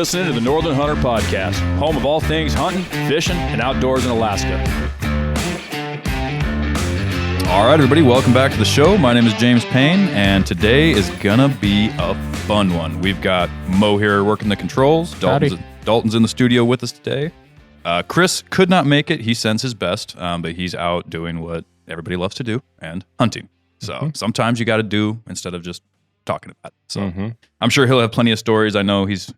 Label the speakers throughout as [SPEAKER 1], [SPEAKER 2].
[SPEAKER 1] listening to the Northern Hunter Podcast, home of all things hunting, fishing, and outdoors in Alaska.
[SPEAKER 2] All right, everybody, welcome back to the show. My name is James Payne, and today is gonna be a fun one. We've got Mo here working the controls. Dalton's in the studio with us today. Chris could not make it. He sends his best, but he's out doing what everybody loves to do, and hunting. So sometimes you got to do instead of just talking about it. So I'm sure he'll have plenty of stories. I know he's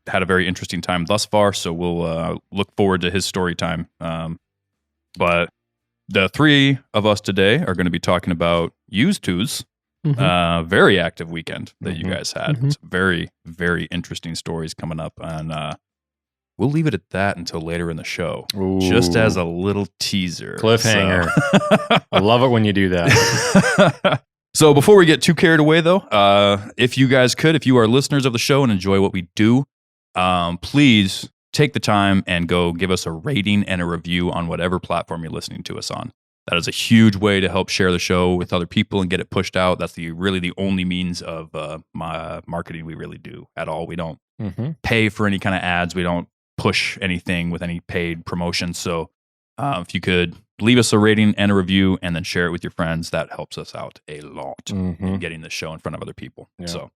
[SPEAKER 2] had a very interesting time thus far, so we'll look forward to his story time. But the three of us today are going to be talking about used twos. Very active weekend that you guys had. Some very, very interesting stories coming up, and we'll leave it at that until later in the show.
[SPEAKER 3] Ooh.
[SPEAKER 2] Just as a little teaser.
[SPEAKER 3] Cliffhanger. So. I love it when you do that.
[SPEAKER 2] So before we get too carried away, though, if you guys could, if you are listeners of the show and enjoy what we do, please take the time and go give us a rating and a review on whatever platform you're listening to us on. That is a huge way to help share the show with other people and get it pushed out. That's really the only means of my marketing we really do at all. We don't pay for any kind of ads. We don't push anything with any paid promotion. So if you could leave us a rating and a review and then share it with your friends, that helps us out a lot in getting the show in front of other people.
[SPEAKER 3] Yeah.
[SPEAKER 2] So,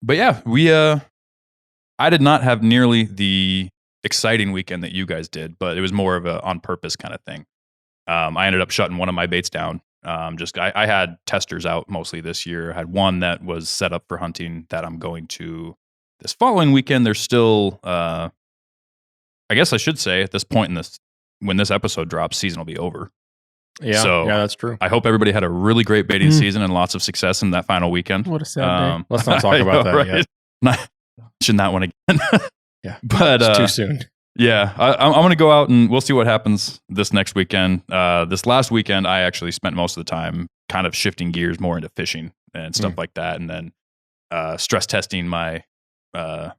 [SPEAKER 2] but yeah, I did not have nearly the exciting weekend that you guys did, but it was more of a on purpose kind of thing. I ended up shutting one of my baits down. I had testers out mostly this year. I had one that was set up for hunting that I'm going to this following weekend. There's still, I guess I should say at this point in this, when this episode drops, season will be over.
[SPEAKER 3] Yeah,
[SPEAKER 2] so
[SPEAKER 3] yeah, that's true.
[SPEAKER 2] I hope everybody had a really great baiting season and lots of success in that final weekend.
[SPEAKER 4] What a sad day.
[SPEAKER 3] Let's not talk about that yet.
[SPEAKER 2] Not mention that one again.
[SPEAKER 3] Yeah,
[SPEAKER 2] but
[SPEAKER 3] it's too soon.
[SPEAKER 2] Yeah, I'm going to go out and we'll see what happens this next weekend. This last weekend, I actually spent most of the time kind of shifting gears more into fishing and stuff like that, and then stress testing my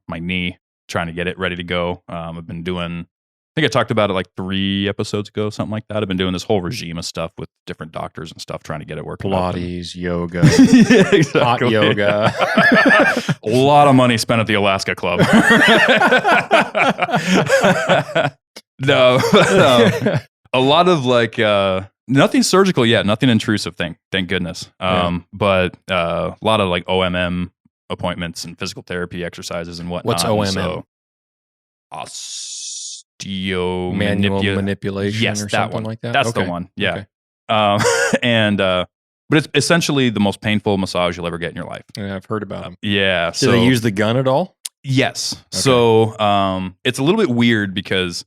[SPEAKER 2] knee, trying to get it ready to go. I've been doing, I think I talked about it like 3 episodes ago, something like that. I've been doing this whole regime of stuff with different doctors and stuff, trying to get it working.
[SPEAKER 3] Pilates, yoga,
[SPEAKER 2] yeah, exactly.
[SPEAKER 3] hot yoga.
[SPEAKER 2] A lot of money spent at the Alaska Club. No, a lot of like nothing surgical yet, nothing intrusive. Thank goodness. But a lot of like OMM appointments and physical therapy exercises and whatnot.
[SPEAKER 3] What's OMM?
[SPEAKER 2] So,
[SPEAKER 3] Manual manipulation,
[SPEAKER 2] yes,
[SPEAKER 3] or
[SPEAKER 2] that
[SPEAKER 3] something
[SPEAKER 2] one.
[SPEAKER 3] like that.
[SPEAKER 2] That's
[SPEAKER 3] okay.
[SPEAKER 2] the one. Yeah.
[SPEAKER 3] Okay.
[SPEAKER 2] But it's essentially the most painful massage you'll ever get in your life.
[SPEAKER 3] Yeah, I've heard about them.
[SPEAKER 2] Yeah.
[SPEAKER 3] Do they use the gun at all?
[SPEAKER 2] Yes.
[SPEAKER 3] Okay.
[SPEAKER 2] So it's a little bit weird because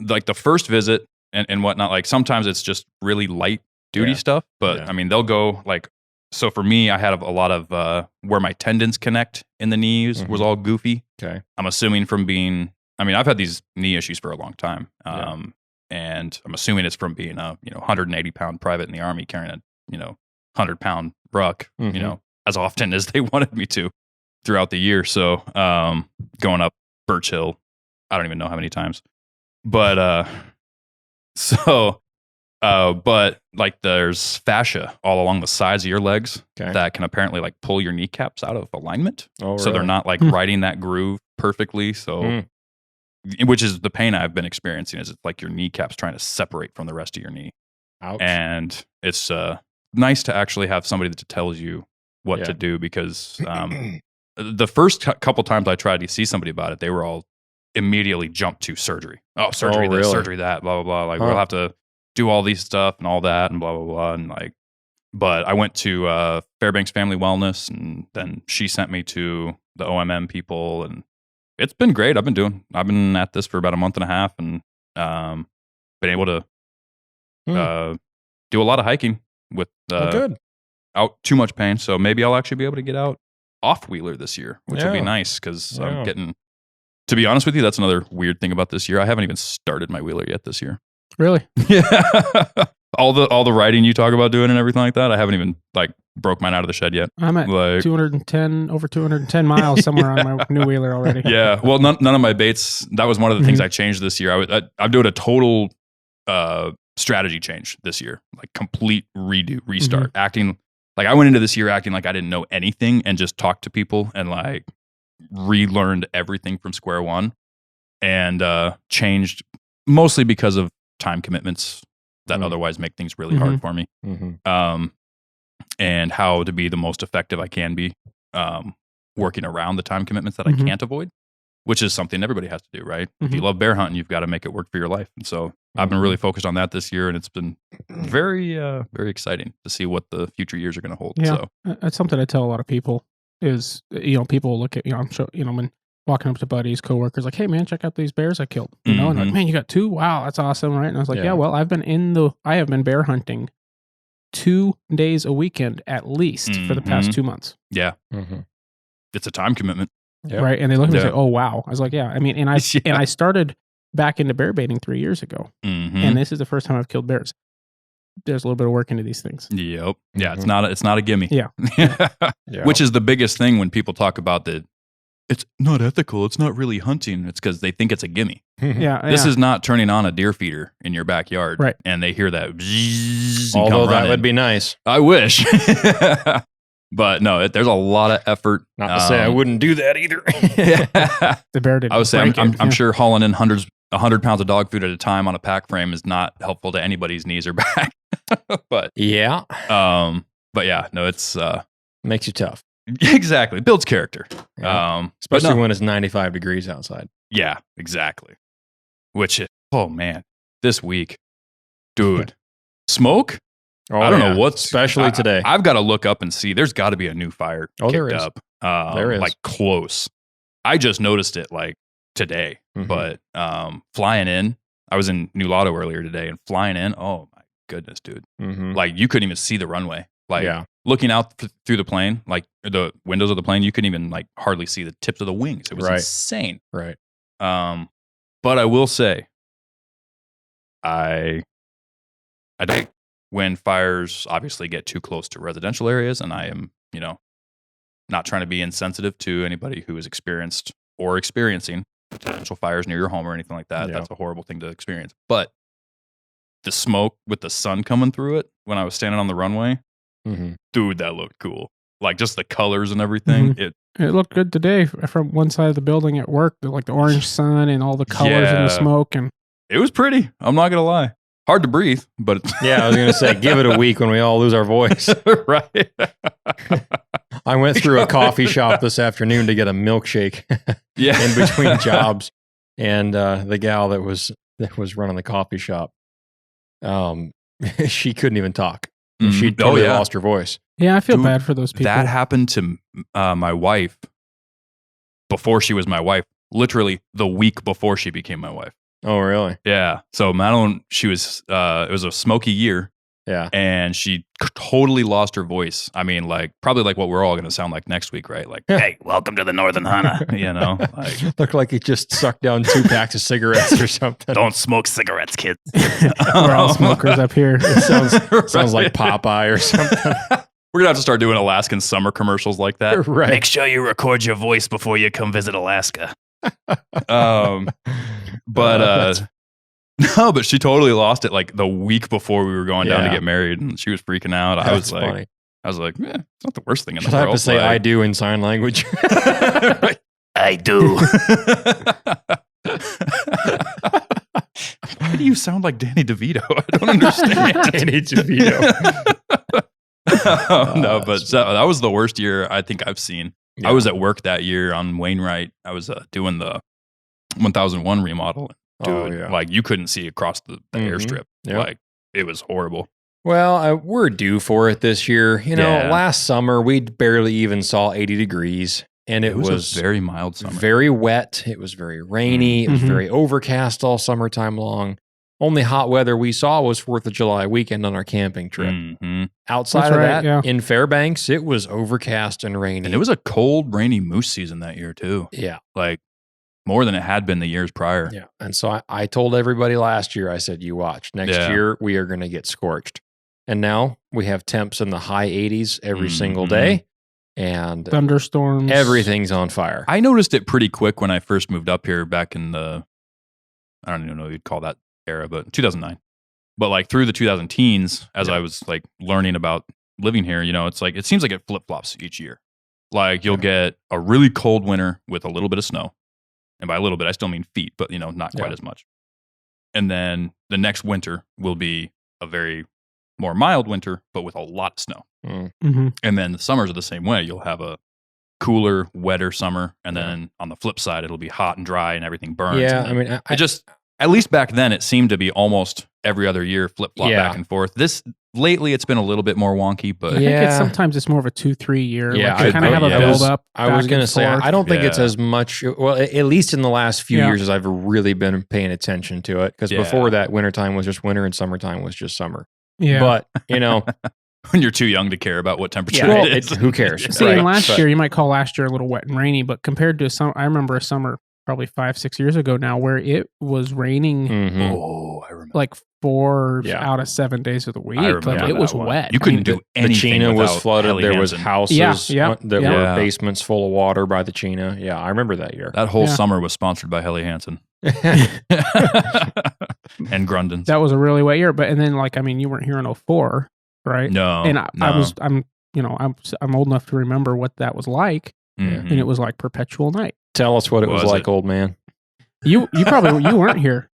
[SPEAKER 2] like the first visit and whatnot, like sometimes it's just really light duty stuff. But I mean, they'll go like, so for me, I had a lot of where my tendons connect in the knees was all goofy.
[SPEAKER 3] Okay.
[SPEAKER 2] I'm assuming from being, I mean, I've had these knee issues for a long time. And I'm assuming it's from being a 180-pound private in the Army carrying a 100-pound ruck, as often as they wanted me to throughout the year. So going up Birch Hill, I don't even know how many times. But but like there's fascia all along the sides of your legs that can apparently like pull your kneecaps out of alignment.
[SPEAKER 3] Oh,
[SPEAKER 2] so they're not like riding that groove perfectly. So which is the pain I've been experiencing, is it's like your kneecaps trying to separate from the rest of your knee.
[SPEAKER 3] Ouch.
[SPEAKER 2] And it's nice to actually have somebody that tells you what to do, because the first couple times I tried to see somebody about it, they were all immediately jumped to surgery. Oh, surgery this, surgery that, blah, blah, blah. Like we'll have to do all these stuff and all that and blah, blah, blah. And like, but I went to Fairbanks Family Wellness, and then she sent me to the OMM people, and it's been great. I've been at this for about a month and a half, and been able to do a lot of hiking with out too much pain. So maybe I'll actually be able to get out off wheeler this year, which will be nice, because I'm getting, to be honest with you, that's another weird thing about this year. I haven't even started my wheeler yet this year.
[SPEAKER 4] Really?
[SPEAKER 2] Yeah. all the riding you talk about doing and everything like that, I haven't even like broke mine out of the shed yet.
[SPEAKER 4] I'm at
[SPEAKER 2] like,
[SPEAKER 4] 210 miles somewhere on my new wheeler already.
[SPEAKER 2] Yeah. Well, none of my baits, that was one of the things I changed this year. I'm doing a total strategy change this year, like complete restart, acting like I went into this year acting like I didn't know anything and just talked to people and like relearned everything from square one and changed mostly because of time commitments that otherwise make things really hard for me. And how to be the most effective I can be working around the time commitments that I can't avoid, which is something everybody has to do, right? If you love bear hunting, you've got to make it work for your life. And so I've been really focused on that this year, and it's been very, very exciting to see what the future years are going to hold.
[SPEAKER 4] Yeah,
[SPEAKER 2] So
[SPEAKER 4] that's something I tell a lot of people is, people look at, I'm sure, when walking up to buddies, coworkers, like, hey man, check out these bears I killed, and like, man, you got 2? Wow, that's awesome, right? And I was like, yeah, well, I have been bear hunting 2 days a weekend at least for the past 2 months.
[SPEAKER 2] Yeah. It's a time commitment.
[SPEAKER 4] Right. And they look at me and say, oh, wow. I was like, yeah. I mean, and I started back into bear baiting 3 years ago. And this is the first time I've killed bears. There's a little bit of work into these things.
[SPEAKER 2] Yep. Yeah. It's not a gimme.
[SPEAKER 4] Yeah.
[SPEAKER 2] Which is the biggest thing when people talk about that. It's not ethical. It's not really hunting. It's because they think it's a gimme. This is not turning on a deer feeder in your backyard.
[SPEAKER 4] Right.
[SPEAKER 2] And they hear that.
[SPEAKER 3] Although that would be nice.
[SPEAKER 2] I wish. But no, there's a lot of effort.
[SPEAKER 3] Not to say I wouldn't do that either.
[SPEAKER 4] The bear didn't.
[SPEAKER 2] I would say I'm sure hauling in 100 pounds of dog food at a time on a pack frame is not helpful to anybody's knees or back. But
[SPEAKER 3] yeah.
[SPEAKER 2] But yeah, no, it's
[SPEAKER 3] makes you tough.
[SPEAKER 2] Exactly. It builds character.
[SPEAKER 3] Yeah. Especially when it's 95 degrees outside.
[SPEAKER 2] Yeah, exactly. Which is, oh man, this week, dude, smoke.
[SPEAKER 3] Oh,
[SPEAKER 2] I don't know what's
[SPEAKER 3] especially today.
[SPEAKER 2] I've got to look up and see. There's got to be a new fire
[SPEAKER 3] there
[SPEAKER 2] kicked
[SPEAKER 3] is.
[SPEAKER 2] up.
[SPEAKER 3] There is.
[SPEAKER 2] Like close. I just noticed it like today, but flying in, I was in New Lotto earlier today, and flying in, oh my goodness, dude! Like you couldn't even see the runway. Like looking out through the plane, like the windows of the plane, you couldn't even like hardly see the tips of the wings. It was insane.
[SPEAKER 3] Right.
[SPEAKER 2] But I will say, I don't. When fires obviously get too close to residential areas, and I am, not trying to be insensitive to anybody who has experienced or experiencing potential fires near your home or anything like that. That's a horrible thing to experience. But the smoke with the sun coming through it when I was standing on the runway, dude, that looked cool. Like just the colors and everything. It
[SPEAKER 4] looked good today from one side of the building at work, like the orange sun and all the colors and the smoke. And
[SPEAKER 2] it was pretty. I'm not going to lie. Hard to breathe, but
[SPEAKER 3] yeah, I was going to say, give it a week when we all lose our voice.
[SPEAKER 2] Right.
[SPEAKER 3] I went through a coffee shop this afternoon to get a milkshake in between jobs. And the gal that was running the coffee shop, she couldn't even talk. She totally lost her voice.
[SPEAKER 4] Yeah, I feel bad for those people.
[SPEAKER 2] That happened to my wife before she was my wife, literally the week before she became my wife.
[SPEAKER 3] Oh, really?
[SPEAKER 2] Yeah. So Madeline, she was, it was a smoky year.
[SPEAKER 3] Yeah.
[SPEAKER 2] And she totally lost her voice. I mean, like, probably like what we're all going to sound like next week, right? Like, hey, welcome to the Northern Hunter, Like,
[SPEAKER 3] looked like he just sucked down 2 packs of cigarettes or something.
[SPEAKER 2] Don't smoke cigarettes, kids.
[SPEAKER 4] We're all smokers up here.
[SPEAKER 3] It sounds like Popeye or something.
[SPEAKER 2] We're going to have to start doing Alaskan summer commercials like that.
[SPEAKER 3] Right.
[SPEAKER 2] Make sure you record your voice before you come visit Alaska. No, but she totally lost it like the week before we were going down to get married, and she was freaking out. I was like, it's not the worst thing in the world.
[SPEAKER 3] I have to say I do in sign language.
[SPEAKER 2] I do. Why do you sound like Danny DeVito? I don't understand.
[SPEAKER 3] Danny DeVito.
[SPEAKER 2] No, but that was the worst year I think I've seen. Yeah. I was at work that year on Wainwright. I was doing the 1001 remodel. Dude, like you couldn't see across the airstrip. Yep. Like it was horrible.
[SPEAKER 3] Well, we're due for it this year. Last summer we barely even saw 80 degrees. And it was
[SPEAKER 2] a very mild summer.
[SPEAKER 3] Very wet. It was very rainy. It was very overcast all summertime long. Only hot weather we saw was 4th of July weekend on our camping trip. Outside of that, in Fairbanks, it was overcast and rainy.
[SPEAKER 2] And it was a cold, rainy moose season that year too.
[SPEAKER 3] Yeah.
[SPEAKER 2] Like more than it had been the years prior.
[SPEAKER 3] Yeah. And so I told everybody last year, I said, you watch. Next year, we are going to get scorched. And now we have temps in the high 80s every single day. And
[SPEAKER 4] thunderstorms.
[SPEAKER 3] Everything's on fire.
[SPEAKER 2] I noticed it pretty quick when I first moved up here back in the, I don't even know what you'd call that era, but 2009. But like through the 2010s, as I was like learning about living here, it's like, it seems like it flip-flops each year. Like you'll get a really cold winter with a little bit of snow. And by a little bit, I still mean feet, but not quite as much. And then the next winter will be a very more mild winter, but with a lot of snow.
[SPEAKER 4] Mm-hmm.
[SPEAKER 2] And then the summers are the same way. You'll have a cooler, wetter summer. And then on the flip side, it'll be hot and dry and everything burns.
[SPEAKER 3] Yeah, I mean,
[SPEAKER 2] at least back then, it seemed to be almost every other year, flip-flop back and forth. Lately, it's been a little bit more wonky, but
[SPEAKER 4] I think sometimes it's more of a 2-3 year.
[SPEAKER 3] Yeah,
[SPEAKER 4] like you kind of have a build up.
[SPEAKER 3] I was going to say, I don't think it's as much, well, at least in the last few years as I've really been paying attention to it. Because before that, wintertime was just winter and summertime was just summer.
[SPEAKER 4] Yeah.
[SPEAKER 3] But,
[SPEAKER 2] when you're too young to care about what temperature it is.
[SPEAKER 3] Who cares?
[SPEAKER 4] See, and last year, you might call last year a little wet and rainy, but compared to I remember a summer probably 5-6 years ago now where it was raining
[SPEAKER 2] Oh, I remember.
[SPEAKER 4] like 4 out of 7 days of the week. Like it was wet.
[SPEAKER 2] You couldn't do anything.
[SPEAKER 3] The Chena was flooded. There was houses that were basements full of water by the Chena. Yeah, I remember that year.
[SPEAKER 2] That whole summer was sponsored by Helly Hansen. And Grundens.
[SPEAKER 4] That was a really wet year. But and then you weren't here in 2004, right?
[SPEAKER 2] No.
[SPEAKER 4] And I'm old enough to remember what that was like.
[SPEAKER 2] Mm-hmm.
[SPEAKER 4] And it was like perpetual night.
[SPEAKER 3] Tell us what it was like, old man.
[SPEAKER 4] You probably you weren't here.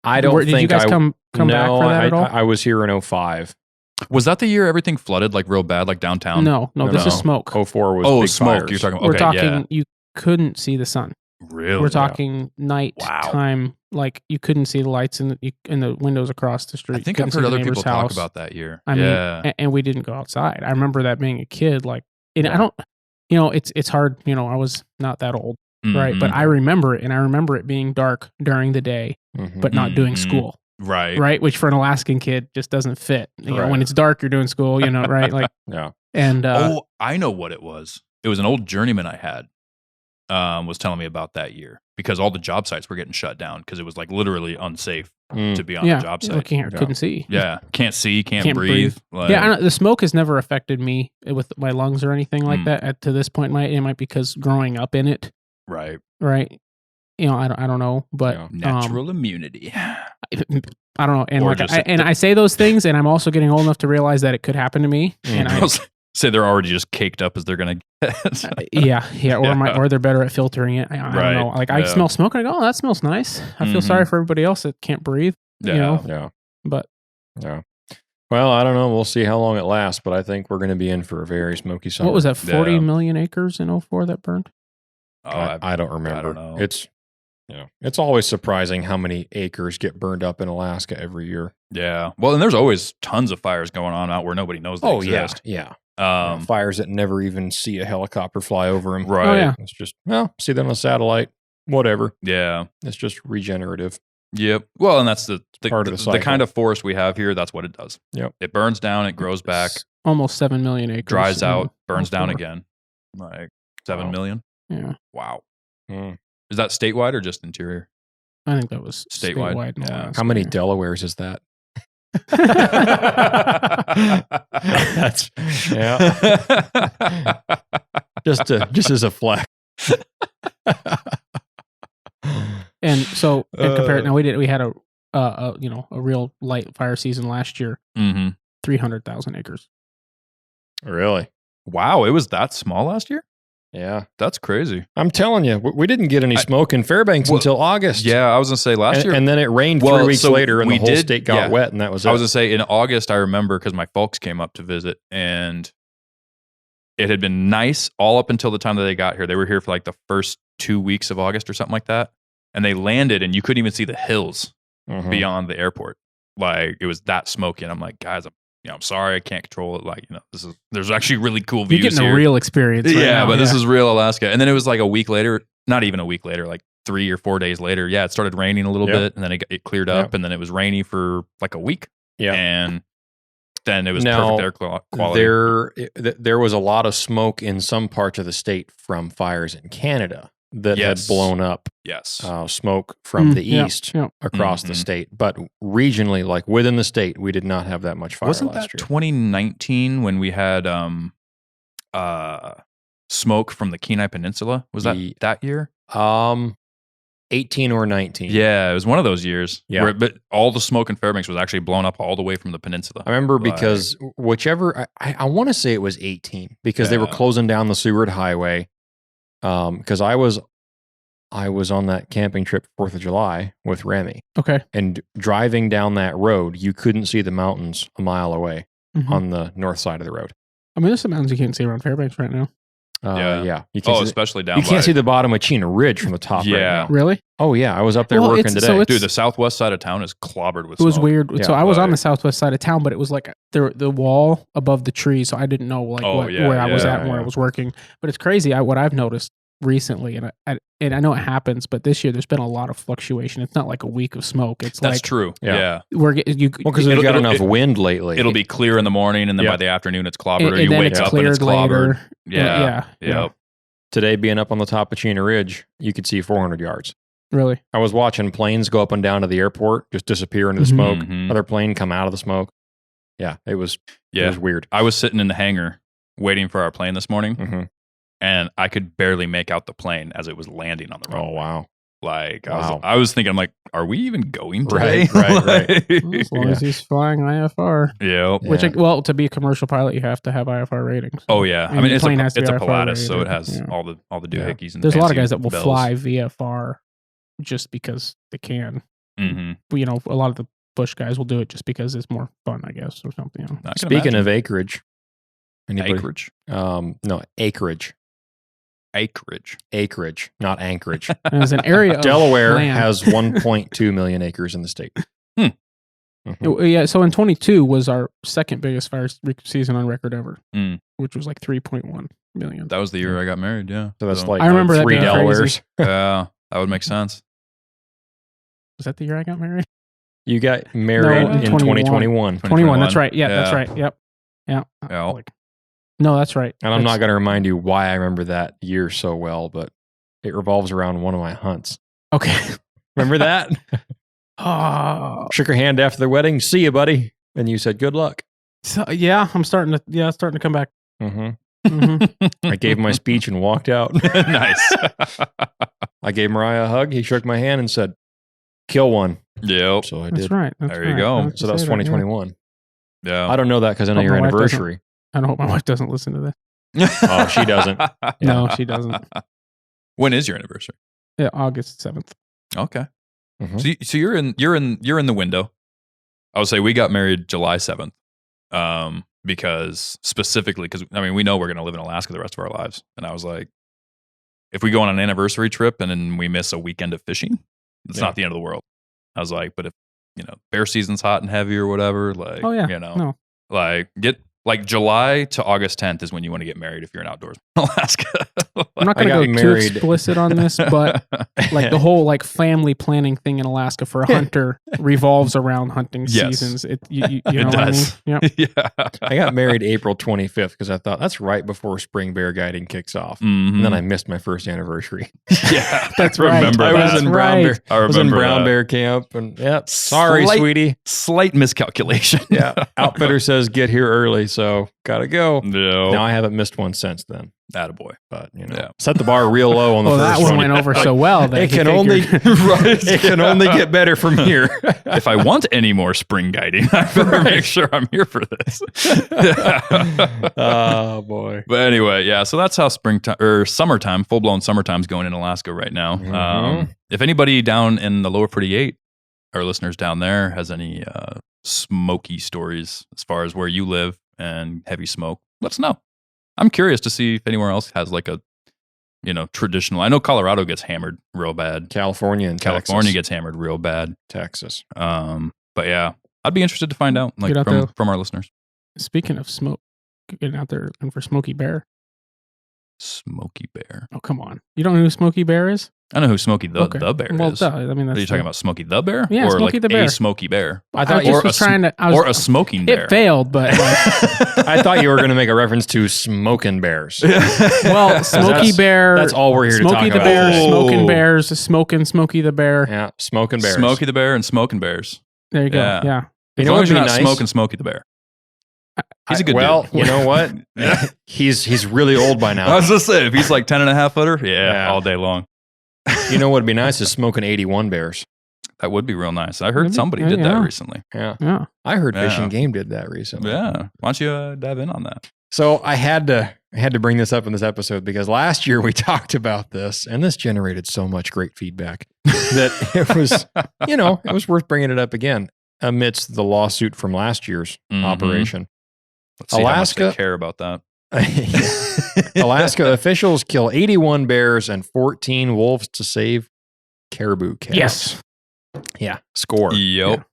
[SPEAKER 3] I don't think.
[SPEAKER 4] Did you guys come back for that at all?
[SPEAKER 3] I was here in 2005.
[SPEAKER 2] Was that the year everything flooded like real bad, like downtown?
[SPEAKER 4] No, this is smoke.
[SPEAKER 3] 2004 was big
[SPEAKER 2] smoke.
[SPEAKER 3] fires.
[SPEAKER 2] You're talking.
[SPEAKER 4] We're talking. You couldn't see the sun.
[SPEAKER 2] Really?
[SPEAKER 4] We're talking night time. Like you couldn't see the lights in the windows across the street.
[SPEAKER 2] I think I've heard other people talk about that year.
[SPEAKER 4] I mean, and we didn't go outside. I remember that being a kid. Like, and I don't. It's hard. I was not that old. Right. But I remember it, and I remember it being dark during the day, but not doing school.
[SPEAKER 2] Right.
[SPEAKER 4] Right. Which for an Alaskan kid just doesn't fit. You know, when it's dark, you're doing school, right? Like, And,
[SPEAKER 2] I know what it was. It was an old journeyman I had, was telling me about that year because all the job sites were getting shut down because it was like literally unsafe to be on a job site.
[SPEAKER 4] Couldn't see.
[SPEAKER 2] Yeah. Can't see, can't breathe. Like,
[SPEAKER 4] the smoke has never affected me with my lungs or anything like that to this point. It might be because growing up in it.
[SPEAKER 2] Right.
[SPEAKER 4] I don't know, but
[SPEAKER 2] natural immunity.
[SPEAKER 4] I don't know, and I say those things, and I'm also getting old enough to realize that it could happen to me. And I
[SPEAKER 2] say they're already just caked up as they're gonna get.
[SPEAKER 4] Or they're better at filtering it. I don't know. Like I smell smoke, and I go, "Oh, that smells nice." I feel sorry for everybody else that can't breathe. But
[SPEAKER 3] well, I don't know. We'll see how long it lasts, but I think we're going to be in for a very smoky summer.
[SPEAKER 4] What was that? 40 million acres in 2004 that burned.
[SPEAKER 3] I don't remember.
[SPEAKER 2] I don't know.
[SPEAKER 3] It's always surprising how many acres get burned up in Alaska every year.
[SPEAKER 2] Yeah. Well, and there's always tons of fires going on out where nobody knows they exist.
[SPEAKER 3] Yeah. Fires that never even see a helicopter fly over them.
[SPEAKER 2] Right.
[SPEAKER 4] Oh, yeah.
[SPEAKER 3] It's just, see them on a satellite, whatever.
[SPEAKER 2] Yeah.
[SPEAKER 3] It's just regenerative.
[SPEAKER 2] Yep. Well, and that's the
[SPEAKER 3] part of
[SPEAKER 2] the kind of forest we have here. That's what it does.
[SPEAKER 3] Yep.
[SPEAKER 2] It burns down. It grows back.
[SPEAKER 4] Almost 7 million acres.
[SPEAKER 2] Dries out. Burns down again. Like 7 million.
[SPEAKER 4] Yeah.
[SPEAKER 2] Wow. Is that statewide or just interior?
[SPEAKER 4] I think that was statewide.
[SPEAKER 2] Yeah.
[SPEAKER 3] How many Delawares is that? That's just as a flex.
[SPEAKER 4] And so, compared, now we had a real light fire season last year. 300,000 acres.
[SPEAKER 3] Really?
[SPEAKER 2] Wow, it was that small last year?
[SPEAKER 3] Yeah.
[SPEAKER 2] That's crazy.
[SPEAKER 3] I'm telling you, we didn't get any smoke in Fairbanks until August.
[SPEAKER 2] Yeah, I was going to say last year.
[SPEAKER 3] And then it rained 3 weeks later and the whole state got wet, and that was it.
[SPEAKER 2] I was going to say in August, I remember because my folks came up to visit, and it had been nice all up until the time that they got here. They were here for like the first 2 weeks of August or something like that. And they landed, and you couldn't even see the hills beyond the airport. Like, it was that smoky. And I'm like, guys, I'm sorry, I can't control it. Like, there's actually really cool views.
[SPEAKER 4] You're getting a real experience. Right now.
[SPEAKER 2] But this is real Alaska. And then it was like a week later, not even a week later, like 3 or 4 days later. Yeah, it started raining a little bit, and then it cleared up, and then it was rainy for like a week. Yeah, and then it was perfect air quality.
[SPEAKER 3] There was a lot of smoke in some parts of the state from fires in Canada that had blown up.
[SPEAKER 2] Yes.
[SPEAKER 3] Smoke from the east across the state. But regionally, like within the state, we did not have that much fire last year.
[SPEAKER 2] Wasn't that 2019 when we had smoke from the Kenai Peninsula? Was that year?
[SPEAKER 3] 18 or 19.
[SPEAKER 2] Yeah, it was one of those years.
[SPEAKER 3] Yeah.
[SPEAKER 2] But all the smoke in Fairbanks was actually blown up all the way from the peninsula.
[SPEAKER 3] I remember because whichever, I want to say it was 18 because they were closing down the Seward Highway. Because I was on that camping trip 4th of July with Remy.
[SPEAKER 4] Okay.
[SPEAKER 3] And driving down that road, you couldn't see the mountains a mile away on the north side of the road.
[SPEAKER 4] I mean, there's some mountains you can't see around Fairbanks right now.
[SPEAKER 3] Yeah. You can't
[SPEAKER 2] especially down.
[SPEAKER 3] You can't see the bottom of Chena Ridge from the top right now.
[SPEAKER 4] Really?
[SPEAKER 3] Oh, yeah. I was up there working today.
[SPEAKER 4] So
[SPEAKER 2] dude, the southwest side of town is clobbered with
[SPEAKER 4] smoke. It was
[SPEAKER 2] smoke.
[SPEAKER 4] weird.
[SPEAKER 3] Yeah,
[SPEAKER 4] so I was on the southwest side of town, but it was like the wall above the trees, so I didn't know where I was at and where I was working. But it's crazy what I've noticed recently, and I know it happens, but this year there's been a lot of fluctuation. It's not like a week of smoke. It's
[SPEAKER 2] That's true. Yeah.
[SPEAKER 3] Because we've got enough wind lately.
[SPEAKER 2] It'll be clear in the morning, and then by the afternoon it's clobbered, or you wake up and it's clobbered. Yeah.
[SPEAKER 3] Today, being up on the top of Chena Ridge, you could see 400 yards.
[SPEAKER 4] Really?
[SPEAKER 3] I was watching planes go up and down to the airport, just disappear into the smoke. Other plane come out of the smoke. Yeah, it was weird.
[SPEAKER 2] I was sitting in the hangar waiting for our plane this morning, and I could barely make out the plane as it was landing on the runway.
[SPEAKER 3] Oh, wow.
[SPEAKER 2] Like, I was thinking, I'm like, are we even going today?
[SPEAKER 3] Right.
[SPEAKER 4] As long as he's flying IFR.
[SPEAKER 2] Yeah.
[SPEAKER 4] To be a commercial pilot, you have to have IFR ratings.
[SPEAKER 2] Oh, yeah. I mean, it's a Pilatus, so it has
[SPEAKER 4] rated.
[SPEAKER 2] all the doohickeys and
[SPEAKER 4] there's a lot of guys that will
[SPEAKER 2] bells.
[SPEAKER 4] fly VFR just because they can. But, a lot of the bush guys will do it just because it's more fun, I guess, or something.
[SPEAKER 3] Speaking of acreage.
[SPEAKER 2] Acreage?
[SPEAKER 3] No, acreage. Acreage, not Anchorage.
[SPEAKER 4] As an area of
[SPEAKER 3] Delaware
[SPEAKER 4] land.
[SPEAKER 3] has 1.2 million acres in the state.
[SPEAKER 4] Yeah, so in 22 was our second biggest fire season on record ever, which was like 3.1 million.
[SPEAKER 2] That was the year I got married, yeah.
[SPEAKER 3] So that's like
[SPEAKER 4] I remember
[SPEAKER 3] 3
[SPEAKER 4] that being
[SPEAKER 3] Delawares.
[SPEAKER 4] crazy.
[SPEAKER 2] Yeah, that would make sense.
[SPEAKER 4] Was that the year I got married?
[SPEAKER 3] You got married in 2021.
[SPEAKER 4] 21, that's right. Yeah, that's right. Yep. Yeah. No, that's right.
[SPEAKER 3] And I'm not going to remind you why I remember that year so well, but it revolves around one of my hunts.
[SPEAKER 4] Okay.
[SPEAKER 3] Remember that? Shook her hand after the wedding. See you, buddy. And you said, good luck.
[SPEAKER 4] So, I'm starting to come back.
[SPEAKER 3] I gave my speech and walked out.
[SPEAKER 2] Nice.
[SPEAKER 3] I gave Mariah a hug. He shook my hand and said, kill one.
[SPEAKER 2] Yep.
[SPEAKER 4] So I did. That's right.
[SPEAKER 2] There you go.
[SPEAKER 3] So that was 2021.
[SPEAKER 2] Yeah.
[SPEAKER 3] I don't know that because I know your anniversary.
[SPEAKER 4] I don't hope my wife doesn't listen to this.
[SPEAKER 3] Oh, she doesn't.
[SPEAKER 4] No, she doesn't.
[SPEAKER 2] When is your anniversary?
[SPEAKER 4] Yeah, August 7th.
[SPEAKER 2] Okay. So you're in the window. I would say we got married July 7th. Because we know we're going to live in Alaska the rest of our lives. And I was like, if we go on an anniversary trip and then we miss a weekend of fishing, it's not the end of the world. I was like, but if, bear season's hot and heavy or whatever, like, like July to August 10th is when you want to get married if you're an outdoors in Alaska.
[SPEAKER 4] I'm not going to go too explicit on this, but like the whole like family planning thing in Alaska for a hunter revolves around hunting seasons. You know what I mean? Yep.
[SPEAKER 2] Yeah.
[SPEAKER 3] I got married April 25th because I thought that's right before spring bear guiding kicks off. And then I missed my first anniversary.
[SPEAKER 2] Yeah.
[SPEAKER 4] That's right.
[SPEAKER 3] I was in brown bear. I was in brown bear camp and sorry, sweetie.
[SPEAKER 2] Slight miscalculation.
[SPEAKER 3] Yeah. Outfitter says get here early. So gotta go.
[SPEAKER 2] No.
[SPEAKER 3] Now I haven't missed one since then.
[SPEAKER 2] Attaboy.
[SPEAKER 3] But set the bar real low on the first
[SPEAKER 4] that one went over so well that
[SPEAKER 3] it can only get better from here.
[SPEAKER 2] If I want any more spring guiding, I better make sure I'm here for this.
[SPEAKER 3] Oh boy.
[SPEAKER 2] But anyway, so that's how springtime or summertime, full blown summertime's going in Alaska right now. If anybody down in the lower 48, our listeners down there, has any smoky stories as far as where you live and heavy smoke, let us know. I'm curious to see if anywhere else has like a, traditional. I know Colorado gets hammered real bad.
[SPEAKER 3] California
[SPEAKER 2] gets hammered real bad.
[SPEAKER 3] Texas.
[SPEAKER 2] But yeah, I'd be interested to find out from our listeners.
[SPEAKER 4] Speaking of smoke, getting out there looking for Smokey Bear.
[SPEAKER 2] Smokey Bear.
[SPEAKER 4] Oh, come on. You don't know who Smokey Bear is?
[SPEAKER 2] I know who Smokey the Bear is.
[SPEAKER 4] I mean,
[SPEAKER 2] are you talking about Smokey the Bear?
[SPEAKER 4] Yeah,
[SPEAKER 2] or
[SPEAKER 4] Smokey
[SPEAKER 2] like
[SPEAKER 4] the Bear.
[SPEAKER 2] A Smokey Bear?
[SPEAKER 3] I thought
[SPEAKER 2] or a smoking bear.
[SPEAKER 4] It failed, but
[SPEAKER 3] I thought you were going to make a reference to smoking bears.
[SPEAKER 4] Well, Smokey Bear.
[SPEAKER 3] That's all we're here to talk about.
[SPEAKER 4] Smokey the Bear, smoking bears, smoking Smokey the Bear.
[SPEAKER 3] Yeah, smoking bears.
[SPEAKER 2] Smokey the Bear and smoking bears.
[SPEAKER 4] There you go. Yeah.
[SPEAKER 2] As long as you're not smoking Smokey the Bear. He's a good dude.
[SPEAKER 3] Well, you know what? He's really old by now.
[SPEAKER 2] I was just saying, if he's like 10 and a half footer, all day long.
[SPEAKER 3] You know what would be nice is smoking 81 bears.
[SPEAKER 2] That would be real nice. I heard somebody did that recently.
[SPEAKER 3] Yeah. I heard Fish and Game did that recently.
[SPEAKER 2] Yeah. Why don't you dive in on that?
[SPEAKER 3] So I had to bring this up in this episode because last year we talked about this, and this generated so much great feedback that it was, it was worth bringing it up again amidst the lawsuit from last year's operation.
[SPEAKER 2] Let's see Alaska, how much they care about that.
[SPEAKER 3] Alaska officials kill 81 bears and 14 wolves to save caribou calves.
[SPEAKER 4] Yes.
[SPEAKER 3] Yeah. Score.
[SPEAKER 2] Yep.
[SPEAKER 3] Yeah.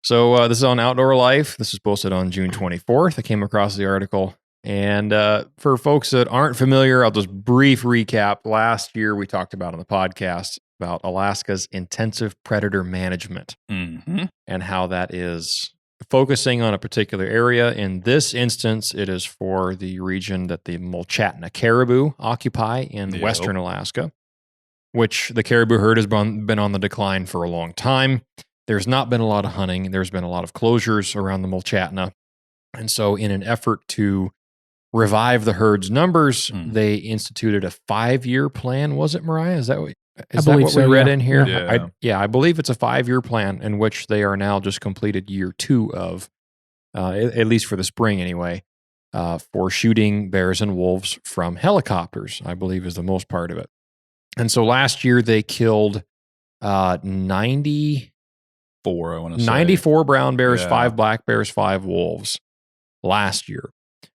[SPEAKER 3] So this is on Outdoor Life. This was posted on June 24th. I came across the article. And for folks that aren't familiar, I'll just brief recap. Last year, we talked about on the podcast about Alaska's intensive predator management and how that is focusing on a particular area. In this instance, it is for the region that the Mulchatna caribou occupy in western Alaska, which the caribou herd has been on the decline for a long time. There's not been a lot of hunting. There's been a lot of closures around the Mulchatna. And so in an effort to revive the herd's numbers, they instituted a 5-year plan. Was it, Mariah? Is that what we read in here? I believe it's a 5-year plan in which they are now just completed year 2 of, at least for the spring anyway, for shooting bears and wolves from helicopters, I believe is the most part of it. And so last year they killed 94 brown bears, 5 black bears, 5 wolves last year.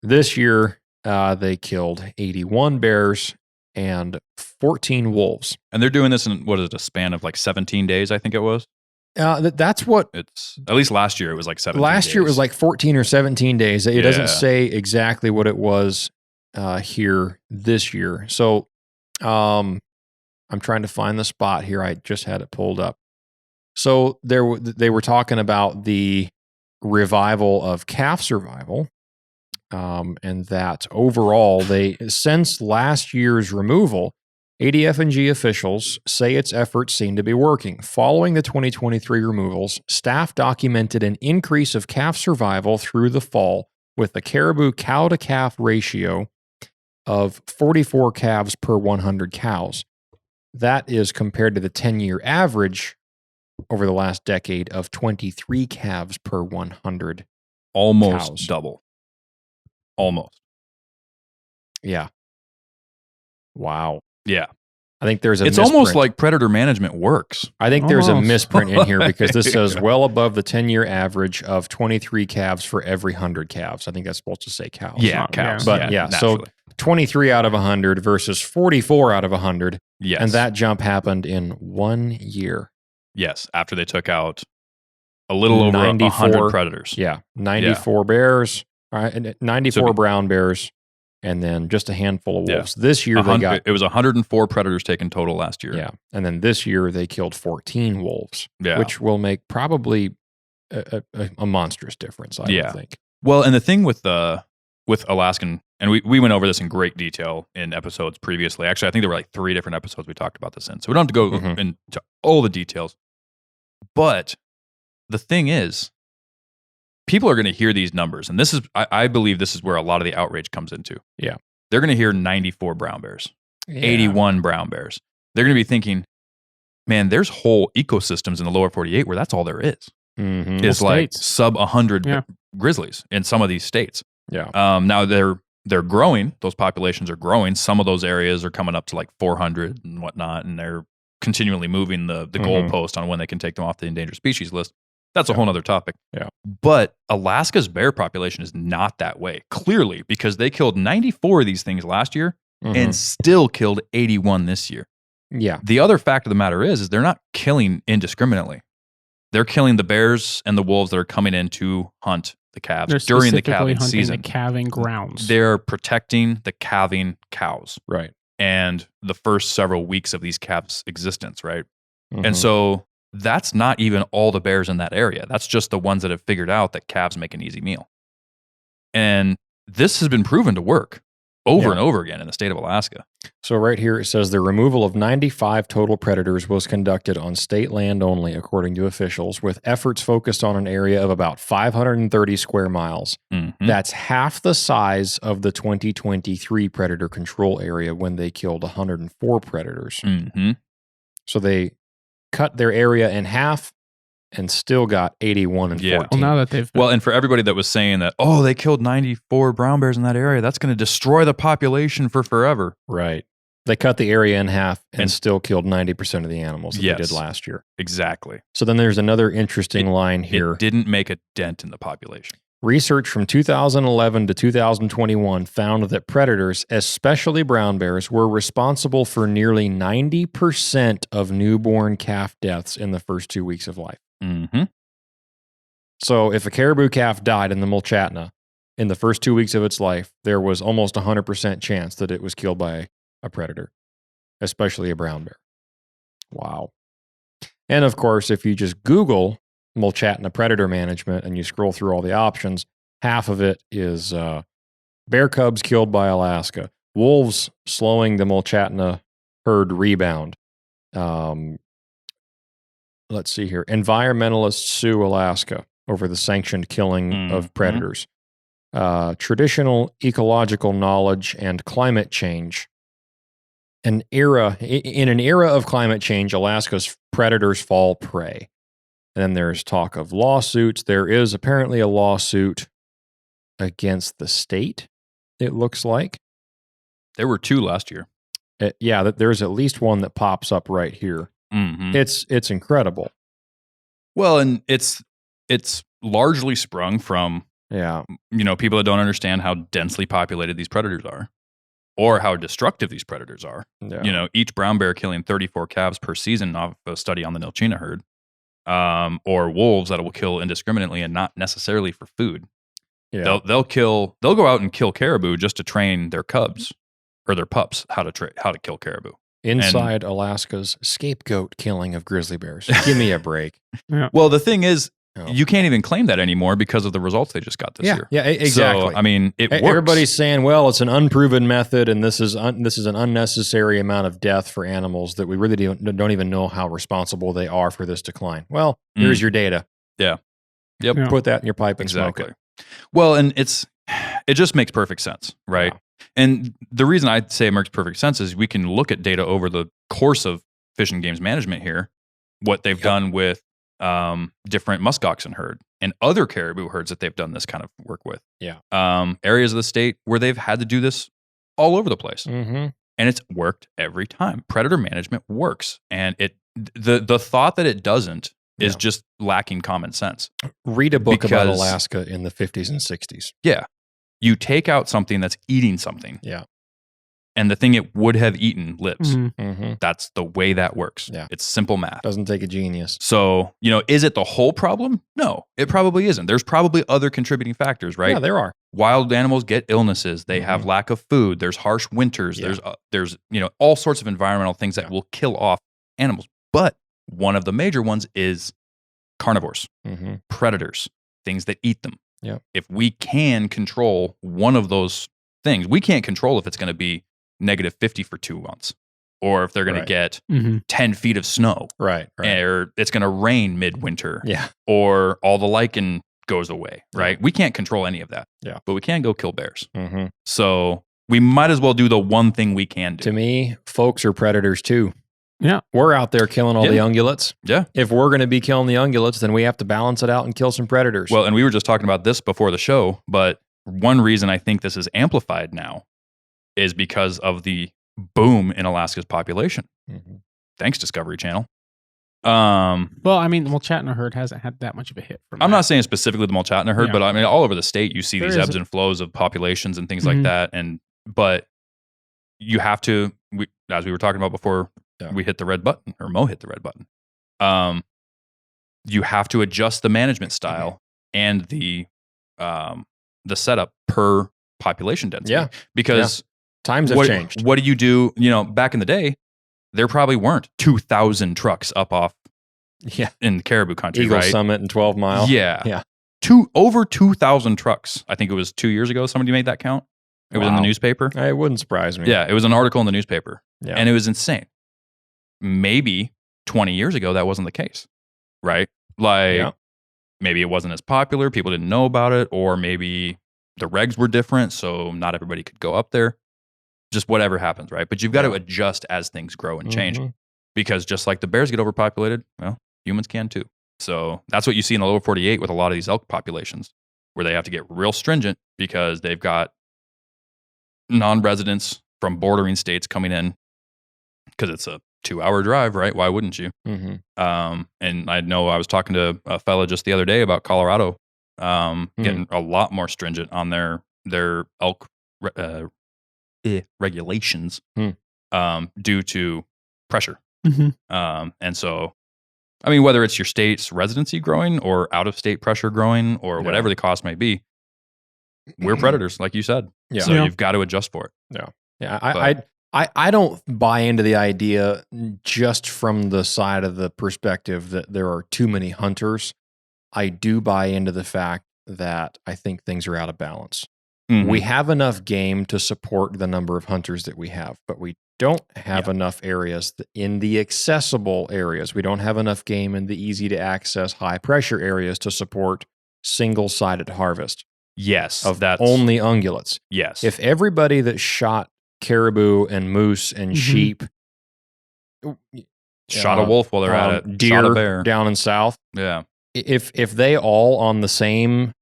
[SPEAKER 3] This year, they killed 81 bears and 14 wolves.
[SPEAKER 2] And they're doing this in, a span of like 17 days, I think it was?
[SPEAKER 3] That's what...
[SPEAKER 2] It's at least last year, it was like 17
[SPEAKER 3] Last
[SPEAKER 2] days.
[SPEAKER 3] year, it was like 14 or 17 days. It doesn't say exactly what it was here this year. So I'm trying to find the spot here. I just had it pulled up. So they were talking about the revival of calf survival. And that overall, since last year's removal, ADF&G officials say its efforts seem to be working. Following the 2023 removals, staff documented an increase of calf survival through the fall with the caribou cow-to-calf ratio of 44 calves per 100 cows. That is compared to the 10-year average over the last decade of 23 calves per 100
[SPEAKER 2] Almost
[SPEAKER 3] cows.
[SPEAKER 2] Double. Almost.
[SPEAKER 3] Yeah. Wow.
[SPEAKER 2] Yeah.
[SPEAKER 3] I think there's a
[SPEAKER 2] It's
[SPEAKER 3] misprint.
[SPEAKER 2] almost like predator management works.
[SPEAKER 3] I think there's a misprint in here because this says well above the 10-year average of 23 calves for every 100 calves. I think that's supposed to say cows.
[SPEAKER 2] Yeah, cows.
[SPEAKER 3] But so 23 out of 100 versus 44 out of 100.
[SPEAKER 2] Yes.
[SPEAKER 3] And that jump happened in 1 year.
[SPEAKER 2] Yes, after they took out a little over 100 predators.
[SPEAKER 3] Yeah, 94 bears, 94 brown bears, and then just a handful of wolves. This year
[SPEAKER 2] it was 104 predators taken total last year.
[SPEAKER 3] Yeah, and then this year they killed 14 wolves, which will make probably a monstrous difference, I would think.
[SPEAKER 2] Well, and the thing with Alaskan, and we went over this in great detail in episodes previously. Actually, I think there were like 3 different episodes we talked about this in, so we don't have to go into all the details. But the thing is, people are going to hear these numbers, and this is, I believe this is where a lot of the outrage comes into.
[SPEAKER 3] Yeah.
[SPEAKER 2] They're going to hear 94 brown bears, 81 brown bears. They're going to be thinking, man, there's whole ecosystems in the lower 48 where that's all there is. It's like sub 100 grizzlies in some of these states.
[SPEAKER 3] Yeah.
[SPEAKER 2] Now they're growing. Those populations are growing. Some of those areas are coming up to like 400 and whatnot, and they're continually moving the goalpost on when they can take them off the endangered species list. That's a whole other topic.
[SPEAKER 3] Yeah.
[SPEAKER 2] But Alaska's bear population is not that way, clearly, because they killed 94 of these things last year and still killed 81 this year.
[SPEAKER 3] Yeah.
[SPEAKER 2] The other fact of the matter is they're not killing indiscriminately. They're killing the bears and the wolves that are coming in to hunt the calves during the calving season.
[SPEAKER 4] The calving grounds.
[SPEAKER 2] They're protecting the calving cows.
[SPEAKER 3] Right.
[SPEAKER 2] And the first several weeks of these calves' existence, right? And so that's not even all the bears in that area. That's just the ones that have figured out that calves make an easy meal. And this has been proven to work over and over again in the state of Alaska.
[SPEAKER 3] So right here it says the removal of 95 total predators was conducted on state land only, according to officials, with efforts focused on an area of about 530 square miles. That's half the size of the 2023 predator control area when they killed 104 predators. So they cut their area in half and still got 81 and 14.
[SPEAKER 4] Well, now that they've
[SPEAKER 2] and for everybody that was saying that, they killed 94 brown bears in that area, that's going to destroy the population for forever.
[SPEAKER 3] Right. They cut the area in half and still killed 90% of the animals that they did last year.
[SPEAKER 2] Exactly.
[SPEAKER 3] So then there's another interesting line here.
[SPEAKER 2] It didn't make a dent in the population.
[SPEAKER 3] Research from 2011 to 2021 found that predators, especially brown bears, were responsible for nearly 90% of newborn calf deaths in the first 2 weeks of life.
[SPEAKER 2] Mm-hmm.
[SPEAKER 3] So if a caribou calf died in the Mulchatna in the first 2 weeks of its life, there was almost 100% chance that it was killed by a predator, especially a brown bear. Wow. And of course, if you just Google Mulchatna predator management and you scroll through all the options, half of it is bear cubs killed by Alaska, wolves slowing the Mulchatna herd rebound. Let's see here. Environmentalists sue Alaska over the sanctioned killing of predators. Traditional ecological knowledge and climate change. In an era of climate change, Alaska's predators fall prey. And then there's talk of lawsuits. There is apparently a lawsuit against the state, it looks like.
[SPEAKER 2] There were 2 last year.
[SPEAKER 3] There's at least one that pops up right here.
[SPEAKER 2] Mm-hmm.
[SPEAKER 3] It's incredible.
[SPEAKER 2] Well, and it's largely sprung from people that don't understand how densely populated these predators are, or how destructive these predators are.
[SPEAKER 3] Yeah.
[SPEAKER 2] Each brown bear killing 34 calves per season off a study on the Nilchina herd. Or wolves that will kill indiscriminately and not necessarily for food. Yeah. They'll go out and kill caribou just to train their cubs or their pups how to kill caribou.
[SPEAKER 3] Inside Alaska's scapegoat killing of grizzly bears. Give me a break.
[SPEAKER 2] Yeah. Well, the thing is, you can't even claim that anymore because of the results they just got this year.
[SPEAKER 3] Yeah, exactly.
[SPEAKER 2] So, I mean, it works.
[SPEAKER 3] Everybody's saying, well, it's an unproven method, and this is an unnecessary amount of death for animals that we really don't even know how responsible they are for this decline. Well, here's your data.
[SPEAKER 2] Yeah. Yep.
[SPEAKER 3] Yeah. Put that in your pipe and smoke it.
[SPEAKER 2] Well, and it just makes perfect sense, right? Yeah. And the reason I say it makes perfect sense is we can look at data over the course of Fish and Game's management here, what they've done with different muskoxen herd and other caribou herds that they've done this kind of work with.
[SPEAKER 3] Yeah.
[SPEAKER 2] Areas of the state where they've had to do this all over the place.
[SPEAKER 3] Mm-hmm.
[SPEAKER 2] And it's worked every time. Predator management works. And the thought that it doesn't is just lacking common sense.
[SPEAKER 3] Read a book about Alaska in the 50s and 60s.
[SPEAKER 2] Yeah. You take out something that's eating something.
[SPEAKER 3] Yeah.
[SPEAKER 2] And the thing it would have eaten lives.
[SPEAKER 3] Mm-hmm. Mm-hmm.
[SPEAKER 2] That's the way that works.
[SPEAKER 3] Yeah.
[SPEAKER 2] It's simple math.
[SPEAKER 3] Doesn't take a genius.
[SPEAKER 2] So, is it the whole problem? No, it probably isn't. There's probably other contributing factors, right?
[SPEAKER 3] Yeah, there are.
[SPEAKER 2] Wild animals get illnesses. They have lack of food. There's harsh winters.
[SPEAKER 3] Yeah.
[SPEAKER 2] There's all sorts of environmental things that will kill off animals. But one of the major ones is carnivores, predators, things that eat them.
[SPEAKER 3] Yeah.
[SPEAKER 2] If we can control one of those things, we can't control if it's going to be -50 for 2 months, or if they're going to get 10 feet of snow,
[SPEAKER 3] right?
[SPEAKER 2] Or it's going to rain midwinter,
[SPEAKER 3] yeah,
[SPEAKER 2] or all the lichen goes away, right? We can't control any of that, but we can go kill bears. So we might as well do the one thing we can do.
[SPEAKER 3] To me, folks are predators too.
[SPEAKER 4] Yeah,
[SPEAKER 3] we're out there killing all the ungulates.
[SPEAKER 2] Yeah,
[SPEAKER 3] if we're going to be killing the ungulates, then we have to balance it out and kill some predators.
[SPEAKER 2] Well, and we were just talking about this before the show, but one reason I think this is amplified now is because of the boom in Alaska's population. Thanks, Discovery Channel.
[SPEAKER 4] Well, I mean, the Mulchatna herd hasn't had that much of a hit.
[SPEAKER 2] I'm not saying specifically the Mulchatna herd, but I mean, all over the state, you see these ebbs and flows of populations and things like that. But you have to, as we were talking about before, we hit the red button, or Mo hit the red button. You have to adjust the management style and the setup per population density.
[SPEAKER 3] Yeah,
[SPEAKER 2] because
[SPEAKER 3] times have changed.
[SPEAKER 2] What do you do? Back in the day, there probably weren't 2,000 trucks up off in caribou country,
[SPEAKER 3] Eagle
[SPEAKER 2] right?
[SPEAKER 3] Summit and 12 Mile.
[SPEAKER 2] Yeah. Over 2,000 trucks. I think it was 2 years ago somebody made that count. It was in the newspaper.
[SPEAKER 3] It wouldn't surprise me.
[SPEAKER 2] Yeah, it was an article in the newspaper.
[SPEAKER 3] Yeah.
[SPEAKER 2] And it was insane. Maybe 20 years ago, that wasn't the case, right? Maybe it wasn't as popular. People didn't know about it, or maybe the regs were different, so not everybody could go up there. Just whatever happens, right? But you've got to adjust as things grow and change. because just like the bears get overpopulated, well, humans can too. So that's what you see in the lower 48 with a lot of these elk populations, where they have to get real stringent because they've got non-residents from bordering states coming in because it's a 2-hour drive, right? Why wouldn't you?
[SPEAKER 3] Mm-hmm.
[SPEAKER 2] And I know I was talking to a fella just the other day about Colorado getting a lot more stringent on their elk regulations due to pressure.
[SPEAKER 4] Mm-hmm.
[SPEAKER 2] And so, I mean, whether it's your state's residency growing or out-of-state pressure growing or whatever the cost may be, we're predators, like you said.
[SPEAKER 3] Yeah.
[SPEAKER 2] So you've got to adjust for it.
[SPEAKER 3] Yeah. I don't buy into the idea just from the side of the perspective that there are too many hunters. I do buy into the fact that I think things are out of balance.
[SPEAKER 2] Mm-hmm.
[SPEAKER 3] We have enough game to support the number of hunters that we have, but we don't have enough areas in the accessible areas. We don't have enough game in the easy to access, high pressure areas to support single-sided harvest.
[SPEAKER 2] Yes.
[SPEAKER 3] Of only ungulates.
[SPEAKER 2] Yes.
[SPEAKER 3] If everybody that shot caribou and moose and sheep
[SPEAKER 2] shot a wolf while they're at it,
[SPEAKER 3] deer
[SPEAKER 2] shot a bear
[SPEAKER 3] down in south.
[SPEAKER 2] Yeah.
[SPEAKER 3] If they all on the same,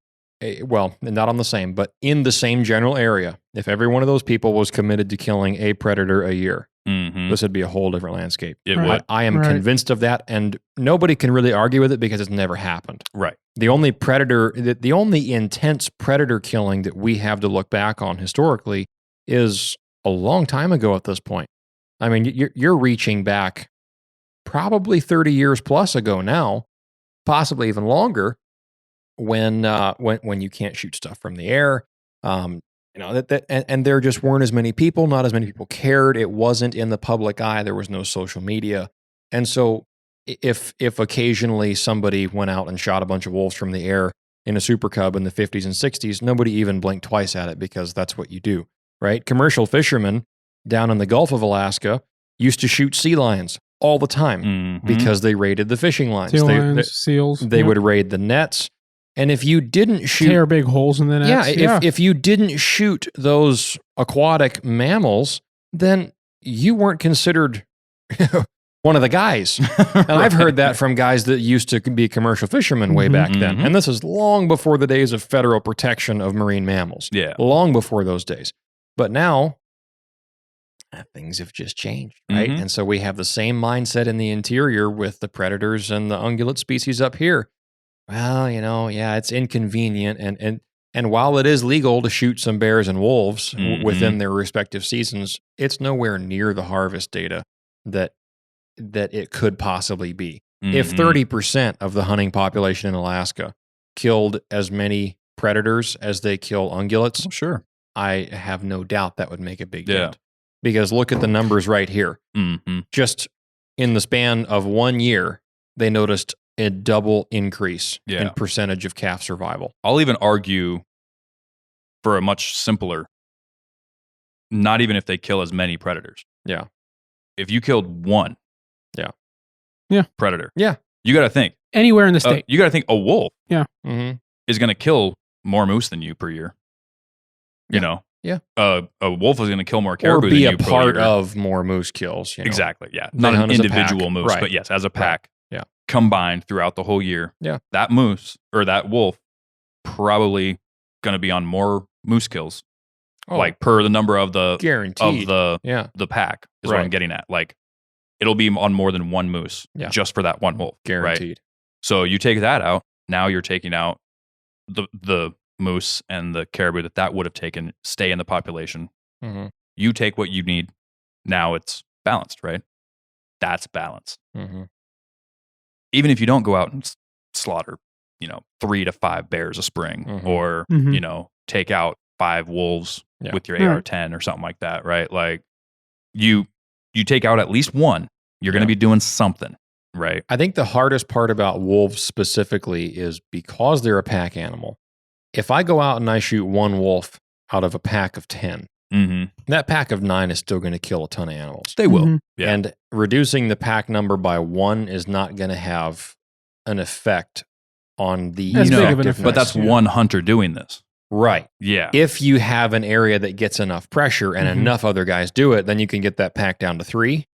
[SPEAKER 3] well, not on the same, but in the same general area, if every one of those people was committed to killing a predator a year, this would be a whole different landscape.
[SPEAKER 2] It would.
[SPEAKER 3] I am convinced of that, and nobody can really argue with it because it's never happened.
[SPEAKER 2] Right.
[SPEAKER 3] The only predator, the only intense predator killing that we have to look back on historically is a long time ago at this point. I mean, you're reaching back probably 30 years plus ago now, possibly even longer, when you can't shoot stuff from the air. And there just weren't as many people, not as many people cared. It wasn't in the public eye. There was no social media. And so if occasionally somebody went out and shot a bunch of wolves from the air in a super cub in the 50s and 60s, nobody even blinked twice at it because that's what you do, right? Commercial fishermen down in the Gulf of Alaska used to shoot sea lions all the time because they raided the fishing lines.
[SPEAKER 4] Seals.
[SPEAKER 3] They would raid the nets. And if you didn't shoot...
[SPEAKER 4] tear big holes in the nets.
[SPEAKER 3] If you didn't shoot those aquatic mammals, then you weren't considered one of the guys. And I've heard that from guys that used to be commercial fishermen way back then. And this is long before the days of federal protection of marine mammals.
[SPEAKER 2] Yeah.
[SPEAKER 3] Long before those days. But now, things have just changed, right? And so we have the same mindset in the interior with the predators and the ungulate species up here. Well, it's inconvenient. And while it is legal to shoot some bears and wolves within their respective seasons, it's nowhere near the harvest data that it could possibly be. If 30% of the hunting population in Alaska killed as many predators as they kill ungulates,
[SPEAKER 2] sure,
[SPEAKER 3] I have no doubt that would make a big dent. Because look at the numbers right here. Just in the span of 1 year, they noticed a double increase in percentage of calf survival.
[SPEAKER 2] I'll even argue for a much simpler, not even if they kill as many predators.
[SPEAKER 3] Yeah.
[SPEAKER 2] If you killed one predator, you got to think.
[SPEAKER 4] Anywhere in the state.
[SPEAKER 2] You got to think a wolf
[SPEAKER 3] is
[SPEAKER 2] going to kill more moose than you per year. You know?
[SPEAKER 3] Yeah.
[SPEAKER 2] A wolf is going to kill more caribou than you per year.
[SPEAKER 3] Or be a part of more moose kills.
[SPEAKER 2] Exactly, yeah. Not an individual moose, but yes, as a pack.
[SPEAKER 3] Yeah.
[SPEAKER 2] Combined throughout the whole year.
[SPEAKER 3] Yeah.
[SPEAKER 2] That moose or that wolf probably going to be on more moose kills. Like per the number of the
[SPEAKER 3] guaranteed
[SPEAKER 2] the pack is what I'm getting at. Like it'll be on more than one moose just for that one wolf.
[SPEAKER 3] Guaranteed.
[SPEAKER 2] Right? So you take that out, now you're taking out the moose and the caribou that would have taken stay in the population. You take what you need. Now it's balanced, right? That's balanced. Even if you don't go out and slaughter, 3 to 5 bears a spring or, take out 5 wolves with your AR-10 or something like that, right? Like you take out at least one, you're going to be doing something, right?
[SPEAKER 3] I think the hardest part about wolves specifically is because they're a pack animal. If I go out and I shoot one wolf out of a pack of 10, that pack of 9 is still going to kill a ton of animals.
[SPEAKER 2] They will. Yeah.
[SPEAKER 3] And reducing the pack number by 1 is not going to have an effect on the effectiveness.
[SPEAKER 2] But that's one hunter doing this.
[SPEAKER 3] Right.
[SPEAKER 2] Yeah.
[SPEAKER 3] If you have an area that gets enough pressure and enough other guys do it, then you can get that pack down to 3.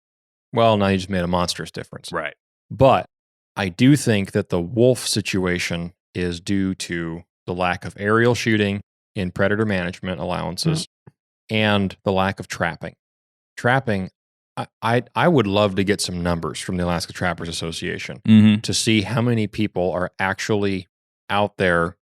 [SPEAKER 3] Well, now you just made a monstrous difference.
[SPEAKER 2] Right.
[SPEAKER 3] But I do think that the wolf situation is due to the lack of aerial shooting in predator management allowances and the lack of trapping. Trapping, I would love to get some numbers from the Alaska Trappers Association to see how many people are actually out there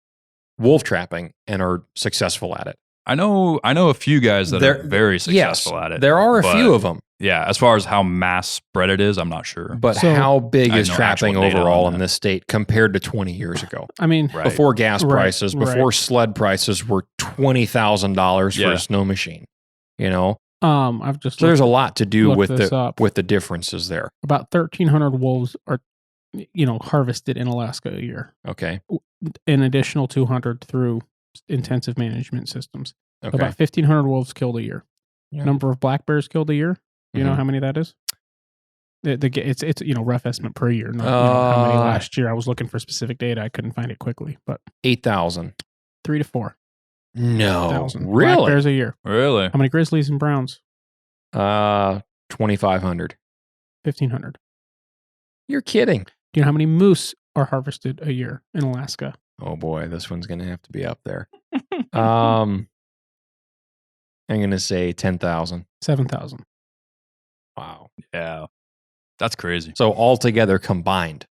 [SPEAKER 3] wolf trapping and are successful at it.
[SPEAKER 2] I know a few guys that are very successful at it.
[SPEAKER 3] There are a few of them.
[SPEAKER 2] Yeah, as far as how mass spread it is, I'm not sure.
[SPEAKER 3] But how big is trapping overall in this state compared to 20 years ago?
[SPEAKER 4] I mean,
[SPEAKER 3] before gas prices, before sled prices were $20,000 for a snow machine. You know,
[SPEAKER 4] I've just
[SPEAKER 3] so there's a lot to do with the differences there.
[SPEAKER 4] About 1,300 wolves are, harvested in Alaska a year.
[SPEAKER 3] Okay,
[SPEAKER 4] an additional 200 through intensive management systems.
[SPEAKER 3] Okay.
[SPEAKER 4] About 1,500 wolves killed a year. Yeah. Number of black bears killed a year. You know how many that is? It's rough estimate per year. Not how many last year. I was looking for specific data. I couldn't find it quickly, but
[SPEAKER 3] 8,000,
[SPEAKER 4] 3 to 4.
[SPEAKER 3] No,
[SPEAKER 4] 1,000
[SPEAKER 3] really?
[SPEAKER 4] Black bears a year.
[SPEAKER 2] Really?
[SPEAKER 4] How many grizzlies and browns?
[SPEAKER 3] 2,500,
[SPEAKER 4] 1,500.
[SPEAKER 3] You're kidding?
[SPEAKER 4] Do you know how many moose are harvested a year in Alaska?
[SPEAKER 3] Oh boy, this one's going to have to be up there. I'm going to say 10,000.
[SPEAKER 4] 7,000.
[SPEAKER 3] Wow.
[SPEAKER 2] Yeah. That's crazy.
[SPEAKER 3] So altogether combined,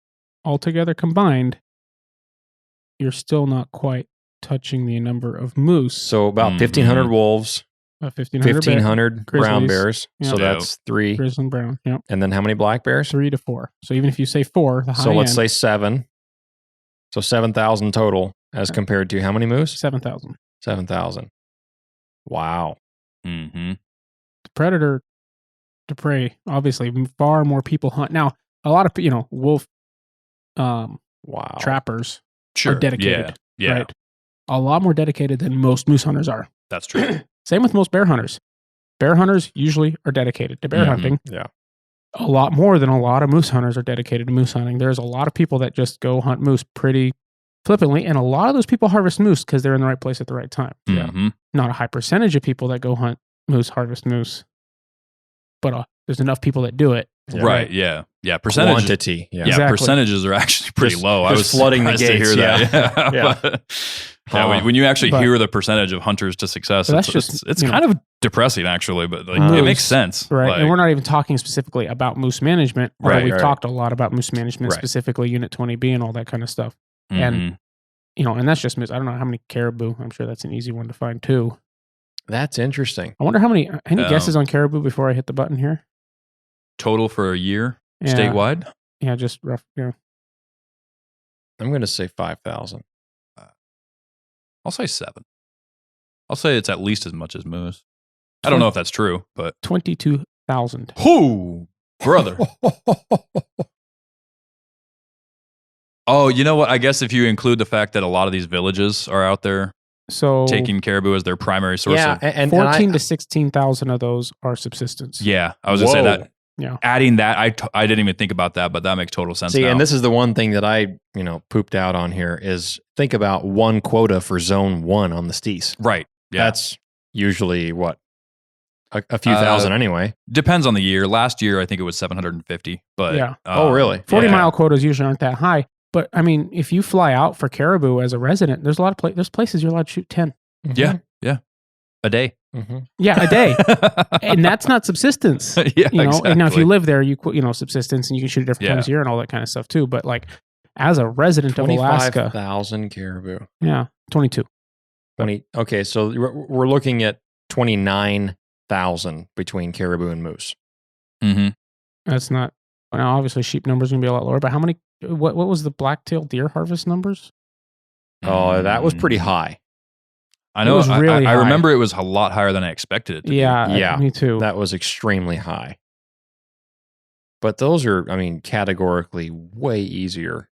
[SPEAKER 4] you're still not quite touching the number of moose.
[SPEAKER 3] So about 1,500 wolves,
[SPEAKER 4] about
[SPEAKER 3] 1,500 brown bears. Yep. So that's 3.
[SPEAKER 4] Grizzly and brown. Yep.
[SPEAKER 3] And then how many black bears?
[SPEAKER 4] 3 to 4. So even if you say 4, the high
[SPEAKER 3] So let's
[SPEAKER 4] end,
[SPEAKER 3] say 7. So 7,000 total as compared to how many moose?
[SPEAKER 4] 7,000.
[SPEAKER 3] 7,000. Wow.
[SPEAKER 2] Mm-hmm.
[SPEAKER 4] The predator to prey, obviously, far more people hunt. Now, a lot of, wolf trappers are dedicated.
[SPEAKER 2] Yeah.
[SPEAKER 4] Right? A lot more dedicated than most moose hunters are.
[SPEAKER 2] That's true.
[SPEAKER 4] Same with most bear hunters. Bear hunters usually are dedicated to bear hunting.
[SPEAKER 3] Yeah.
[SPEAKER 4] A lot more than a lot of moose hunters are dedicated to moose hunting. There's a lot of people that just go hunt moose pretty flippantly, and a lot of those people harvest moose because they're in the right place at the right time.
[SPEAKER 2] Mm-hmm.
[SPEAKER 4] Not a high percentage of people that go hunt moose harvest moose, but there's enough people that do it.
[SPEAKER 2] Right. Yeah. Yeah. Percentage.
[SPEAKER 3] Quantity. Yeah.
[SPEAKER 4] Exactly.
[SPEAKER 2] Percentages are actually pretty low. I was
[SPEAKER 3] flooding the
[SPEAKER 2] surprised to
[SPEAKER 3] gates.
[SPEAKER 2] hear that. Yeah. When you actually hear the percentage of hunters to success, it's kind of depressing actually, but it makes sense.
[SPEAKER 4] Right. And we're not even talking specifically about moose management.
[SPEAKER 2] Right.
[SPEAKER 4] We've talked a lot about moose management, specifically Unit 20B and all that kind of stuff.
[SPEAKER 2] Mm-hmm.
[SPEAKER 4] And, and that's just moose. I don't know how many caribou. I'm sure that's an easy one to find too.
[SPEAKER 3] That's interesting.
[SPEAKER 4] I wonder any guesses on caribou before I hit the button here?
[SPEAKER 2] Total for a year statewide?
[SPEAKER 4] Yeah, just rough. Yeah.
[SPEAKER 3] I'm going to say 5,000.
[SPEAKER 2] I'll say 7. I'll say it's at least as much as moose. I don't know if that's true, but
[SPEAKER 4] 22,000.
[SPEAKER 2] Whoo, brother. Oh, you know what? I guess if you include the fact that a lot of these villages are out there taking caribou as their primary source of...
[SPEAKER 4] and 14 to 16,000 of those are subsistence.
[SPEAKER 2] Yeah, I was going to say that.
[SPEAKER 4] Yeah.
[SPEAKER 2] Adding that, I didn't even think about that, but that makes total sense.
[SPEAKER 3] See,
[SPEAKER 2] now.
[SPEAKER 3] And this is the one thing that I, pooped out on here is think about one quota for zone 1 on the Stees.
[SPEAKER 2] Right. Yeah.
[SPEAKER 3] That's usually what? A few thousand anyway.
[SPEAKER 2] Depends on the year. Last year, I think it was 750. But
[SPEAKER 4] yeah.
[SPEAKER 3] Oh, really?
[SPEAKER 4] 40-mile quotas usually aren't that high. But I mean, if you fly out for caribou as a resident, there's a lot of there's places you're allowed to shoot 10.
[SPEAKER 2] Mm-hmm. Yeah. Yeah. A day.
[SPEAKER 3] Mm-hmm.
[SPEAKER 4] Yeah, a day. And that's not subsistence.
[SPEAKER 2] Yeah, exactly.
[SPEAKER 4] And now if you live there, you subsistence and you can shoot at different times a year and all that kind of stuff too. But like as a resident of Alaska,
[SPEAKER 3] 25,000 caribou.
[SPEAKER 4] Yeah, 22.
[SPEAKER 3] 20. Okay, so we're looking at 29,000 between caribou and moose.
[SPEAKER 2] Mm-hmm.
[SPEAKER 4] That's not. Now, obviously, sheep numbers are going to be a lot lower. But how many? What was the black-tailed deer harvest numbers?
[SPEAKER 3] Oh, that was pretty high.
[SPEAKER 2] I know. I remember it was a lot higher than I expected it to be.
[SPEAKER 3] Yeah,
[SPEAKER 4] me too.
[SPEAKER 3] That was extremely high. But those are, categorically way easier.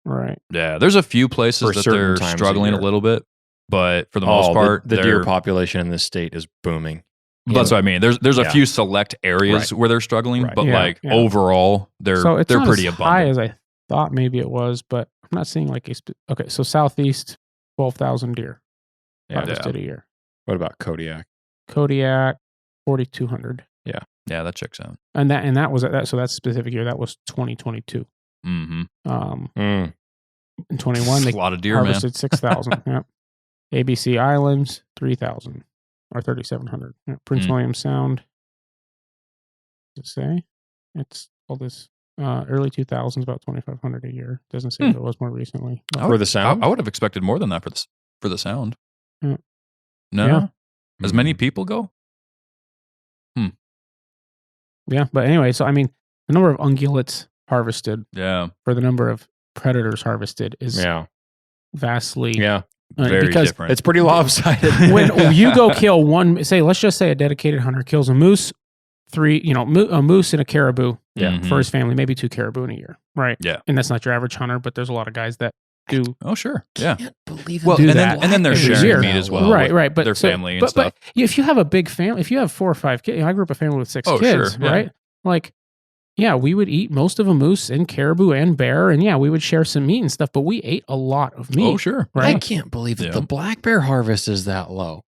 [SPEAKER 4] Right.
[SPEAKER 2] Yeah, there's a few places that they're struggling a little bit, but for the most part,
[SPEAKER 3] the deer population in this state is booming.
[SPEAKER 2] That's what I mean. There's a few select areas where they're struggling, but overall, they're pretty abundant.
[SPEAKER 4] High as I thought maybe it was, but I'm not seeing like okay. So southeast, 12,000 deer harvested a year.
[SPEAKER 3] What about Kodiak?
[SPEAKER 4] Kodiak, 4,200.
[SPEAKER 3] Yeah.
[SPEAKER 2] Yeah, that checks out.
[SPEAKER 4] And that was that. So that specific year, that was 2022. In 21, they
[SPEAKER 2] a lot of deer,
[SPEAKER 4] harvested 6,000. Yep. ABC Islands 3,000 or 3,700. Yep. Prince William Sound. Does it say? It's all this early 2000s, about 2,500 a year. Doesn't say if it was more recently.
[SPEAKER 3] For the Sound,
[SPEAKER 2] I would have expected more than that for the Sound.
[SPEAKER 4] Yeah.
[SPEAKER 2] No,
[SPEAKER 4] Yeah.
[SPEAKER 2] As many people go.
[SPEAKER 4] Yeah, but anyway, so I mean, the number of ungulates harvested, for the number of predators harvested is vastly,
[SPEAKER 2] very
[SPEAKER 4] because
[SPEAKER 2] different.
[SPEAKER 3] It's pretty lopsided.
[SPEAKER 4] When you go kill one, let's just say a dedicated hunter kills a moose, a moose and a caribou for his family, maybe 2 caribou in a year, right?
[SPEAKER 2] Yeah,
[SPEAKER 4] and that's not your average hunter, but there's a lot of guys that do.
[SPEAKER 2] Oh, sure, yeah.
[SPEAKER 3] Can't believe
[SPEAKER 2] well,
[SPEAKER 3] do
[SPEAKER 2] and
[SPEAKER 3] that.
[SPEAKER 2] then they're sharing meat as well,
[SPEAKER 4] right? But
[SPEAKER 2] their family and stuff.
[SPEAKER 4] But if you have a big family, if you have 4 or 5 kids, I grew up a family with 6 kids, right? Like, yeah, we would eat most of a moose and caribou and bear, and we would share some meat and stuff, but we ate a lot of meat.
[SPEAKER 2] Oh, sure.
[SPEAKER 4] Right?
[SPEAKER 3] I can't believe that the black bear harvest is that low.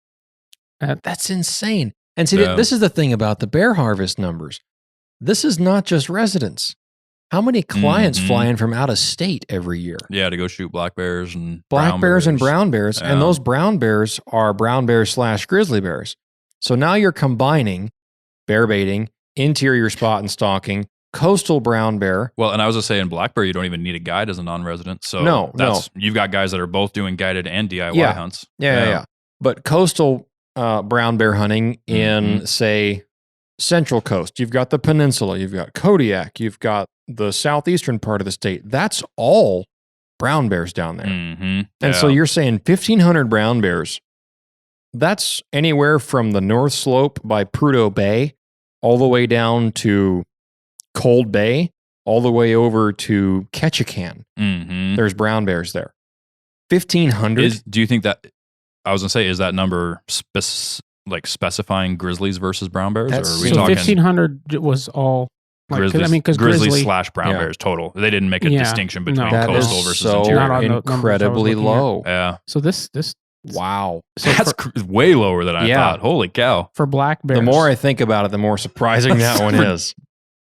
[SPEAKER 3] That's insane. And see, this is the thing about the bear harvest numbers. This is not just residents. How many clients fly in from out of state every year?
[SPEAKER 2] Yeah, to go shoot black bears and
[SPEAKER 3] brown bears. And those brown bears are brown bears / grizzly bears. So now you're combining bear baiting, interior spot and stalking, coastal brown bear.
[SPEAKER 2] Well, and I was just saying, black bear, you don't even need a guide as a non-resident. So you've got guys that are both doing guided and DIY hunts.
[SPEAKER 3] Yeah. But coastal brown bear hunting in, say, Central Coast, you've got the peninsula, you've got Kodiak, you've got the southeastern part of the state. That's all brown bears down there. And so you're saying 1,500 brown bears. That's anywhere from the North Slope by Prudhoe Bay all the way down to Cold Bay, all the way over to Ketchikan. There's brown bears there. 1,500.
[SPEAKER 2] Do you think that, I was going to say, is that number specifying grizzlies versus brown bears? Or are we talking
[SPEAKER 4] 1,500 was all
[SPEAKER 2] because grizzlies / brown bears total. They didn't make a distinction between coastal versus interior.
[SPEAKER 3] Incredibly low.
[SPEAKER 2] Yeah.
[SPEAKER 4] So this
[SPEAKER 3] wow.
[SPEAKER 2] So that's way lower than I thought. Holy cow.
[SPEAKER 4] For black bears.
[SPEAKER 3] The more I think about it, the more surprising that one is.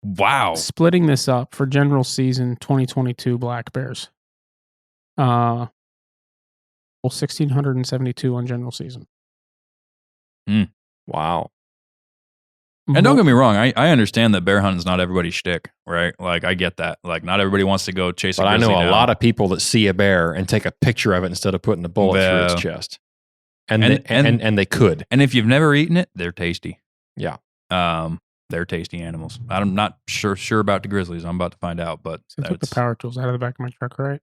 [SPEAKER 2] Wow.
[SPEAKER 4] Splitting this up for general season 2022 black bears. 1,672 on general season.
[SPEAKER 3] Wow.
[SPEAKER 2] And don't get me wrong, I understand that bear hunting is not everybody's shtick, right? Like, I get that. Like, not everybody wants to go chase a grizzly
[SPEAKER 3] But I know
[SPEAKER 2] down.
[SPEAKER 3] a lot of people that see a bear and take a picture of it instead of putting a bullet through its chest. And they could.
[SPEAKER 2] And if you've never eaten it, they're tasty.
[SPEAKER 3] Yeah.
[SPEAKER 2] They're tasty animals. I'm not sure about the grizzlies. I'm about to find out, but
[SPEAKER 4] I took the power tools out of the back of my truck, right?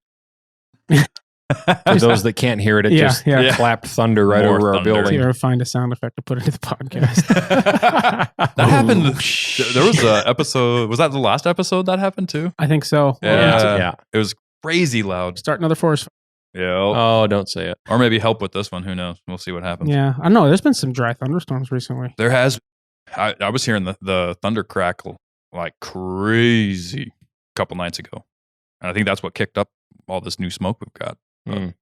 [SPEAKER 3] For those that can't hear it, it just clapped thunder right
[SPEAKER 2] More
[SPEAKER 3] over our
[SPEAKER 2] thunder.
[SPEAKER 3] building.
[SPEAKER 4] Or find a sound effect to put into the podcast.
[SPEAKER 2] That happened. There was an episode. Was that the last episode that happened too?
[SPEAKER 4] I think so.
[SPEAKER 2] Yeah. It was crazy loud.
[SPEAKER 4] Start another forest.
[SPEAKER 2] Yeah.
[SPEAKER 3] Oh, don't say it.
[SPEAKER 2] Or maybe help with this one. Who knows? We'll see what happens.
[SPEAKER 4] Yeah. I know. There's been some dry thunderstorms recently.
[SPEAKER 2] There has. I was hearing the thunder crackle like crazy a couple nights ago. And I think that's what kicked up all this new smoke we've got. But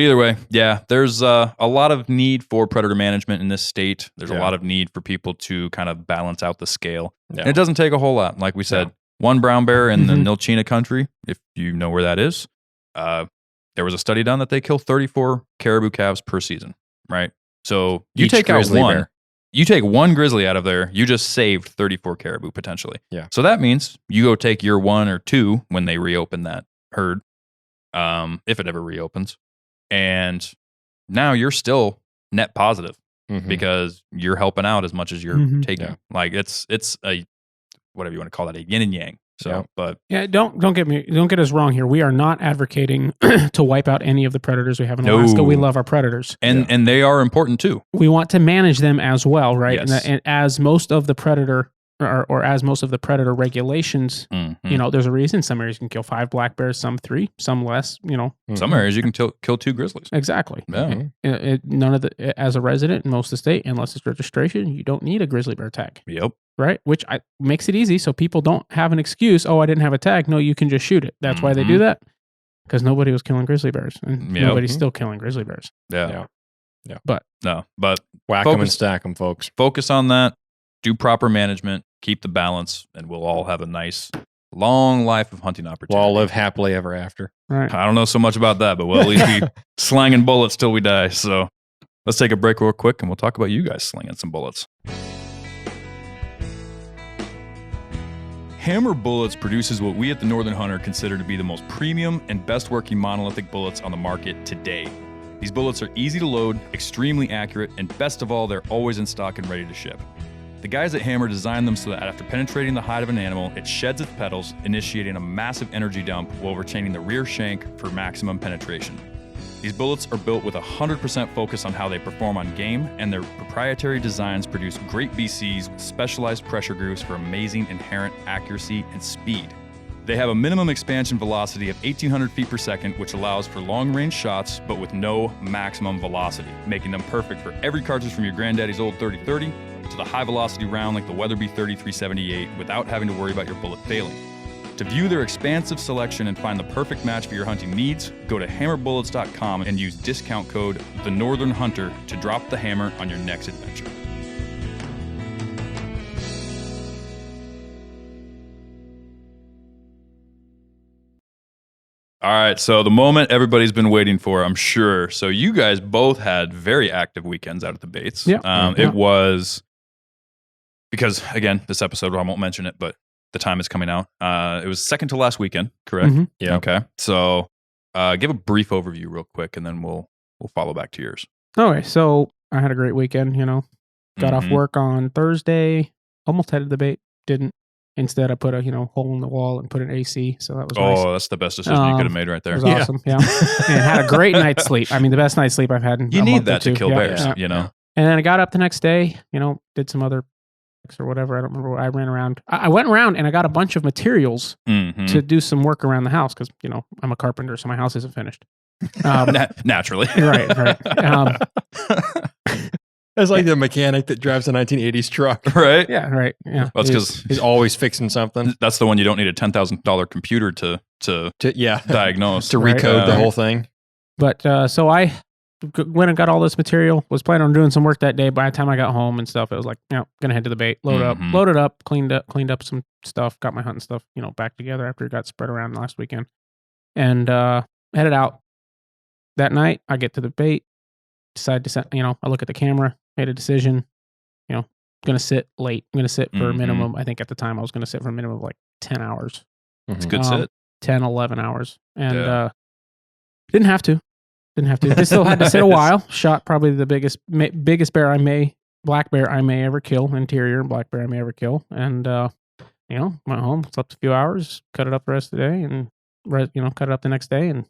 [SPEAKER 2] either way, there's a lot of need for predator management in this state. There's a lot of need for people to kind of balance out the scale. Yeah. And it doesn't take a whole lot. Like we said, one brown bear in the Nilchina country, if you know where that is, there was a study done that they kill 34 caribou calves per season, right? So you take out one. Bear. You take one grizzly out of there, you just saved 34 caribou potentially.
[SPEAKER 3] Yeah.
[SPEAKER 2] So that means you go take your 1 or 2 when they reopen that herd, if it ever reopens. And now you're still net positive because you're helping out as much as you're taking. Yeah. Like it's a, whatever you want to call that, a yin and yang. So, but
[SPEAKER 4] don't get us wrong here. We are not advocating to wipe out any of the predators we have in Alaska. We love our predators,
[SPEAKER 2] and they are important too.
[SPEAKER 4] We want to manage them as well, right?
[SPEAKER 2] Yes.
[SPEAKER 4] And as most of the predator or as most of the predator regulations, there's a reason some areas can kill 5 black bears, some 3, some less.
[SPEAKER 2] Some areas you can kill 2 grizzlies.
[SPEAKER 4] Exactly.
[SPEAKER 2] Yeah.
[SPEAKER 4] None of the as a resident in most of the state, unless it's registration, you don't need a grizzly bear tag.
[SPEAKER 2] Yep.
[SPEAKER 4] Right, which makes it easy, so people don't have an excuse. Oh, I didn't have a tag. No, you can just shoot it. That's why they do that, because nobody was killing grizzly bears, and nobody's still killing grizzly bears.
[SPEAKER 2] Yeah.
[SPEAKER 4] But
[SPEAKER 2] whack
[SPEAKER 3] them and stack them, folks.
[SPEAKER 2] Focus on that. do proper management, keep the balance, and we'll all have a nice, long life of hunting opportunity.
[SPEAKER 3] We'll all live happily ever after.
[SPEAKER 4] Right.
[SPEAKER 2] I don't know so much about that, but we'll at least be slanging bullets till we die. So let's take a break real quick, and we'll talk about you guys slinging some bullets. Hammer Bullets produces what we at the Northern Hunter consider to be the most premium and best working monolithic bullets on the market today. These bullets are easy to load, extremely accurate, and best of all, they're always in stock and ready to ship. The guys at Hammer designed them so that after penetrating the hide of an animal, it sheds its petals, initiating a massive energy dump while retaining the rear shank for maximum penetration. These bullets are built with 100% focus on how they perform on game, and their proprietary designs produce great BCs with specialized pressure grooves for amazing inherent accuracy and speed. They have a minimum expansion velocity of 1,800 feet per second, which allows for long-range shots, but with no maximum velocity, making them perfect for every cartridge from your granddaddy's old 30-30 to the high-velocity round like the Weatherby 30-378 without having to worry about your bullet failing. To view their expansive selection and find the perfect match for your hunting needs, go to hammerbullets.com and use discount code TheNorthernHunter to drop the hammer on your next adventure. All right, so the moment everybody's been waiting for, I'm sure. So you guys both had very active weekends out at the baits.
[SPEAKER 4] Yeah.
[SPEAKER 2] It was, because again, this episode, I won't mention it, but the time is coming out. It was second to last weekend, correct?
[SPEAKER 4] Mhm.
[SPEAKER 3] Yeah.
[SPEAKER 2] Okay. So give a brief overview real quick, and then we'll follow back to yours.
[SPEAKER 4] Okay, so I had a great weekend, Got off work on Thursday, almost headed the bait, didn't. Instead, I put a hole in the wall and put an AC, so that was nice.
[SPEAKER 2] Oh, that's the best decision you could have made right there.
[SPEAKER 4] It was awesome, yeah. And had a great night's sleep. I mean, the best night's sleep I've had in
[SPEAKER 2] You
[SPEAKER 4] a
[SPEAKER 2] need
[SPEAKER 4] month
[SPEAKER 2] that
[SPEAKER 4] or
[SPEAKER 2] to
[SPEAKER 4] two.
[SPEAKER 2] kill
[SPEAKER 4] Yeah,
[SPEAKER 2] bears,
[SPEAKER 4] yeah.
[SPEAKER 2] you know?
[SPEAKER 4] And then I got up the next day, did some other or whatever. I don't remember what I ran around. I went around and I got a bunch of materials to do some work around the house because, I'm a carpenter, so my house isn't finished.
[SPEAKER 2] Naturally.
[SPEAKER 4] Right.
[SPEAKER 3] It's like the mechanic that drives a 1980s truck.
[SPEAKER 2] Right?
[SPEAKER 4] Yeah, right. Yeah.
[SPEAKER 2] Well, because
[SPEAKER 3] He's always fixing something.
[SPEAKER 2] that's the one you don't need a $10,000 computer to diagnose.
[SPEAKER 3] To recode the whole thing.
[SPEAKER 4] But so I went and got all this material, was planning on doing some work that day. By the time I got home and stuff, it was like, gonna head to the bait, loaded up, cleaned up some stuff, got my hunting stuff, back together after it got spread around last weekend. And headed out. That night, I get to the bait, decide to set, I look at the camera, made a decision, gonna sit late. I'm gonna sit for a minimum. I think at the time I was gonna sit for a minimum of like 10 hours.
[SPEAKER 2] It's a good sit.
[SPEAKER 4] 10, 11 hours. And didn't have to. I still had to sit a while. Shot probably the biggest black bear I may ever kill, interior black bear I may ever kill. And, went home, slept a few hours, cut it up the rest of the day, and, cut it up the next day. And,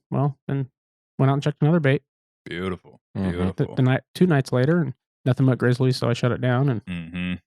[SPEAKER 4] then went out and checked another bait.
[SPEAKER 2] Beautiful.
[SPEAKER 4] The 2 nights later, and nothing but grizzlies, so I shut it down. And,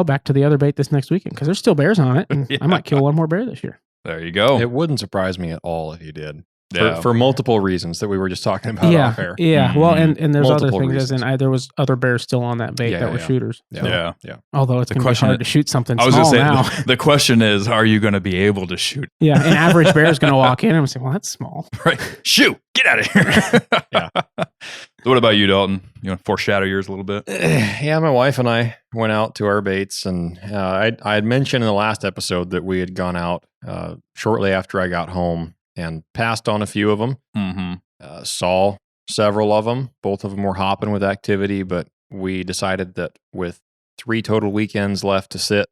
[SPEAKER 4] back to the other bait this next weekend, because there's still bears on it. And I might kill one more bear this year.
[SPEAKER 2] There you go.
[SPEAKER 3] It wouldn't surprise me at all if you did.
[SPEAKER 2] Yeah.
[SPEAKER 3] For multiple reasons that we were just talking about off air.
[SPEAKER 4] Yeah. Well, and there's
[SPEAKER 3] Multiple
[SPEAKER 4] other things,
[SPEAKER 3] reasons.
[SPEAKER 4] there was other bears still on that bait that were shooters.
[SPEAKER 2] Yeah.
[SPEAKER 4] Although it's going to be hard to shoot something
[SPEAKER 2] I was
[SPEAKER 4] small
[SPEAKER 2] going
[SPEAKER 4] now.
[SPEAKER 2] to say, the question is, are you going to be able to shoot?
[SPEAKER 4] Yeah, an average bear is going to walk in and say, well, that's small.
[SPEAKER 2] Right. Shoot. Get out of here.
[SPEAKER 3] Yeah.
[SPEAKER 2] So what about you, Dalton? You want to foreshadow yours a little bit?
[SPEAKER 3] Yeah, my wife and I went out to our baits, and I had mentioned in the last episode that we had gone out shortly after I got home and passed on a few of them. Saw several of them. Both of them were hopping with activity, but we decided that with 3 total weekends left to sit,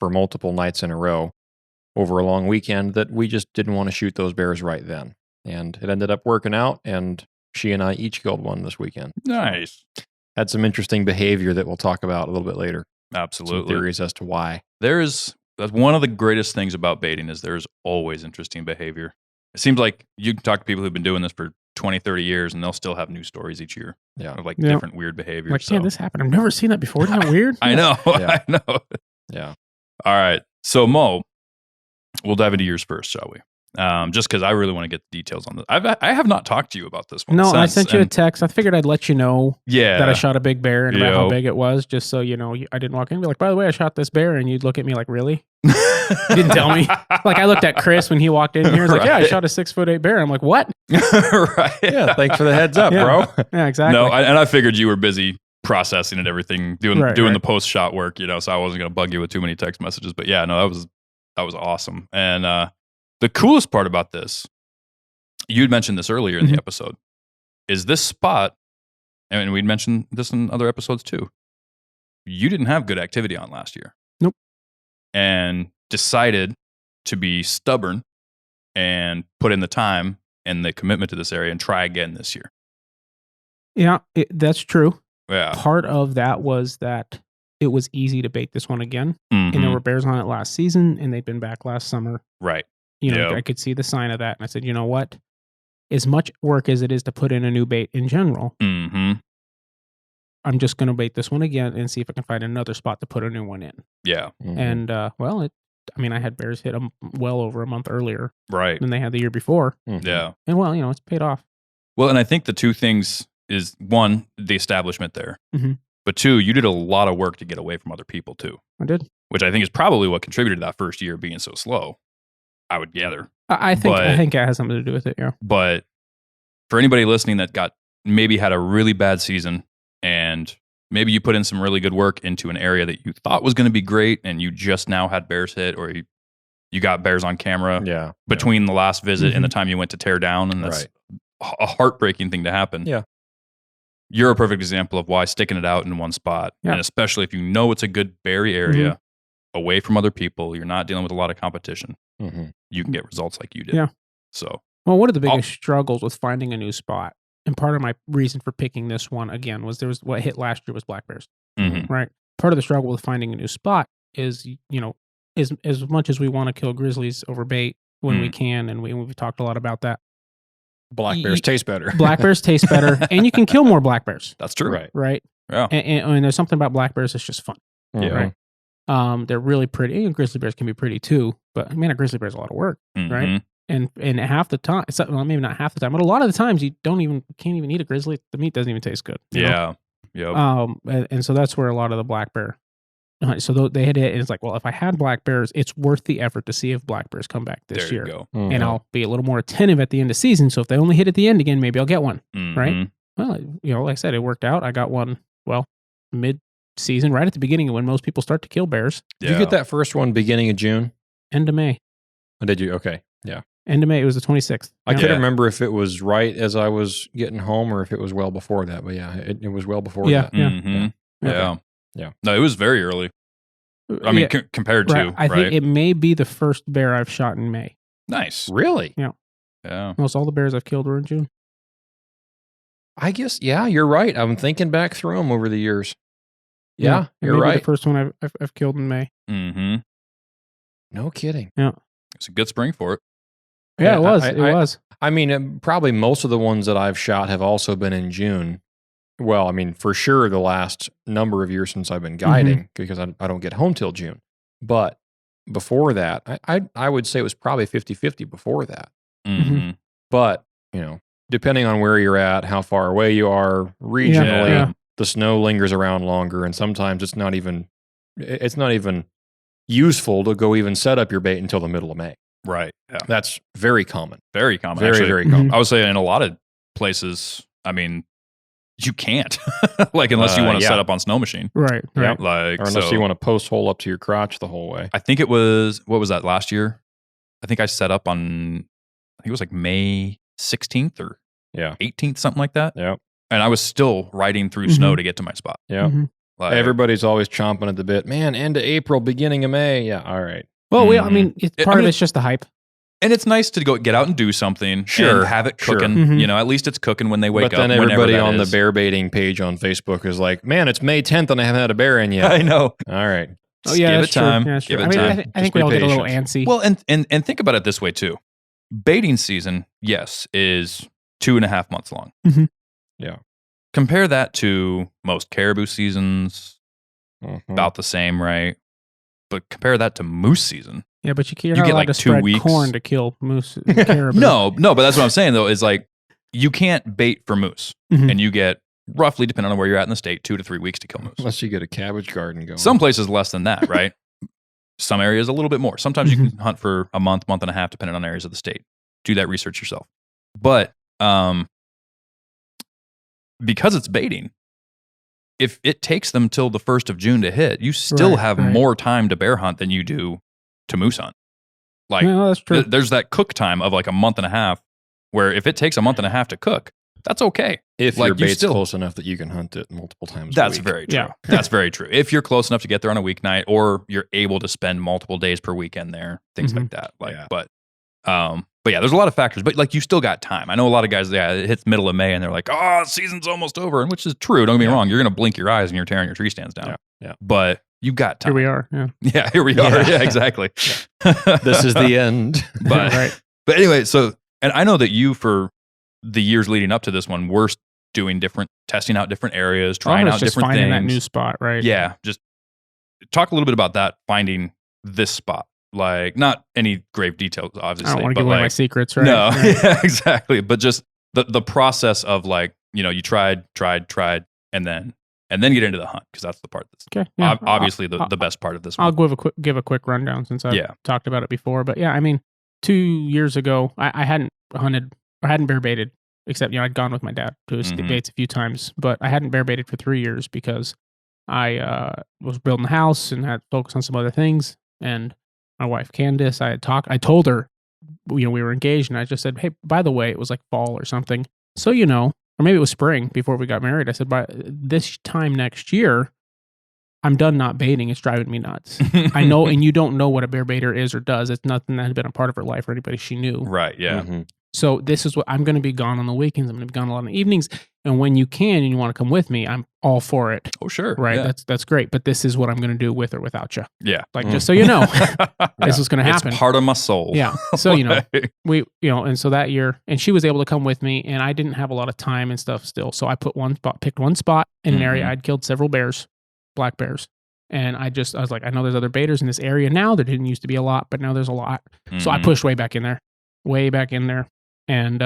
[SPEAKER 3] for multiple nights in a row over a long weekend, that we just didn't want to shoot those bears right then. And it ended up working out, and she and I each killed one this weekend.
[SPEAKER 2] Nice.
[SPEAKER 3] Had some interesting behavior that we'll talk about a little bit later.
[SPEAKER 2] Absolutely.
[SPEAKER 3] Some theories as to why.
[SPEAKER 2] That's one of the greatest things about baiting is there's always interesting behavior. It seems like you can talk to people who've been doing this for 20, 30 years, and they'll still have new stories each year.
[SPEAKER 3] Yeah.
[SPEAKER 2] Of different weird behaviors.
[SPEAKER 4] Like, yeah, this happened. I've never seen that before. Isn't that weird?
[SPEAKER 2] I know.
[SPEAKER 3] Yeah.
[SPEAKER 2] I know.
[SPEAKER 3] Yeah.
[SPEAKER 2] All right. So, Mo, we'll dive into yours first, shall we? Just because I really want to get the details on this. I have not talked to you about this one.
[SPEAKER 4] No, I sent you a text. I figured I'd let you know that I shot a big bear and about how big it was, just so you know. I didn't walk in and be like, by the way, I shot this bear, and you'd look at me like, really? You didn't tell me. Like, I looked at Chris when he walked in here. He's like, yeah, I shot a 6'8" bear. I'm like, what?
[SPEAKER 2] Right.
[SPEAKER 3] Yeah, thanks for the heads up,
[SPEAKER 4] Yeah.
[SPEAKER 3] bro.
[SPEAKER 4] Yeah, exactly.
[SPEAKER 2] No, and I figured you were busy processing and everything, doing the post shot work, so I wasn't going to bug you with too many text messages. But yeah, no, that was awesome. And the coolest part about this, you'd mentioned this earlier in the episode, is this spot, and we'd mentioned this in other episodes too, you didn't have good activity on last year.
[SPEAKER 4] Nope.
[SPEAKER 2] And decided to be stubborn and put in the time and the commitment to this area and try again this year.
[SPEAKER 4] Yeah, that's true.
[SPEAKER 2] Yeah.
[SPEAKER 4] Part of that was that it was easy to bait this one again. And there were bears on it last season, and they'd been back last summer.
[SPEAKER 2] Right.
[SPEAKER 4] I could see the sign of that. And I said, you know what? As much work as it is to put in a new bait in general, I'm just going to bait this one again and see if I can find another spot to put a new one in.
[SPEAKER 2] Yeah.
[SPEAKER 4] And, I had bears hit them well over a month earlier than they had the year before.
[SPEAKER 2] Yeah.
[SPEAKER 4] And, it's paid off.
[SPEAKER 2] Well, and I think the two things is, one, the establishment there. But two, you did a lot of work to get away from other people too.
[SPEAKER 4] I did.
[SPEAKER 2] Which I think is probably what contributed to that first year being so slow, I would gather.
[SPEAKER 4] I think it has something to do with it, yeah.
[SPEAKER 2] But for anybody listening that maybe had a really bad season, and maybe you put in some really good work into an area that you thought was going to be great, and you just now had bears hit, or you got bears on camera between the last visit and the time you went to tear down, and that's a heartbreaking thing to happen.
[SPEAKER 3] Yeah.
[SPEAKER 2] You're a perfect example of why sticking it out in one spot, and especially if you know it's a good berry area, away from other people, you're not dealing with a lot of competition, you can get results like you did.
[SPEAKER 4] Yeah.
[SPEAKER 2] So,
[SPEAKER 4] well, one of the biggest struggles with finding a new spot, and part of my reason for picking this one again was what hit last year was black bears, right? Part of the struggle with finding a new spot is, as much as we want to kill grizzlies over bait when we can, and we've talked a lot about that.
[SPEAKER 3] Black bears taste better.
[SPEAKER 4] Black bears taste better, and you can kill more black bears.
[SPEAKER 2] That's true.
[SPEAKER 4] Right?
[SPEAKER 2] Yeah.
[SPEAKER 4] And there's something about black bears that's just fun.
[SPEAKER 2] Yeah.
[SPEAKER 4] Right? They're really pretty. And grizzly bears can be pretty too, but a grizzly bear is a lot of work, right? And half the time, maybe not half the time, but a lot of the times you can't even eat a grizzly. The meat doesn't even taste good.
[SPEAKER 2] Yeah.
[SPEAKER 4] Yep. And so that's where a lot of the black bear. So they hit it, and it's like, well, if I had black bears, it's worth the effort to see if black bears come back this year.
[SPEAKER 2] Go.
[SPEAKER 4] And I'll be a little more attentive at the end of season. So if they only hit at the end again, maybe I'll get one, right? Well, like I said, it worked out. I got one, mid-season, right at the beginning when most people start to kill bears.
[SPEAKER 3] Did you get that first one beginning of June?
[SPEAKER 4] End of May.
[SPEAKER 3] Oh, did you? Okay. Yeah.
[SPEAKER 4] End of May. It was the 26th.
[SPEAKER 3] I couldn't remember if it was right as I was getting home or if it was well before that. But yeah, it was well before that.
[SPEAKER 2] Yeah. No, it was very early. I mean, compared to,
[SPEAKER 4] I think it may be the first bear I've shot in May.
[SPEAKER 2] Nice.
[SPEAKER 3] Really?
[SPEAKER 4] Yeah.
[SPEAKER 2] Yeah.
[SPEAKER 4] Almost all the bears I've killed were in June.
[SPEAKER 3] I guess, you're right. I'm thinking back through them over the years. Yeah, you're right.
[SPEAKER 4] The first one I've killed in May.
[SPEAKER 3] No kidding.
[SPEAKER 4] Yeah.
[SPEAKER 2] It's a good spring for it.
[SPEAKER 4] Yeah, it was. It was.
[SPEAKER 3] I mean, probably most of the ones that I've shot have also been in June. Well, I mean, for sure the last number of years since I've been guiding, because I don't get home till June. But before that, I would say it was probably 50-50 before that. But, depending on where you're at, how far away you are regionally, the snow lingers around longer, and sometimes it's not even useful to go even set up your bait until the middle of May.
[SPEAKER 2] Right. Yeah.
[SPEAKER 3] That's very common.
[SPEAKER 2] Very common.
[SPEAKER 3] Very,
[SPEAKER 2] actually.
[SPEAKER 3] very common.
[SPEAKER 2] I would say in a lot of places, you can't, unless you want to set up on ssnow machine.
[SPEAKER 4] Right.
[SPEAKER 2] Or
[SPEAKER 3] unless you want to post hole up to your crotch the whole way.
[SPEAKER 2] I think it was, what was that last year? I think I set up on, it was like May 16th or 18th, something like that.
[SPEAKER 3] Yeah.
[SPEAKER 2] And I was still riding through snow to get to my spot.
[SPEAKER 3] Yeah. Everybody's always chomping at the bit. Man, end of April, beginning of May. Yeah. All right.
[SPEAKER 4] Well, part of it's just the hype.
[SPEAKER 2] And it's nice to get out and do something. And have it cooking. At least it's cooking when they wake up.
[SPEAKER 3] But then everybody on the bear baiting page on Facebook is like, man, it's May 10th and I haven't had a bear in yet.
[SPEAKER 2] I know.
[SPEAKER 3] All right.
[SPEAKER 2] Just give it time.
[SPEAKER 4] Yeah,
[SPEAKER 2] give it time.
[SPEAKER 4] I think we all get a little antsy.
[SPEAKER 2] Well, and think about it this way too. Baiting season, yes, is 2.5 months long.
[SPEAKER 3] Yeah.
[SPEAKER 2] Compare that to most caribou seasons, about the same, right? But compare that to moose season.
[SPEAKER 4] Yeah, but you're not allowed to spread corn to kill moose. Caribou.
[SPEAKER 2] No, but that's what I'm saying though, is like you can't bait for moose, and you get roughly, depending on where you're at in the state, 2 to 3 weeks to kill moose.
[SPEAKER 3] Unless you get a cabbage garden going.
[SPEAKER 2] Some places less than that, right? Some areas a little bit more. Sometimes you can hunt for a month and a half, depending on areas of the state. Do that research yourself. But because it's baiting, if it takes them till the 1st of June to hit, you still have more time to bear hunt than you do to moose hunt. Like,
[SPEAKER 4] that's true.
[SPEAKER 2] There's that cook time of like a month and a half, where if it takes a month and a half to cook, that's okay.
[SPEAKER 3] If your bait's close enough that you can hunt it multiple times
[SPEAKER 2] That's
[SPEAKER 3] a week.
[SPEAKER 2] very true.
[SPEAKER 4] Yeah.
[SPEAKER 2] That's very true. If you're close enough to get there on a weeknight, or you're able to spend multiple days per weekend there, things like that. But yeah, there's a lot of factors. But like, you still got time. I know a lot of guys, it hits middle of May and they're like, oh, season's almost over, and which is true. Don't get me wrong. You're going to blink your eyes and you're tearing your tree stands down.
[SPEAKER 3] Yeah.
[SPEAKER 2] But you got time.
[SPEAKER 4] Here we are. Yeah.
[SPEAKER 2] Yeah, here we are. Yeah, exactly.
[SPEAKER 3] This is the end.
[SPEAKER 2] But But anyway, so, and I know that you, for the years leading up to this one, were doing testing out different areas, trying out different
[SPEAKER 4] finding
[SPEAKER 2] things.
[SPEAKER 4] that new spot, right?
[SPEAKER 2] Yeah. Just talk a little bit about that, finding this spot. Like, not any grave details, obviously.
[SPEAKER 4] I don't want to give away my secrets, right?
[SPEAKER 2] No,
[SPEAKER 4] right.
[SPEAKER 2] Yeah, exactly. But just the process of, like, you tried, and then get into the hunt, because that's the part that's obviously the best part of this one.
[SPEAKER 4] I'll give a quick rundown, since I've talked about it before. But yeah, I mean, 2 years ago, I hadn't hunted or hadn't bear baited, except I'd gone with my dad to his baits a few times, but I hadn't bear baited for 3 years because I was building the house and had to focus on some other things. And my wife Candace, I told her, we were engaged, and I just said, hey, by the way, it was like fall or something, so or maybe it was spring before we got married. I said, by this time next year, I'm done not baiting. It's driving me nuts. I know, and you don't know what a bear baiter is or does. It's nothing that had been a part of her life or anybody she knew.
[SPEAKER 2] Right, yeah.
[SPEAKER 3] Mm-hmm.
[SPEAKER 4] So this is what I'm going to be gone on the weekends. I'm going to be gone a lot in the evenings. And when you can and you want to come with me, I'm all for it.
[SPEAKER 2] Oh, sure.
[SPEAKER 4] Right.
[SPEAKER 2] Yeah.
[SPEAKER 4] That's great. But this is what I'm going to do with or without you.
[SPEAKER 2] Yeah.
[SPEAKER 4] Like, just so you know, this is going to happen.
[SPEAKER 2] It's part of my soul.
[SPEAKER 4] Yeah. So, and so that year, and she was able to come with me, and I didn't have a lot of time and stuff still. So I picked one spot in an area. I'd killed several bears, black bears. And I was like, I know there's other baiters in this area now. There didn't used to be a lot, but now there's a lot. So I pushed way back in there. And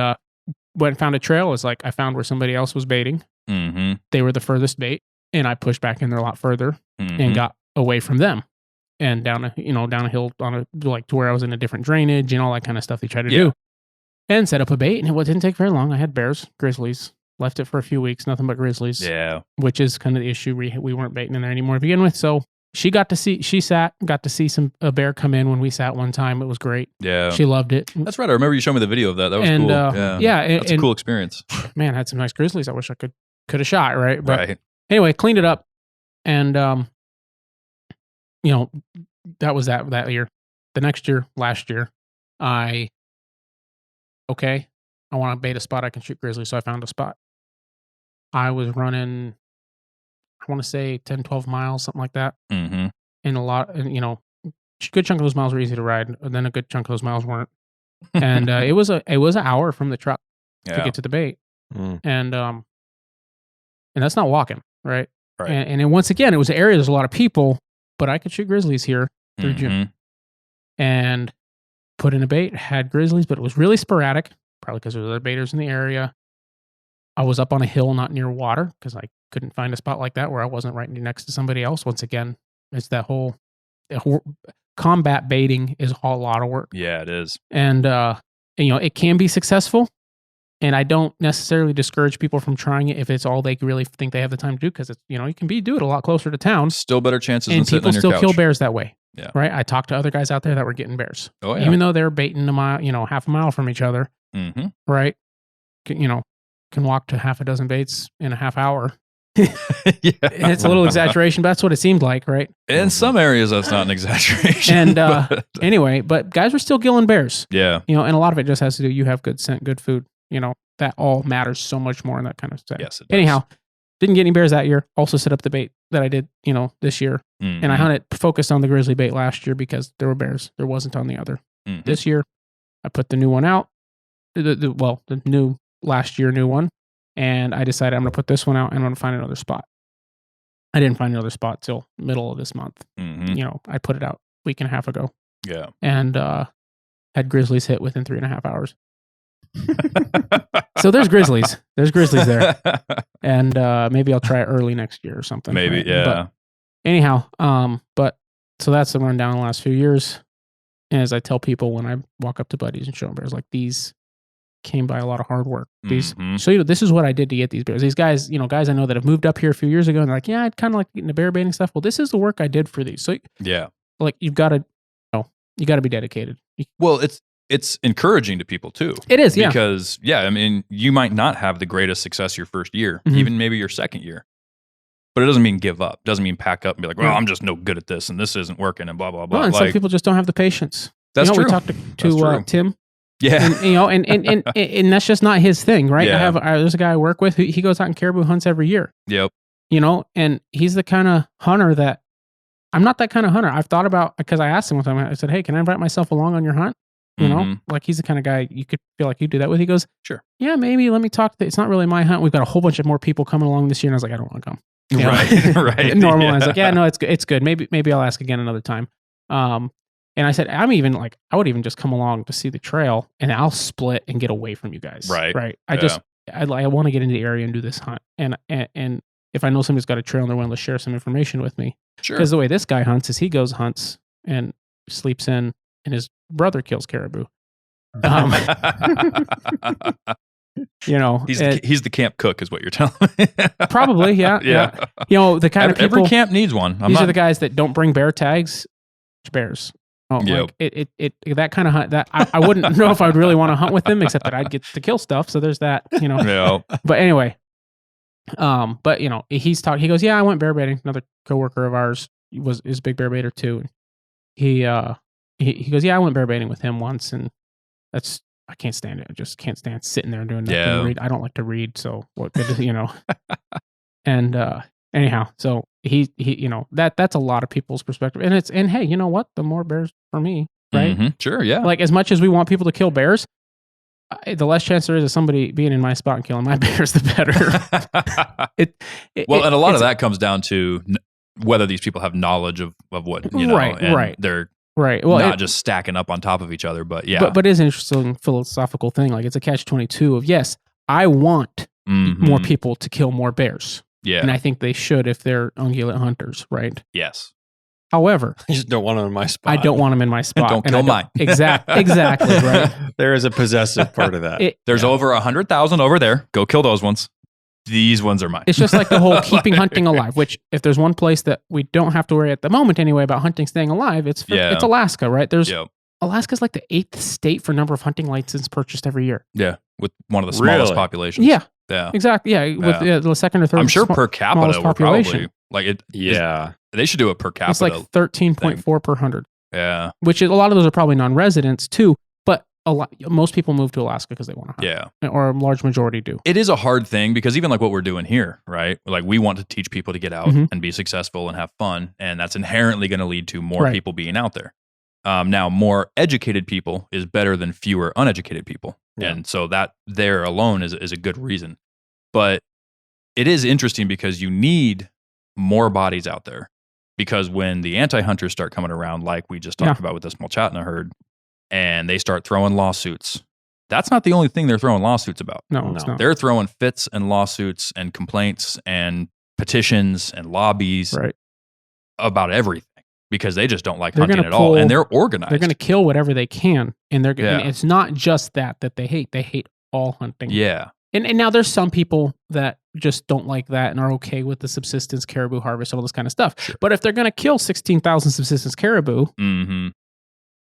[SPEAKER 4] went and found a trail. It's like I found where somebody else was baiting. They were the furthest bait, and I pushed back in there a lot further and got away from them, and down a hill to where I was in a different drainage and all that kind of stuff they try to do, and set up a bait. And it didn't take very long. I had bears, grizzlies. Left it for a few weeks, nothing but grizzlies. Yeah, which is kind of the issue. We weren't baiting in there anymore to begin with. So she got to see a bear come in when we sat one time. It was great. Yeah, she loved it.
[SPEAKER 2] That's right. I remember you showed me the video of that. That was cool. That's a cool experience. Man,
[SPEAKER 4] I had some nice grizzlies. I wish I could have shot. Right, but anyway, cleaned it up, and that was that year. The next year, last year, I want to bait a spot I can shoot grizzlies. So I found a spot. I was running, I want to say 10, 12 miles, something like that. And a good chunk of those miles were easy to ride, and then a good chunk of those miles weren't. And it was an hour from the truck to get to the bait. And that's not walking, right? And then once again, it was an area, there's a lot of people, but I could shoot grizzlies here through June. And put in a bait, had grizzlies, but it was really sporadic, probably because there were other baiters in the area. I was up on a hill, not near water, because I couldn't find a spot like that where I wasn't right next to somebody else. Once again, it's that whole combat baiting is a lot of work. Yeah, it is. And it can be successful. And I don't necessarily discourage people from trying it if it's all they really think they have the time to do, because it's, you can do it a lot closer to town.
[SPEAKER 2] Still better chances
[SPEAKER 4] and
[SPEAKER 2] than sitting on your
[SPEAKER 4] people
[SPEAKER 2] couch.
[SPEAKER 4] still kill bears that way.
[SPEAKER 2] Yeah.
[SPEAKER 4] Right. I talked to other guys out there that were getting bears.
[SPEAKER 2] Oh, yeah.
[SPEAKER 4] Even though they're baiting a mile, half a mile from each other. Right. Can walk to half a dozen baits in a half hour. It's a little exaggeration, but that's what it seemed like, right?
[SPEAKER 2] In some areas, that's not an exaggeration.
[SPEAKER 4] And anyway, but guys were still killing bears.
[SPEAKER 2] Yeah.
[SPEAKER 4] And a lot of it just has to do, you have good scent, good food. That all matters so much more in that kind of stuff.
[SPEAKER 2] Yes, it does.
[SPEAKER 4] Anyhow, didn't get any bears that year. Also set up the bait that I did, this year. And I focused on the grizzly bait last year because there were bears. There wasn't on the other. This year, I put the new one out. The new last year new one, and I decided I'm going to put this one out and I'm going to find another spot. I didn't find another spot till middle of this month. I put it out a week and a half ago. Yeah. And had grizzlies hit within 3.5 hours. So there's grizzlies. There's grizzlies there. And maybe I'll try it early next year or something.
[SPEAKER 2] Maybe, right? Yeah.
[SPEAKER 4] But anyhow, so that's the rundown the last few years. And as I tell people when I walk up to buddies and show them bears like these, came by a lot of hard work. So this is what I did to get these bears. These guys, guys I know that have moved up here a few years ago, and they're like, yeah, I'd kind of like getting the bear baiting stuff. Well, this is the work I did for these. So like you've got to, you got to be dedicated.
[SPEAKER 2] Well, it's encouraging to people too.
[SPEAKER 4] It is,
[SPEAKER 2] because I mean, you might not have the greatest success your first year, even maybe your second year, but it doesn't mean give up. Doesn't mean pack up and be like, well, I'm just no good at this, and this isn't working, and blah blah blah.
[SPEAKER 4] Well, and some people just don't have the patience.
[SPEAKER 2] That's true.
[SPEAKER 4] We talked to Tim.
[SPEAKER 2] Yeah.
[SPEAKER 4] And that's just not his thing, right?
[SPEAKER 2] Yeah.
[SPEAKER 4] There's a guy I work with, he goes out and caribou hunts every year.
[SPEAKER 2] Yep.
[SPEAKER 4] And he's the kind of hunter that, I'm not that kind of hunter. I've thought about, because I asked him one time, I said, hey, can I invite myself along on your hunt? Like he's the kind of guy you could feel like you'd do that with. He goes,
[SPEAKER 2] sure.
[SPEAKER 4] Yeah, maybe let me talk. It's not really my hunt. We've got a whole bunch of more people coming along this year. And I was like, I don't want to come.
[SPEAKER 2] Right.
[SPEAKER 4] Normal. Yeah. I was like, yeah, no, it's good. Maybe I'll ask again another time. And I said, I'm even like, I would even just come along to see the trail and I'll split and get away from you guys.
[SPEAKER 2] Right.
[SPEAKER 4] I want to get into the area and do this hunt. And if I know somebody's got a trail and they're willing to share some information with me.
[SPEAKER 2] Sure.
[SPEAKER 4] Because the way this guy hunts is he goes hunts and sleeps in and his brother kills caribou.
[SPEAKER 2] He's the camp cook is what you're telling me.
[SPEAKER 4] Probably. Yeah. The kind of people.
[SPEAKER 2] Every camp needs one.
[SPEAKER 4] These are the guys that don't bring bear tags. Bears.
[SPEAKER 2] Yep.
[SPEAKER 4] It that kind of hunt that I wouldn't know if I would really want to hunt with them, except that I'd get to kill stuff. So there's that,
[SPEAKER 2] Yeah.
[SPEAKER 4] But anyway, he's talking. He goes, yeah, I went bear baiting. Another coworker of ours is a big bear baiter too. He goes, yeah, I went bear baiting with him once, and I can't stand it. I just can't stand sitting there and doing nothing. To read. I don't like to read, so what? And anyhow, so he that's a lot of people's perspective, and hey, you know what? The more bears for me, right?
[SPEAKER 2] Mm-hmm. Sure, yeah.
[SPEAKER 4] Like as much as we want people to kill bears, the less chance there is of somebody being in my spot and killing my bears, the better.
[SPEAKER 2] And a lot of that comes down to whether these people have knowledge of what
[SPEAKER 4] right.
[SPEAKER 2] They're
[SPEAKER 4] right. Well,
[SPEAKER 2] not just stacking up on top of each other, but
[SPEAKER 4] but it's an interesting philosophical thing. Like it's a catch-22 of yes, I want more people to kill more bears.
[SPEAKER 2] Yeah.
[SPEAKER 4] And I think they should if they're ungulate hunters, right?
[SPEAKER 2] Yes.
[SPEAKER 3] However, you just don't want them in my spot.
[SPEAKER 4] I don't want them in my spot.
[SPEAKER 2] Don't kill mine.
[SPEAKER 4] Exactly, right?
[SPEAKER 3] There is a possessive part of that.
[SPEAKER 2] There's over 100,000 over there. Go kill those ones. These ones are mine.
[SPEAKER 4] It's just like the whole keeping hunting alive, which if there's one place that we don't have to worry at the moment anyway about hunting staying alive, it's Alaska, right? Alaska's like the 8th state for number of hunting licenses purchased every year.
[SPEAKER 2] Yeah, with one of the smallest populations.
[SPEAKER 4] Yeah.
[SPEAKER 2] Yeah.
[SPEAKER 4] Exactly. Yeah. With the second or third.
[SPEAKER 2] I'm sure per capita we're probably like it.
[SPEAKER 3] Yeah.
[SPEAKER 2] They should do it per capita.
[SPEAKER 4] It's like 13.4 per 100.
[SPEAKER 2] Yeah.
[SPEAKER 4] Which a lot of those are probably non-residents too, but most people move to Alaska because they want to hunt.
[SPEAKER 2] Yeah.
[SPEAKER 4] Or a large majority do.
[SPEAKER 2] It is a hard thing because even like what we're doing here, right? Like we want to teach people to get out and be successful and have fun. And that's inherently going to lead to more people being out there. Now, more educated people is better than fewer uneducated people. Yeah. And so that there alone is a good reason. But it is interesting because you need more bodies out there. Because when the anti-hunters start coming around, like we just talked about with this Mulchatna herd, and they start throwing lawsuits, that's not the only thing they're throwing lawsuits about.
[SPEAKER 4] No, it's not.
[SPEAKER 2] They're throwing fits and lawsuits and complaints and petitions and lobbies about everything. Because they just don't like hunting at all, and they're organized.
[SPEAKER 4] They're going to kill whatever they can, and they're going. It's not just that they hate; they hate all hunting.
[SPEAKER 2] Yeah,
[SPEAKER 4] and now there's some people that just don't like that and are okay with the subsistence caribou harvest, all this kind of stuff.
[SPEAKER 2] Sure.
[SPEAKER 4] But if they're going to kill 16,000 subsistence caribou,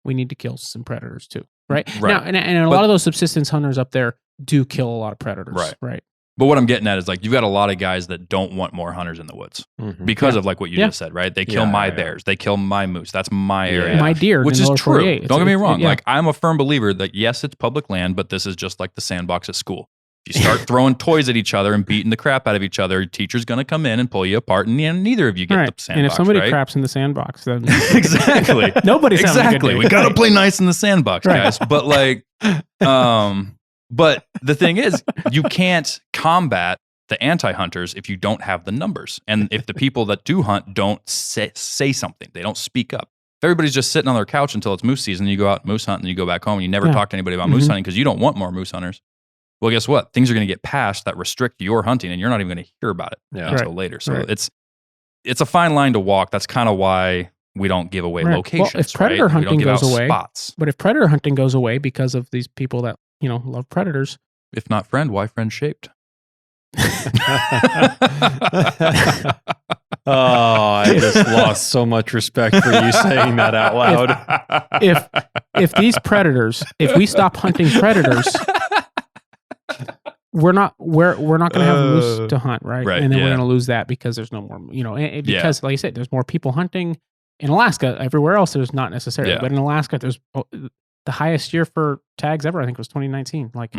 [SPEAKER 4] we need to kill some predators too, right? Now, and a lot of those subsistence hunters up there do kill a lot of predators, right?
[SPEAKER 2] But what I'm getting at is like you've got a lot of guys that don't want more hunters in the woods because of like what you just said, right? They kill my bears, they kill my moose. That's my area,
[SPEAKER 4] my deer,
[SPEAKER 2] which is true. Don't get me wrong. Like I'm a firm believer that yes, it's public land, but this is just like the sandbox at school. If you start throwing toys at each other and beating the crap out of each other, your teacher's going to come in and pull you apart, and neither of you get the sandbox.
[SPEAKER 4] And if somebody craps in the sandbox, then
[SPEAKER 2] exactly,
[SPEAKER 4] nobody's
[SPEAKER 2] exactly. We got to play nice in the sandbox, guys. But like, but the thing is, you can't combat the anti-hunters if you don't have the numbers. And if the people that do hunt don't say something, they don't speak up. If everybody's just sitting on their couch until it's moose season, you go out moose hunt and you go back home and you never talk to anybody about moose hunting because you don't want more moose hunters. Well, guess what? Things are going to get passed that restrict your hunting and you're not even going to hear about it until later. So it's a fine line to walk. That's kind of why we don't give away locations.
[SPEAKER 4] Well, if predator hunting goes away,
[SPEAKER 2] spots.
[SPEAKER 4] But if predator hunting goes away because of these people that love predators.
[SPEAKER 2] If not friend, why friend shaped?
[SPEAKER 3] Oh, I just lost so much respect for you saying that out loud.
[SPEAKER 4] If these predators, if we stop hunting predators, we're not going to have moose to hunt, right? And then we're going to lose that because there's no more, because like I said, there's more people hunting in Alaska. Everywhere else, there's not necessarily, but in Alaska, there's the highest year for tags ever. I think was 2019. Like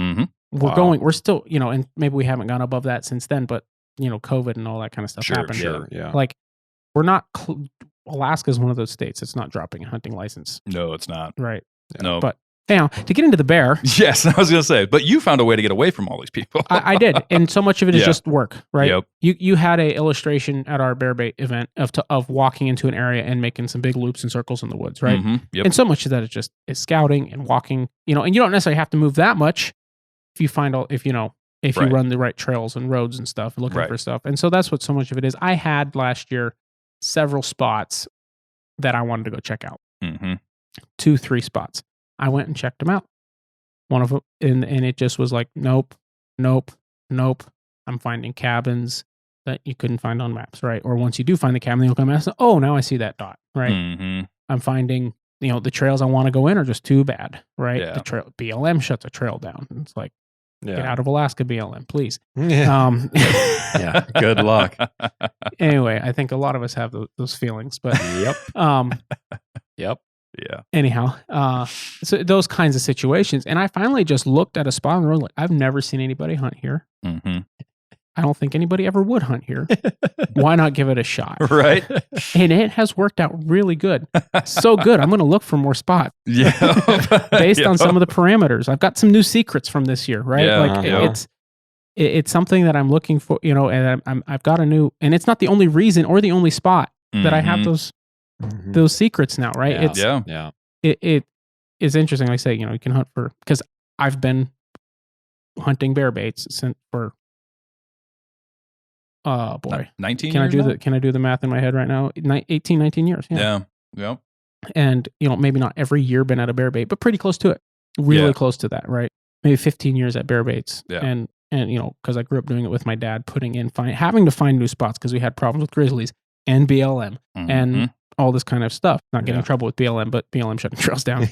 [SPEAKER 4] we're still, and maybe we haven't gone above that since then, but COVID and all that kind of stuff happened.
[SPEAKER 3] Sure, yeah.
[SPEAKER 4] Like we're not. Alaska is one of those states that's not dropping a hunting license.
[SPEAKER 2] No, it's not.
[SPEAKER 4] Right.
[SPEAKER 2] No.
[SPEAKER 4] But anyhow, to get into the bear.
[SPEAKER 2] Yes, I was going to say, but you found a way to get away from all these people.
[SPEAKER 4] I did, and so much of it is just work, right?
[SPEAKER 2] Yep.
[SPEAKER 4] You had a illustration at our bear bait event of walking into an area and making some big loops and circles in the woods, right?
[SPEAKER 2] Mm-hmm. Yep.
[SPEAKER 4] And so much of that is scouting and walking, and you don't necessarily have to move that much if you find if you run the right trails and roads and stuff, looking for stuff. And so that's what so much of it is. I had last year several spots that I wanted to go check out. 2-3 spots. I went and checked them out. One of them, and it just was like, nope. I'm finding cabins that you couldn't find on maps, right? Or once you do find the cabin, you'll come and say, oh, now I see that dot, right? I'm finding, the trails I want to go in are just too bad, right?
[SPEAKER 2] Yeah.
[SPEAKER 4] The trail, BLM shuts a trail down. It's like,
[SPEAKER 3] Yeah.
[SPEAKER 4] get out of Alaska, BLM, please.
[SPEAKER 3] Yeah. Yeah. Good luck.
[SPEAKER 4] Anyway, I think a lot of us have those feelings, but
[SPEAKER 3] Yep.
[SPEAKER 2] Yeah.
[SPEAKER 4] Anyhow, so those kinds of situations, and I finally just looked at a spot on the road like, I've never seen anybody hunt here. I don't think anybody ever would hunt here. Why not give it a shot?
[SPEAKER 2] Right.
[SPEAKER 4] And it has worked out really good. So good. I'm going to look for more spots.
[SPEAKER 2] Yeah.
[SPEAKER 4] Based on some of the parameters. I've got some new secrets from this year, right?
[SPEAKER 2] Yeah.
[SPEAKER 4] It's something that I'm looking for, and I've got a new, and it's not the only reason or the only spot that I have those secrets now, right?
[SPEAKER 3] Yeah.
[SPEAKER 4] It is interesting. Like I say, you can hunt because I've been hunting bear baits for, oh boy,
[SPEAKER 2] 19
[SPEAKER 4] Can
[SPEAKER 2] years
[SPEAKER 4] I do the math in my head right now? 18, 19 years.
[SPEAKER 2] Yeah.
[SPEAKER 4] And, maybe not every year been at a bear bait, but pretty close to it. Really close to that, right? Maybe 15 years at bear baits.
[SPEAKER 2] Yeah.
[SPEAKER 4] And because I grew up doing it with my dad, having to find new spots because we had problems with grizzlies and BLM and all this kind of stuff. Not getting in trouble with BLM, but BLM shutting trails down.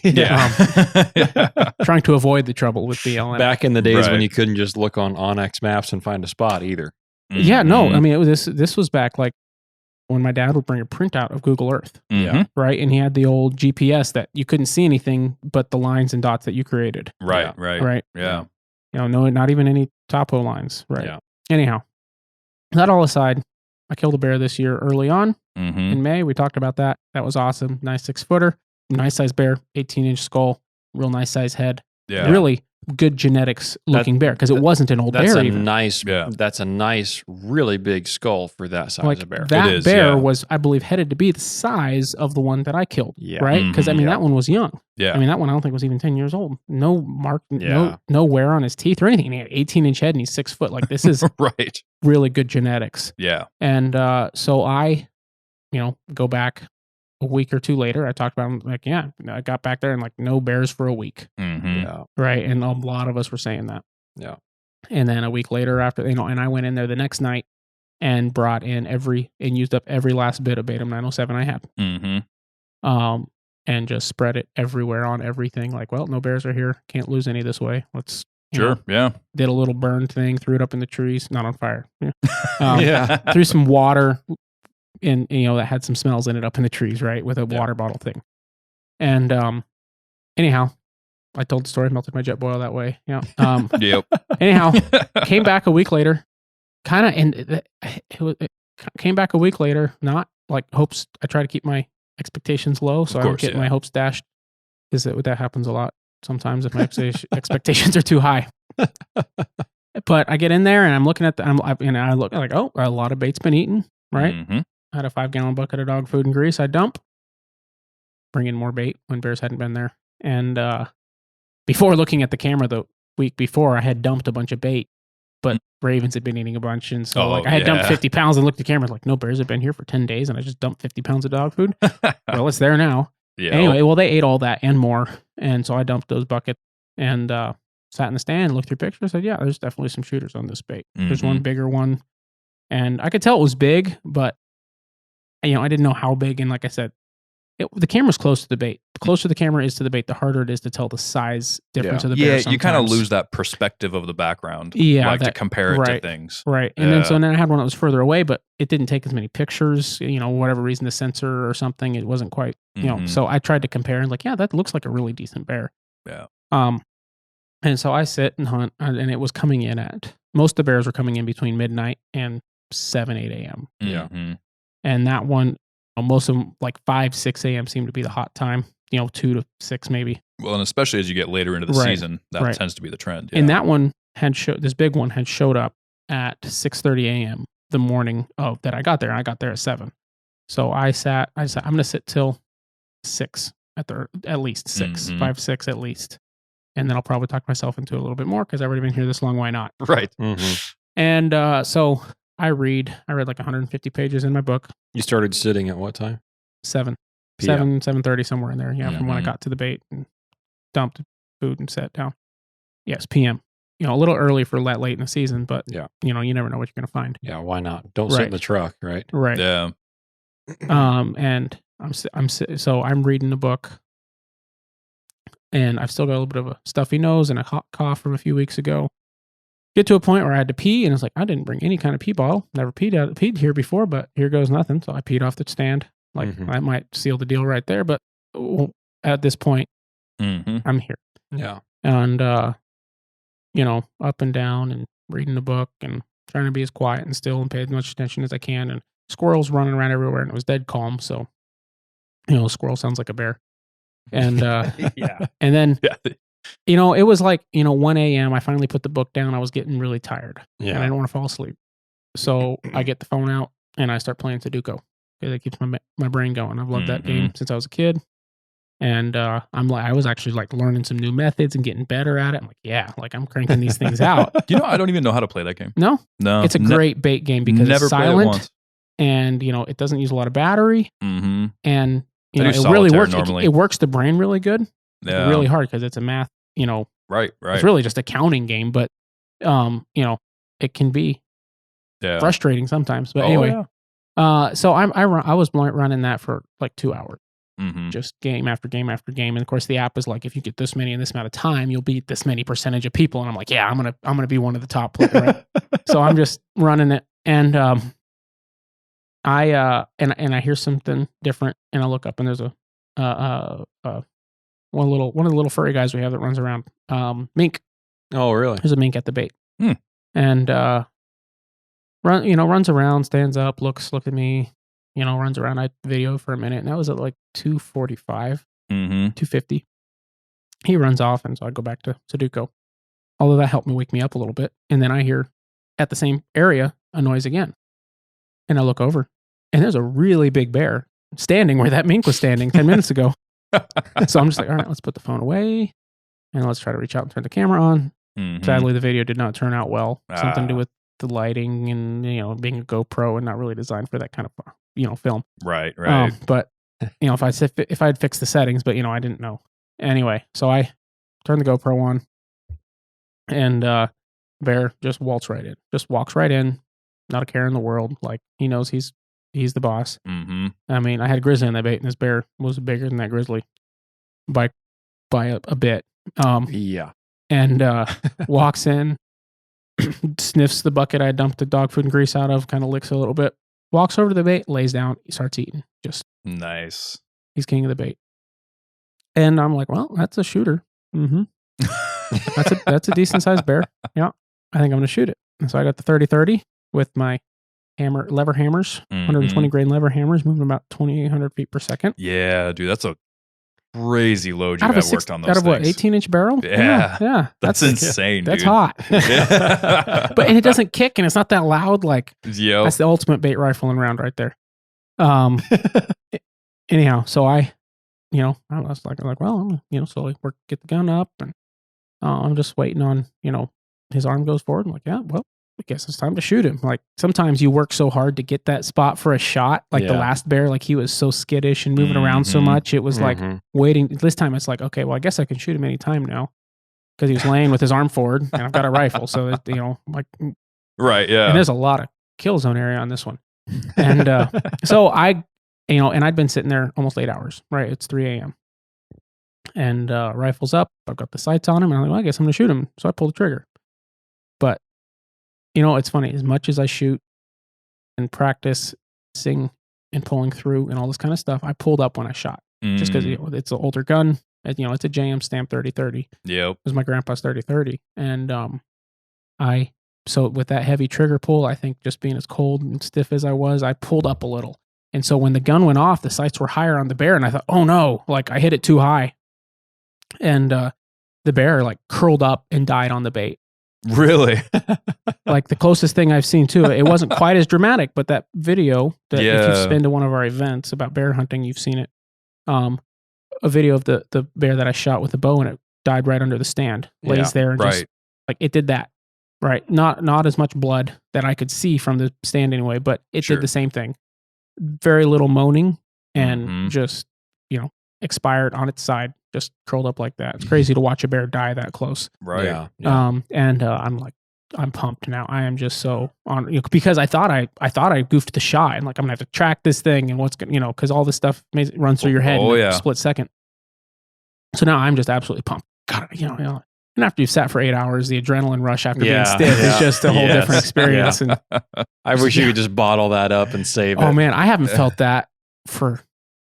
[SPEAKER 4] Trying to avoid the trouble with BLM.
[SPEAKER 3] Back in the days when you couldn't just look on Onyx maps and find a spot either.
[SPEAKER 4] Yeah, no. I mean, this was back like when my dad would bring a printout of Google Earth, right? And he had the old GPS that you couldn't see anything but the lines and dots that you created.
[SPEAKER 2] Right.
[SPEAKER 4] Yeah. No, not even any topo lines. Right.
[SPEAKER 3] Yeah.
[SPEAKER 4] Anyhow, that all aside, I killed a bear this year early on in May. We talked about that. That was awesome. Nice 6-footer, nice size bear, 18-inch skull, real nice size head. Yeah. Really good genetics looking bear because it wasn't an old bear.
[SPEAKER 3] That's a nice, really big skull for that size of bear.
[SPEAKER 4] That bear was, I believe, headed to be the size of the one that I killed. Yeah. Right? Because that one was young.
[SPEAKER 2] Yeah.
[SPEAKER 4] I mean, that one I don't think was even 10 years old. No mark, no wear on his teeth or anything. He had 18-inch head and he's 6 foot. Like this is really good genetics.
[SPEAKER 2] Yeah.
[SPEAKER 4] And so I, go back a week or two later. I talked about like, I got back there and like no bears for a week.
[SPEAKER 3] Yeah.
[SPEAKER 4] Right. And a lot of us were saying that.
[SPEAKER 3] Yeah.
[SPEAKER 4] And then a week later after, and I went in there the next night and brought in and used up every last bit of Beta 907 I had. And just spread it everywhere on everything. Like, well, no bears are here. Can't lose any this way. Let's
[SPEAKER 2] did
[SPEAKER 4] a little burn thing, threw it up in the trees, not on fire. Threw some water in, that had some smells in it up in the trees, right? With a water bottle thing. And anyhow, I told the story, melted my jet boil that way. Yeah. Anyhow, came back a week later, came back a week later, not like hopes. I try to keep my expectations low so I don't get my hopes dashed. Because that happens a lot sometimes if my expectations are too high. But I get in there and I'm looking at I look like, oh, a lot of bait's been eaten, right? I had a 5-gallon bucket of dog food and grease. I dump, bring in more bait when bears hadn't been there. And before looking at the camera the week before, I had dumped a bunch of bait, but ravens had been eating a bunch. And so I had dumped 50 pounds and looked at the camera like, no bears have been here for 10 days. And I just dumped 50 pounds of dog food. Well, it's there now. Yeah. Anyway, they ate all that and more. And so I dumped those buckets and sat in the stand, looked through pictures, said, yeah, there's definitely some shooters on this bait. There's one bigger one. And I could tell it was big, but, I didn't know how big. And like I said, the camera's close to the bait. The closer the camera is to the bait, the harder it is to tell the size difference of the bear.
[SPEAKER 2] Yeah, you kind of lose that perspective of the background.
[SPEAKER 4] Yeah.
[SPEAKER 2] To compare it to things.
[SPEAKER 4] Right. And then I had one that was further away, but it didn't take as many pictures, whatever reason, the sensor or something, it wasn't quite, so I tried to compare and like, yeah, that looks like a really decent bear.
[SPEAKER 2] Yeah.
[SPEAKER 4] And so I sit and hunt, and it was coming in most of the bears were coming in between midnight and 7, 8 a.m.
[SPEAKER 2] Yeah.
[SPEAKER 4] And that one, most of them, like 5, 6 a.m. seemed to be the hot time, 2 to 6 maybe.
[SPEAKER 2] Well, and especially as you get later into the season, that tends to be the trend. Yeah.
[SPEAKER 4] And that one this big one had showed up at 6:30 a.m. the morning that I got there. I got there at 7. So I said, I'm going to sit till 6 at least 6, 5, 6 at least. And then I'll probably talk myself into a little bit more because I've already been here this long. Why not?
[SPEAKER 2] Right.
[SPEAKER 4] And so I read like 150 pages in my book.
[SPEAKER 3] You started sitting at what time?
[SPEAKER 4] 7.
[SPEAKER 3] PM.
[SPEAKER 4] 7:30, somewhere in there. Yeah, from when I got to the bait and dumped food and sat down. Yes, PM. A little early for that late in the season, but you never know what you're going to find.
[SPEAKER 3] Yeah, why not? Don't sit in the truck, right?
[SPEAKER 4] Right.
[SPEAKER 2] Yeah.
[SPEAKER 4] And I'm reading the book, and I've still got a little bit of a stuffy nose and a hot cough from a few weeks ago. Get to a point where I had to pee, and it's like, I didn't bring any kind of pee bottle. Never peed here before, but here goes nothing. So I peed off the stand. Like, I might seal the deal right there, but at this point, I'm here.
[SPEAKER 3] Yeah.
[SPEAKER 4] And, up and down and reading the book and trying to be as quiet and still and pay as much attention as I can. And squirrels running around everywhere, and it was dead calm. So, a squirrel sounds like a bear. And, and then, it was like, 1 a.m. I finally put the book down. I was getting really tired.
[SPEAKER 3] Yeah.
[SPEAKER 4] And I didn't want to fall asleep. So I get the phone out and I start playing Sudoku. That keeps my brain going. I've loved that game since I was a kid. And I was actually like learning some new methods and getting better at it. I'm like, I'm cranking these things out.
[SPEAKER 2] I don't even know how to play that game.
[SPEAKER 4] No. It's a great bait game because it's silent. And, it doesn't use a lot of battery. And, it really works. It works the brain really good.
[SPEAKER 2] Yeah.
[SPEAKER 4] Really hard because it's a math,
[SPEAKER 2] Right.
[SPEAKER 4] It's really just a counting game, but, it can be frustrating sometimes. But anyway, so I was running that for like 2 hours. Just game after game after game. And of course the app is like, if you get this many in this amount of time, you'll beat this many percentage of people. And I'm like, yeah, I'm going to be one of the top players. Right? So I'm just running it. And, I hear something different and I look up and there's one of the little furry guys we have that runs around, mink.
[SPEAKER 3] Oh, really?
[SPEAKER 4] There's a mink at the bait. And, runs around, stands up, looks at me, runs around. I video for a minute, and that was at like 2:45, 2:50. He runs off, and so I go back to Sudoku. Although that helped me wake me up a little bit. And then I hear at the same area a noise again. And I look over, and there's a really big bear standing where that mink was standing 10 minutes ago. So I'm just like, all right, let's put the phone away, and let's try to reach out and turn the camera on. Sadly, the video did not turn out well. Something to do with the lighting and, being a GoPro and not really designed for that kind of, film.
[SPEAKER 2] Right.
[SPEAKER 4] But, if I had fixed the settings, but, I didn't know. Anyway, so I turned the GoPro on, and bear just walks right in. Not a care in the world. Like, he knows he's the boss. I mean, I had a grizzly on that bait, and this bear was bigger than that grizzly by a bit. And walks in, sniffs the bucket I dumped the dog food and grease out of, kind of licks a little bit, walks over to the bait, lays down, starts eating. Just
[SPEAKER 2] nice.
[SPEAKER 4] He's king of the bait. And I'm like, well, that's a shooter. That's a decent sized bear. Yeah, I think I'm going to shoot it. And so I got the 30-30 with my lever hammers, 120 grain lever hammers, moving about 2,800 feet per second.
[SPEAKER 2] Yeah, dude, that's a crazy load you have worked on those
[SPEAKER 4] out of
[SPEAKER 2] things.
[SPEAKER 4] What, 18-inch barrel?
[SPEAKER 2] Yeah. That's insane,
[SPEAKER 4] That's
[SPEAKER 2] dude.
[SPEAKER 4] hot. And it doesn't kick, and it's not that loud. Like, that's the ultimate bait rifling round right there. Anyhow, so I was like, well, slowly get the gun up, and I'm just waiting on, his arm goes forward. I'm like, yeah, well, I guess it's time to shoot him. Like, sometimes you work so hard to get that spot for a shot. Like the last bear, like he was so skittish and moving around so much. It was like waiting. This time it's like, okay, well, I guess I can shoot him anytime now. because he was laying with his arm forward, and I've got a rifle, so it, like
[SPEAKER 2] right, yeah.
[SPEAKER 4] And there's a lot of kill zone area on this one, and so I, and I'd been sitting there almost 8 hours. Right, it's 3 a.m. and rifle's up. I've got the sights on him, and I'm like, well, I guess I'm gonna shoot him. So I pull the trigger. But it's funny. As much as I shoot and practice sing and pulling through and all this kind of stuff, I pulled up when I shot, just because it's an older gun. It's a JM Stamp 30-30.
[SPEAKER 2] Yep,
[SPEAKER 4] it was my grandpa's 30-30, and so with that heavy trigger pull, I think just being as cold and stiff as I was, I pulled up a little, and so when the gun went off, the sights were higher on the bear, and I thought, oh no, like I hit it too high, and the bear like curled up and died on the bait.
[SPEAKER 2] Really?
[SPEAKER 4] Like the closest thing I've seen to it. It wasn't quite as dramatic, but that video that if you've been to one of our events about bear hunting, you've seen it. A video of the bear that I shot with the bow, and it died right under the stand. Lays there and just like it did that. Right. Not as much blood that I could see from the stand anyway, but it did the same thing. Very little moaning and just, expired on its side, just curled up like that. It's crazy to watch a bear die that close.
[SPEAKER 2] Right.
[SPEAKER 3] Yeah.
[SPEAKER 4] And I'm like, I'm pumped now. I am just so on, because I thought I goofed the shot, and like I'm gonna have to track this thing and what's gonna, because all this stuff runs through your head in a split second. So now I'm just absolutely pumped. God, and after you've sat for 8 hours, the adrenaline rush after being stiff is just a whole different experience. And
[SPEAKER 3] I wish you could just bottle that up and save it.
[SPEAKER 4] Oh man, I haven't felt that for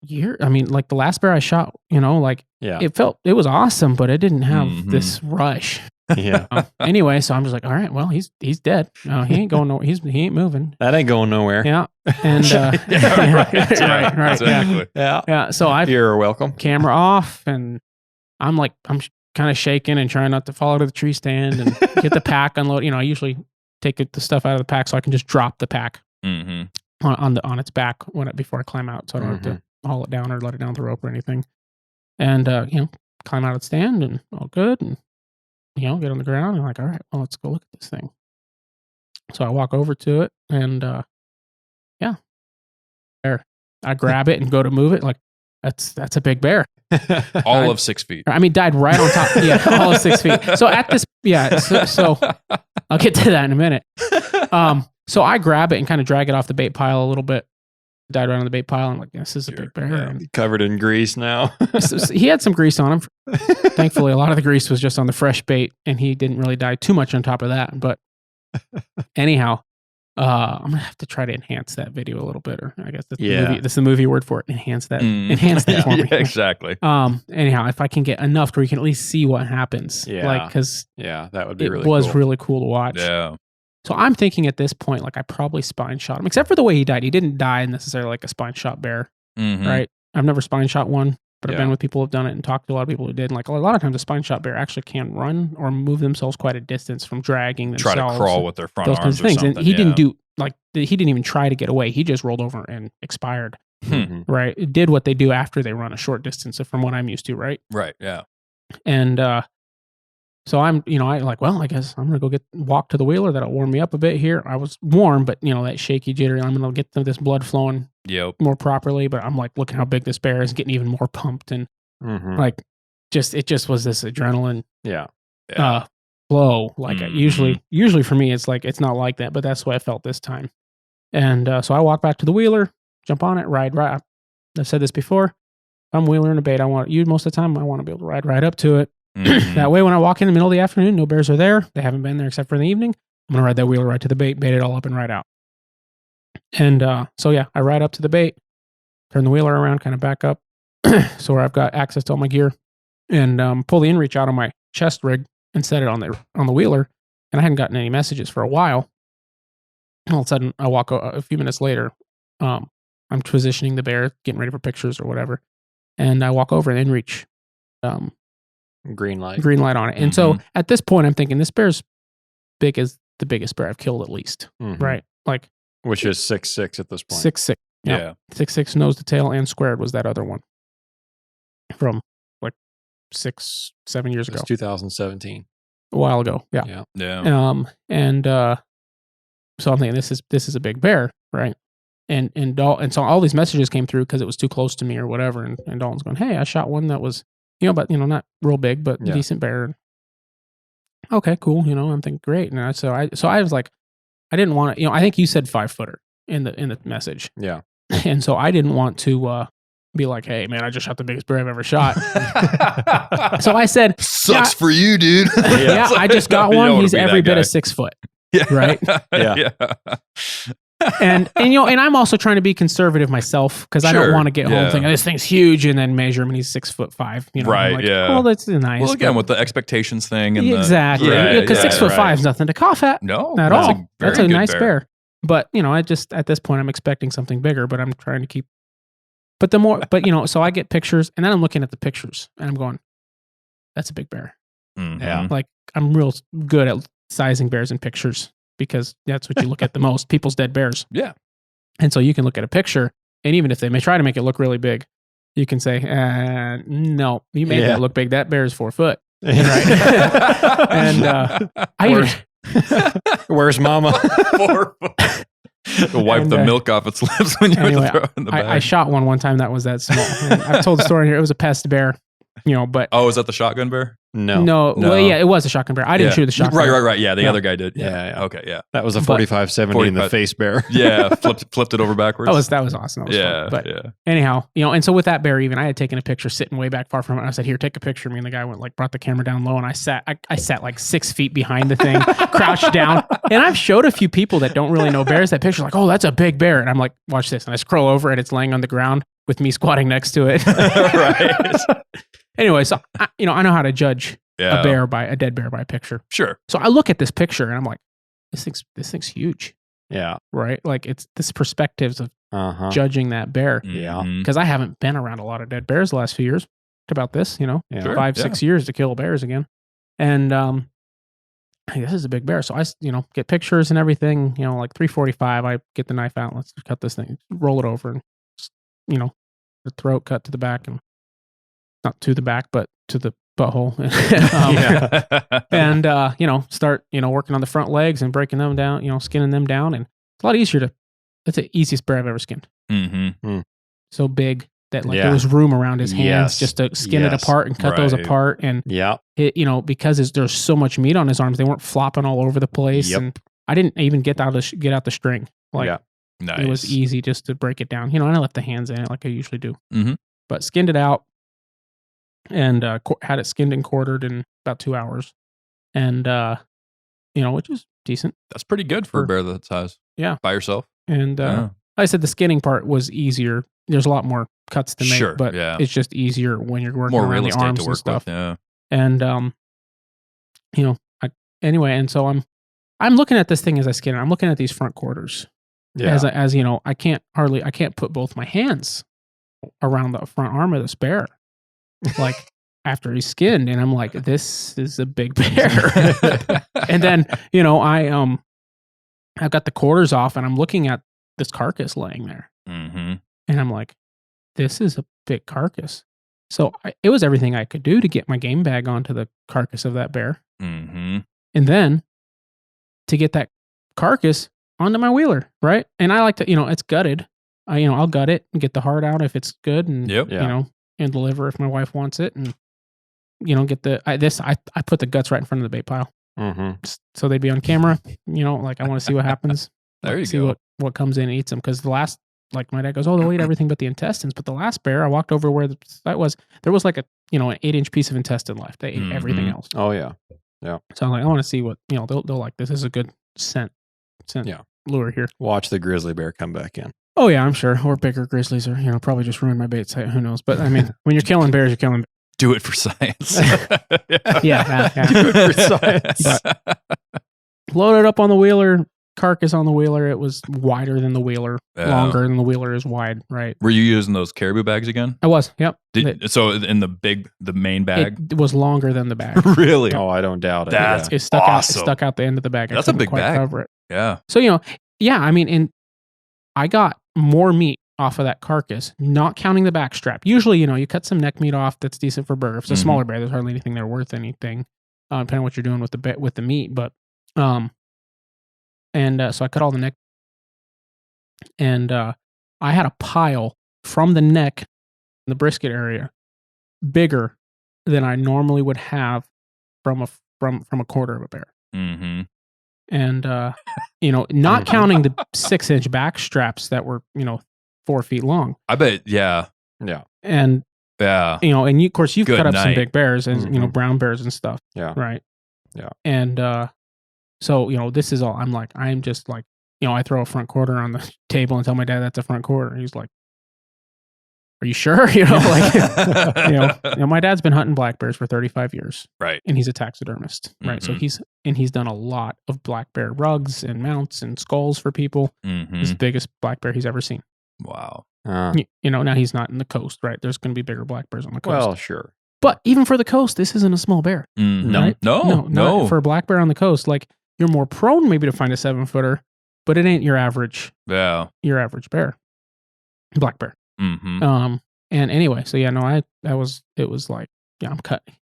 [SPEAKER 4] years. I mean, like the last bear I shot, it was awesome, but it didn't have this rush.
[SPEAKER 3] Yeah.
[SPEAKER 4] Anyway, so I'm just like, all right, well, he's dead. No, he ain't going nowhere. He ain't moving.
[SPEAKER 3] That ain't going nowhere.
[SPEAKER 4] Yeah. And right,
[SPEAKER 2] exactly.
[SPEAKER 4] Yeah. So
[SPEAKER 3] You're welcome.
[SPEAKER 4] Camera off, and I'm kind of shaking and trying not to fall out of the tree stand and get the pack unload. I usually take the stuff out of the pack so I can just drop the pack on its back before I climb out, so I don't have to haul it down or let it down the rope or anything. And climb out of the stand and all good, and get on the ground and like, all right, well, let's go look at this thing. So I walk over to it, and there, I grab it and go to move it. Like that's a big bear.
[SPEAKER 2] All of 6 feet.
[SPEAKER 4] I mean, died right on top. Yeah, all of 6 feet. So at this, so I'll get to that in a minute. So I grab it and kind of drag it off the bait pile a little bit. Died right on the bait pile. I'm like, this is a big bear.
[SPEAKER 3] Yeah, covered in grease now.
[SPEAKER 4] So he had some grease on him. Thankfully, a lot of the grease was just on the fresh bait, and he didn't really die too much on top of that. But anyhow, I'm gonna have to try to enhance that video a little bit, or I guess that's the movie word for it. Enhance that for me.
[SPEAKER 2] Exactly.
[SPEAKER 4] Anyhow, if I can get enough where you can at least see what happens, because
[SPEAKER 3] that would be really.
[SPEAKER 4] It was
[SPEAKER 3] cool.
[SPEAKER 4] really cool to watch.
[SPEAKER 2] Yeah.
[SPEAKER 4] So I'm thinking at this point, like I probably spine shot him, except for the way he died. He didn't die necessarily like a spine shot bear, right? I've never spine shot one, but I've been with people who've done it and talked to a lot of people who did. And like a lot of times, a spine shot bear actually can run or move themselves quite a distance from dragging themselves.
[SPEAKER 2] Try to crawl with their front arms
[SPEAKER 4] kinds of
[SPEAKER 2] or
[SPEAKER 4] things.
[SPEAKER 2] something.
[SPEAKER 4] And he didn't do he didn't even try to get away. He just rolled over and expired. Right? It did what they do after they run a short distance, from what I'm used to. Right?
[SPEAKER 2] Right. Yeah.
[SPEAKER 4] And so I'm, I guess I'm going to walk to the wheeler. That'll warm me up a bit here. I was warm, but that shaky jittery, I'm going to get this blood flowing more properly. But I'm like, looking how big this bear is, getting even more pumped. And it just was this adrenaline flow. Like usually for me, it's like, it's not like that, but that's what I felt this time. And so I walk back to the wheeler, jump on it, ride right. I've said this before. I'm wheeling a bait. I want you most of the time. I want to be able to ride right up to it. That way, when I walk in the middle of the afternoon, no bears are there. They haven't been there except for in the evening. I'm going to ride that wheeler right to the bait it all up and ride out. And I ride up to the bait, turn the wheeler around, kind of back up, so where I've got access to all my gear, and pull the inReach out of my chest rig and set it on the wheeler. And I hadn't gotten any messages for a while. And all of a sudden, I walk a few minutes later. I'm positioning the bear, getting ready for pictures or whatever, and I walk over and inReach.
[SPEAKER 3] Green light
[SPEAKER 4] on it. And so at this point, I'm thinking this bear's big as the biggest bear I've killed, at least. Right? Like,
[SPEAKER 3] which is 6'6" at this point.
[SPEAKER 4] 6'6". Yeah. 6'6" nose to tail and squared was that other one from like 6-7 years ago.
[SPEAKER 3] 2017.
[SPEAKER 4] A while ago. Yeah. So I'm thinking this is a big bear, right? And so all these messages came through because it was too close to me or whatever. And Dalton's going, hey, I shot one that was, but not real big, but decent bear. okay, cool. I'm thinking great. And so I was like, I didn't want to, I think you said 5-footer in the message.
[SPEAKER 5] Yeah.
[SPEAKER 4] And so I didn't want to be like, hey man, I just shot the biggest bear I've ever shot. So I said,
[SPEAKER 2] sucks for you, dude.
[SPEAKER 4] Yeah, I just got one. He's every bit of 6 foot.
[SPEAKER 2] Yeah.
[SPEAKER 4] Right.
[SPEAKER 5] Yeah.
[SPEAKER 4] And I'm also trying to be conservative myself because I don't want to get home thinking this thing's huge and then measure him and he's 6'5".
[SPEAKER 2] Right.
[SPEAKER 4] Like,
[SPEAKER 2] yeah.
[SPEAKER 4] well, that's nice.
[SPEAKER 2] Well, again, with the expectations thing and
[SPEAKER 4] exactly because 6'5" is nothing to cough at.
[SPEAKER 2] No,
[SPEAKER 4] at all. That's a nice
[SPEAKER 2] bear.
[SPEAKER 4] But I just at this point I'm expecting something bigger, but I'm trying to keep. But so I get pictures and then I'm looking at the pictures and I'm going, that's a big bear.
[SPEAKER 2] Mm-hmm.
[SPEAKER 5] Yeah.
[SPEAKER 4] Like I'm real good at sizing bears in pictures because that's what you look at the most, people's dead bears.
[SPEAKER 2] Yeah.
[SPEAKER 4] And so you can look at a picture and even if they may try to make it look really big, you can say, no, you made that look big. That bear is 4 foot. Right. And
[SPEAKER 5] where's mama?
[SPEAKER 2] 4 foot. Wipe the milk off its lips when you throw it in the bag.
[SPEAKER 4] I shot one time that was that small. And I've told the story here. It was a pest bear, but.
[SPEAKER 2] Oh, is that the shotgun bear?
[SPEAKER 4] No. Well, yeah, it was a shotgun bear. I didn't shoot the shotgun.
[SPEAKER 2] Right. Yeah, the other guy did.
[SPEAKER 5] Yeah.
[SPEAKER 2] Okay, yeah.
[SPEAKER 5] That was a 45-70 in the face bear.
[SPEAKER 2] Yeah, flipped it over backwards.
[SPEAKER 4] That was awesome. That was fun. But anyhow, and so with that bear, even I had taken a picture sitting way back far from it. I said, "Here, take a picture of me." And the guy brought the camera down low, and I sat like 6 feet behind the thing, crouched down. And I've showed a few people that don't really know bears that picture, like, "Oh, that's a big bear," and I'm like, "Watch this," and I scroll over, and it's laying on the ground with me squatting next to it.
[SPEAKER 2] Right.
[SPEAKER 4] Anyway, so I know how to judge a dead bear by a picture.
[SPEAKER 2] Sure.
[SPEAKER 4] So I look at this picture and I'm like, this thing's huge.
[SPEAKER 5] Yeah.
[SPEAKER 4] Right. Like it's this perspectives of judging that bear.
[SPEAKER 5] Yeah.
[SPEAKER 4] Because I haven't been around a lot of dead bears the last few years about this,
[SPEAKER 5] Sure,
[SPEAKER 4] 5-6 years to kill bears again. And hey, this is a big bear. So I, get pictures and everything, like 3:45, I get the knife out. Let's cut this thing, roll it over and, the throat cut to the back and not to the back, but to the butthole. And, start, working on the front legs and breaking them down, skinning them down. And it's a lot easier that's the easiest bear I've ever skinned.
[SPEAKER 2] Mm-hmm.
[SPEAKER 4] So big that there was room around his hands just to skin it apart and cut those apart. And, it, because there's so much meat on his arms, they weren't flopping all over the place. Yep. And I didn't even get out the string.
[SPEAKER 2] Nice.
[SPEAKER 4] It was easy just to break it down. And I left the hands in it like I usually do.
[SPEAKER 2] Mm-hmm.
[SPEAKER 4] But skinned it out. And had it skinned and quartered in about 2 hours, and which is decent.
[SPEAKER 2] That's pretty good for a bear that size.
[SPEAKER 4] Yeah,
[SPEAKER 2] by yourself.
[SPEAKER 4] And like I said, the skinning part was easier. There's a lot more cuts to make, but it's just easier when you're working around the arms and stuff.
[SPEAKER 2] Yeah.
[SPEAKER 4] And and so I'm looking at this thing as I skin it. I'm looking at these front quarters. Yeah. As I can't put both my hands around the front arm of this bear. Like after he's skinned, and I'm like, this is a big bear. And then I've got the quarters off, and I'm looking at this carcass laying there, and I'm like, this is a big carcass. So it was everything I could do to get my game bag onto the carcass of that bear, and then to get that carcass onto my wheeler, right? And I like to, it's gutted. I'll gut it and get the heart out if it's good, and and the liver if my wife wants it, and get I put the guts right in front of the bait pile, so they'd be on camera. Like I want to see what happens.
[SPEAKER 2] There you
[SPEAKER 4] see
[SPEAKER 2] go.
[SPEAKER 4] what comes in and eats them, because the last, like my dad goes, they'll eat everything but the intestines. But the last bear, I walked over where the site was. There was like an 8-inch piece of intestine left. They ate everything else.
[SPEAKER 5] Oh yeah.
[SPEAKER 4] So I'm like, I want to see what they'll like. This is a good scent lure here.
[SPEAKER 5] Watch the grizzly bear come back in.
[SPEAKER 4] Oh yeah, I'm sure. Or bigger grizzlies, or probably just ruin my bait site. Who knows? But I mean, when you're killing bears, you're killing.
[SPEAKER 2] Do it for science.
[SPEAKER 4] Yeah.
[SPEAKER 5] Do it for science.
[SPEAKER 4] But loaded up on the wheeler, carcass on the wheeler. It was wider than the wheeler, longer than the wheeler is wide. Right.
[SPEAKER 2] Were you using those caribou bags again?
[SPEAKER 4] I was. Yep.
[SPEAKER 2] So in the main bag,
[SPEAKER 4] it was longer than the bag.
[SPEAKER 2] Really?
[SPEAKER 5] Oh, I don't doubt it.
[SPEAKER 2] That's
[SPEAKER 4] it stuck
[SPEAKER 2] awesome.
[SPEAKER 4] It stuck out the end of the bag.
[SPEAKER 2] That's a big bag.
[SPEAKER 4] Cover it.
[SPEAKER 2] Yeah.
[SPEAKER 4] So I mean, and I got more meat off of that carcass, not counting the back strap. Usually, you cut some neck meat off that's decent for burger. If it's a smaller bear, there's hardly anything there worth anything, depending on what you're doing with the meat. But so I cut all the neck, and I had a pile from the neck in the brisket area bigger than I normally would have from from a quarter of a bear.
[SPEAKER 2] Mm-hmm.
[SPEAKER 4] And, not counting the 6-inch back straps that were, 4 feet long.
[SPEAKER 2] I bet, yeah.
[SPEAKER 5] Yeah.
[SPEAKER 4] And,
[SPEAKER 2] yeah.
[SPEAKER 4] And of course, you've
[SPEAKER 2] Good
[SPEAKER 4] cut up
[SPEAKER 2] night.
[SPEAKER 4] some big bears and,
[SPEAKER 5] Mm-hmm.
[SPEAKER 4] brown bears and stuff.
[SPEAKER 5] Yeah.
[SPEAKER 4] Right.
[SPEAKER 5] Yeah.
[SPEAKER 4] And, so, this is all, I'm just like, I throw a front quarter on the table and tell my dad that's a front quarter. And he's like, are you sure? My dad's been hunting black bears for 35 years.
[SPEAKER 2] Right.
[SPEAKER 4] And he's a taxidermist. Right.
[SPEAKER 2] Mm-hmm.
[SPEAKER 4] So he's done a lot of black bear rugs and mounts and skulls for people.
[SPEAKER 2] Mm-hmm.
[SPEAKER 4] He's the biggest black bear he's ever seen.
[SPEAKER 2] Wow.
[SPEAKER 4] Now he's not in the coast, right? There's going to be bigger black bears on the coast.
[SPEAKER 5] Well, sure.
[SPEAKER 4] But even for the coast, this isn't a small bear.
[SPEAKER 2] Mm-hmm.
[SPEAKER 4] Right?
[SPEAKER 2] No.
[SPEAKER 4] Not for a black bear on the coast, like you're more prone maybe to find a 7-footer, but it ain't your average
[SPEAKER 2] Yeah.
[SPEAKER 4] bear, black bear.
[SPEAKER 2] Mm-hmm.
[SPEAKER 4] And anyway, so yeah, no, it was like, yeah, I'm cutting,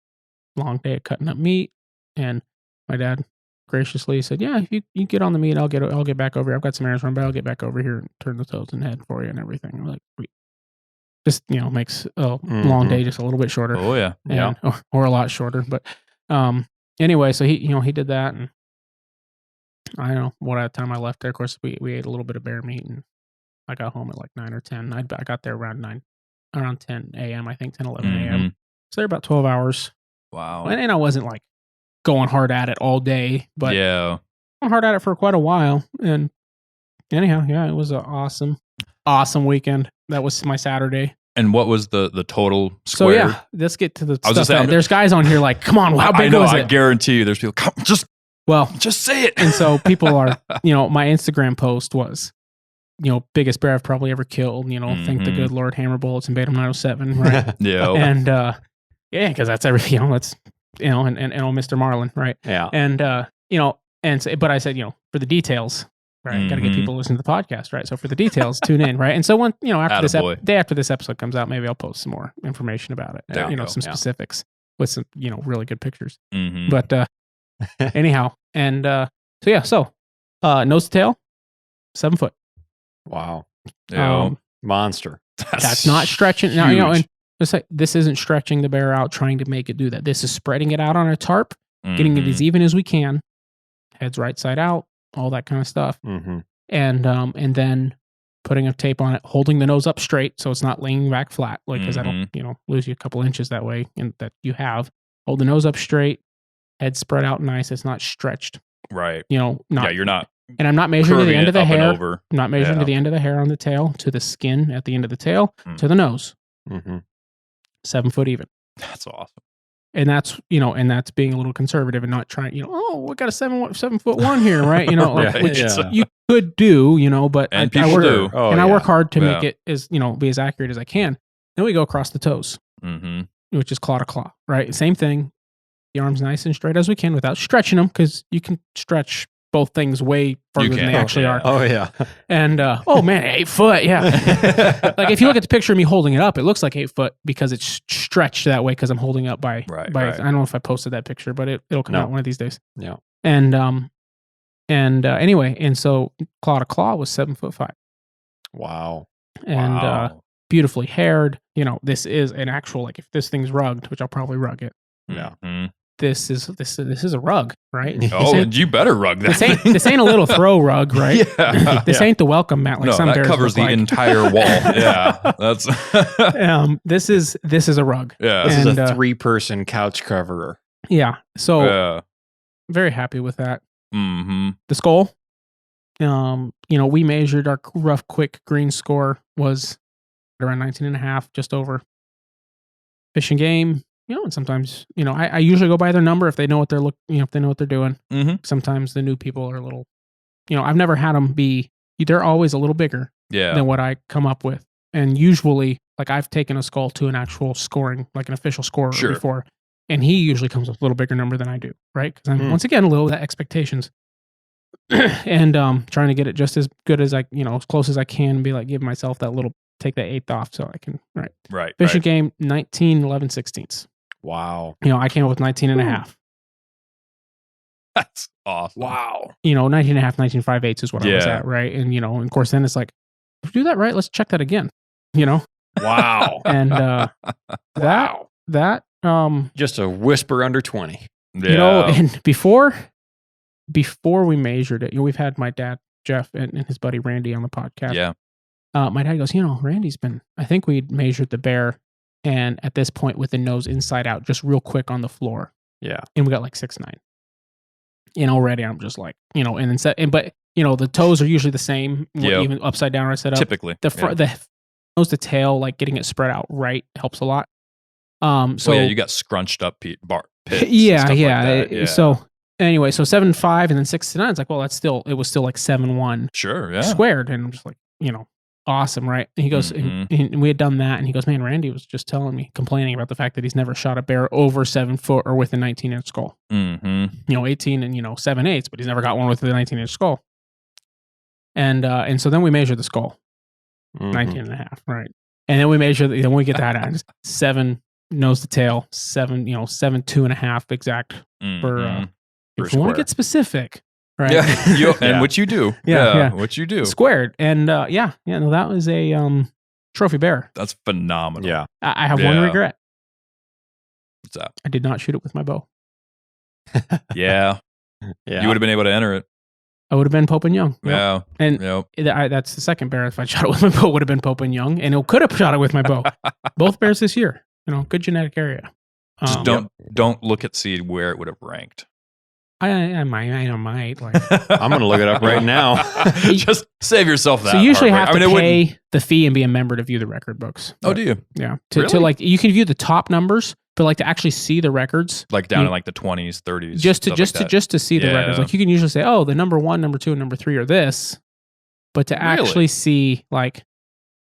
[SPEAKER 4] long day of cutting up meat, and my dad graciously said, yeah, if you get on the meat, I'll get back over here. I've got some errands run, but I'll get back over here and turn the toes and head for you and everything. I'm like, sweet. Just, makes a long day just a little bit shorter.
[SPEAKER 2] Oh yeah.
[SPEAKER 4] And, or a lot shorter. But anyway, so he did that, and I don't know what time I left there. Of course, we ate a little bit of bear meat, and I got home at like 9 or 10. I got there around 10 a.m. I think 10, 11 a.m.
[SPEAKER 2] Mm-hmm.
[SPEAKER 4] So they're about 12 hours.
[SPEAKER 2] Wow.
[SPEAKER 4] And I wasn't like going hard at it all day, but
[SPEAKER 2] yeah,
[SPEAKER 4] going hard at it for quite a while. And anyhow, yeah, it was an awesome weekend. That was my Saturday.
[SPEAKER 2] And what was the total
[SPEAKER 4] So
[SPEAKER 2] square?
[SPEAKER 4] yeah, let's get to the
[SPEAKER 2] I was
[SPEAKER 4] stuff.
[SPEAKER 2] just saying,
[SPEAKER 4] There's guys on here like, come on, how big was it?
[SPEAKER 2] I guarantee you, there's people. Come, just say it.
[SPEAKER 4] And so people are, my Instagram post was, biggest bear I've probably ever killed. Thank the good Lord, hammer bullets and Beta 907, right?
[SPEAKER 2] Yeah.
[SPEAKER 4] And yeah, because that's everything. That's and old Mr. Marlin, right?
[SPEAKER 5] Yeah.
[SPEAKER 4] And but I said, for the details, right? Got to get people to listen to the podcast, right? So for the details, tune in, right? And so when after day after this episode comes out, maybe I'll post some more information about it. Some specifics with some really good pictures.
[SPEAKER 2] Mm-hmm.
[SPEAKER 4] But anyhow, and so nose to tail, 7 foot.
[SPEAKER 5] Wow. Monster.
[SPEAKER 4] That's not stretching.
[SPEAKER 2] Huge.
[SPEAKER 4] Now, and it's like, this isn't stretching the bear out, trying to make it do that. This is spreading it out on a tarp, getting it as even as we can, heads right side out, all that kind of stuff.
[SPEAKER 5] Mm-hmm.
[SPEAKER 4] And then putting a tape on it, holding the nose up straight so it's not laying back flat, like, because that'll lose you a couple inches that way, and that you have. Hold the nose up straight, head spread out nice. It's not stretched.
[SPEAKER 2] Right.
[SPEAKER 4] You're not.
[SPEAKER 2] And
[SPEAKER 4] I'm not measuring to the end of the hair.
[SPEAKER 2] I'm
[SPEAKER 4] not measuring to the end of the hair on the tail, to the skin at the end of the tail, to the nose.
[SPEAKER 5] Mm-hmm.
[SPEAKER 4] 7 foot even.
[SPEAKER 2] That's awesome.
[SPEAKER 4] And that's, that's being a little conservative and not trying, we got a 7'1" here, right? Which you could do, but
[SPEAKER 2] and people do.
[SPEAKER 4] I work hard to make it as, be as accurate as I can. Then we go across the toes, which is claw to claw, right? Same thing. The arms nice and straight as we can without stretching them, because you can stretch both things way further than they actually are.
[SPEAKER 5] Oh, yeah.
[SPEAKER 4] And, 8 foot. Yeah. Like if you look at the picture of me holding it up, it looks like 8 foot because it's stretched that way, because I'm holding up by, I don't know if I posted that picture, but it'll come out one of these days.
[SPEAKER 5] Yeah.
[SPEAKER 4] And, anyway, and so claw to claw was 7'5".
[SPEAKER 5] Wow.
[SPEAKER 4] And, beautifully haired. This is an actual, like, if this thing's rugged, which I'll probably rug it.
[SPEAKER 5] Yeah.
[SPEAKER 2] Mm-hmm.
[SPEAKER 4] This is a rug, right?
[SPEAKER 2] Oh, you better rug that.
[SPEAKER 4] This ain't a little throw rug, right?
[SPEAKER 2] Yeah.
[SPEAKER 4] This ain't the welcome mat like some
[SPEAKER 2] that
[SPEAKER 4] bears
[SPEAKER 2] covers the entire wall. Yeah, that's.
[SPEAKER 4] This is a rug.
[SPEAKER 2] Yeah,
[SPEAKER 5] this is a 3-person couch coverer.
[SPEAKER 4] Yeah, so very happy with that.
[SPEAKER 2] Mm-hmm.
[SPEAKER 4] The skull, we measured our rough, quick green score was around 19.5, just over. Fish and Game. And sometimes, I usually go by their number if they know what they're if they know what they're doing.
[SPEAKER 2] Mm-hmm.
[SPEAKER 4] Sometimes the new people are a little, I've never had them they're always a little bigger than what I come up with. And usually, like, I've taken a skull to an actual scoring, like an official scorer before, and he usually comes with a little bigger number than I do, right? Because I'm, once again, a little with expectations. And trying to get it just as good as I, as close as I can, and be like, give myself that little, take that 8th off so I can, right. Fish and Game, 19, 11, 16ths.
[SPEAKER 5] Wow.
[SPEAKER 4] I came up with 19.5.
[SPEAKER 2] That's awesome.
[SPEAKER 5] Wow.
[SPEAKER 4] 19.5, 19.5/8 is what I was at, right? And, and of course, then it's like, if we do that right, let's check that again,
[SPEAKER 5] Wow.
[SPEAKER 4] And that
[SPEAKER 5] just a whisper under 20.
[SPEAKER 4] Yeah. And before we measured it, we've had my dad, Jeff, and his buddy Randy on the podcast.
[SPEAKER 2] Yeah.
[SPEAKER 4] My dad goes, Randy's I think we measured the bear, and at this point with the nose inside out, just real quick on the floor.
[SPEAKER 5] Yeah.
[SPEAKER 4] And we got like 6'9". And already I'm just like, but the toes are usually the same, even upside down or set up.
[SPEAKER 2] Typically.
[SPEAKER 4] The nose to tail, like getting it spread out right helps a lot. So
[SPEAKER 2] you got scrunched up pits.
[SPEAKER 4] Yeah. So anyway, so 7'5" and then 6 to 9. It's like, well, it was still like 7'1".
[SPEAKER 2] Sure, yeah.
[SPEAKER 4] Squared, and I'm just like, awesome, right? And he goes, and we had done that, and he goes, man, Randy was just complaining about the fact that he's never shot a bear over 7 foot or with a 19-inch skull. 18 and 7/8, but he's never got one with a 19-inch skull. And so then we measure the skull, 19 and a half, right? And then we measure, then we get that out, 7 nose to tail, 7 2.5 exact for if you want to get specific. Right.
[SPEAKER 2] Yeah. And what you do. Yeah. What you do.
[SPEAKER 4] Squared. And that was a trophy bear.
[SPEAKER 2] That's phenomenal.
[SPEAKER 5] Yeah.
[SPEAKER 4] I have one regret.
[SPEAKER 2] What's that?
[SPEAKER 4] I did not shoot it with my bow.
[SPEAKER 2] Yeah. You would have been able to enter it.
[SPEAKER 4] I would have been Pope and Young.
[SPEAKER 2] Yeah.
[SPEAKER 4] And that's the second bear. If I shot it with my bow, would have been Pope and Young. And it could have shot it with my bow. Both bears this year. Good genetic area.
[SPEAKER 2] Just don't look at seed where it would have ranked.
[SPEAKER 4] I might. Like,
[SPEAKER 5] I'm going to look it up right now.
[SPEAKER 2] Just save yourself that.
[SPEAKER 4] So you usually have to pay the fee and be a member to view the record books.
[SPEAKER 2] Oh, do you?
[SPEAKER 4] Yeah. To like, you can view the top numbers, but like to actually see the records,
[SPEAKER 2] like down in like the 20s, 30s,
[SPEAKER 4] just to see the records. Like you can usually say, oh, the number 1, number 2, and number 3 are this, but to actually see, like,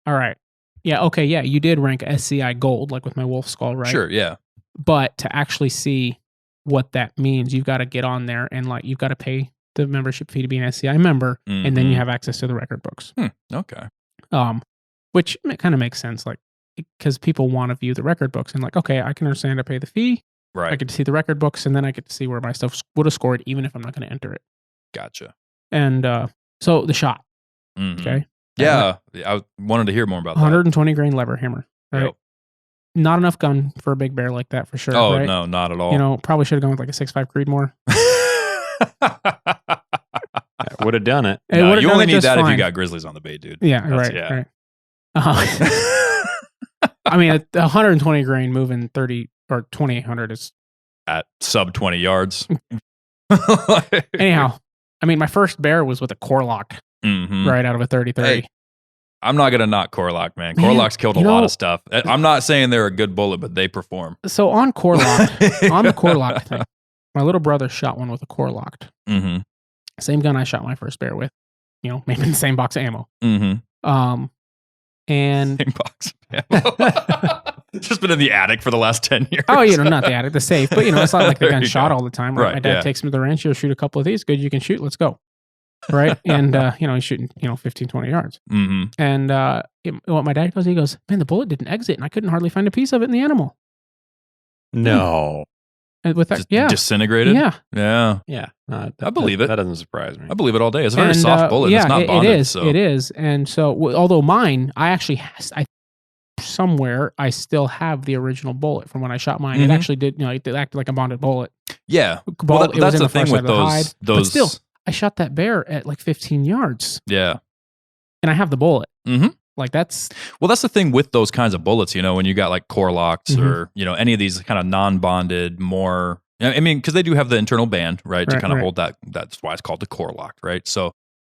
[SPEAKER 4] all right, you did rank SCI gold, like with my wolf skull, right?
[SPEAKER 2] Sure, yeah.
[SPEAKER 4] But to actually see what that means, you've got to get on there and like you've got to pay the membership fee to be an SCI member, and then you have access to the record books.
[SPEAKER 2] Okay.
[SPEAKER 4] Which kind of makes sense, like because people want to view the record books and like, okay, I can understand I pay the fee,
[SPEAKER 2] right?
[SPEAKER 4] I get to see the record books, and then I get to see where my stuff would have scored, even if I'm not going to enter it.
[SPEAKER 2] Gotcha.
[SPEAKER 4] And so the shot, okay,
[SPEAKER 2] yeah, I wanted to hear more about
[SPEAKER 4] 120 grain lever hammer, right?
[SPEAKER 2] Yep.
[SPEAKER 4] Not enough gun for a big bear like that, for sure.
[SPEAKER 2] Oh,
[SPEAKER 4] right?
[SPEAKER 2] no, not at all.
[SPEAKER 4] Probably should have gone with like a 6.5 Creedmoor.
[SPEAKER 5] Would have done it.
[SPEAKER 2] No, you only need that if you got grizzlies on the bait, dude.
[SPEAKER 4] Yeah, right. I mean, 120 grain moving 30 or 2800 is
[SPEAKER 2] at sub 20 yards.
[SPEAKER 4] Anyhow, I mean, my first bear was with a core lock right out of a 30-30.
[SPEAKER 2] Hey, I'm not gonna knock core lock, man. Core lock's killed a lot of stuff. I'm not saying they're a good bullet, but they perform.
[SPEAKER 4] So on core lock, on the core lock thing, my little brother shot one with a core locked. Same gun I shot my first bear with. Maybe in the same box of ammo.
[SPEAKER 2] And
[SPEAKER 4] same
[SPEAKER 2] box of ammo. Just been in the attic for the last 10 years.
[SPEAKER 4] Oh, not the attic, the safe. But it's not like the gun shot all the time. Right?
[SPEAKER 2] Right,
[SPEAKER 4] My dad takes him to the ranch. He'll shoot a couple of these. Good, you can shoot. Let's go. Right. And, he's shooting, 15, 20 yards. And what my dad does, he goes, man, the bullet didn't exit and I couldn't hardly find a piece of it in the animal.
[SPEAKER 5] No.
[SPEAKER 4] And with that,
[SPEAKER 2] just disintegrated?
[SPEAKER 4] Yeah.
[SPEAKER 2] Yeah. I believe it.
[SPEAKER 5] That doesn't surprise me.
[SPEAKER 2] I believe it all day. It's a very soft bullet. It's not bonded.
[SPEAKER 4] It is. And so, although mine, I somewhere I still have the original bullet from when I shot mine. It actually did, it acted like a bonded bullet.
[SPEAKER 2] Yeah.
[SPEAKER 4] That's the thing with those. But still, I shot that bear at like 15 yards.
[SPEAKER 2] Yeah.
[SPEAKER 4] And I have the bullet. Like that's
[SPEAKER 2] the thing with those kinds of bullets, when you got like core locks or, any of these kind of non-bonded, more, I mean, because they do have the internal band, right? To kind of hold that. That's why it's called the core lock, right? So,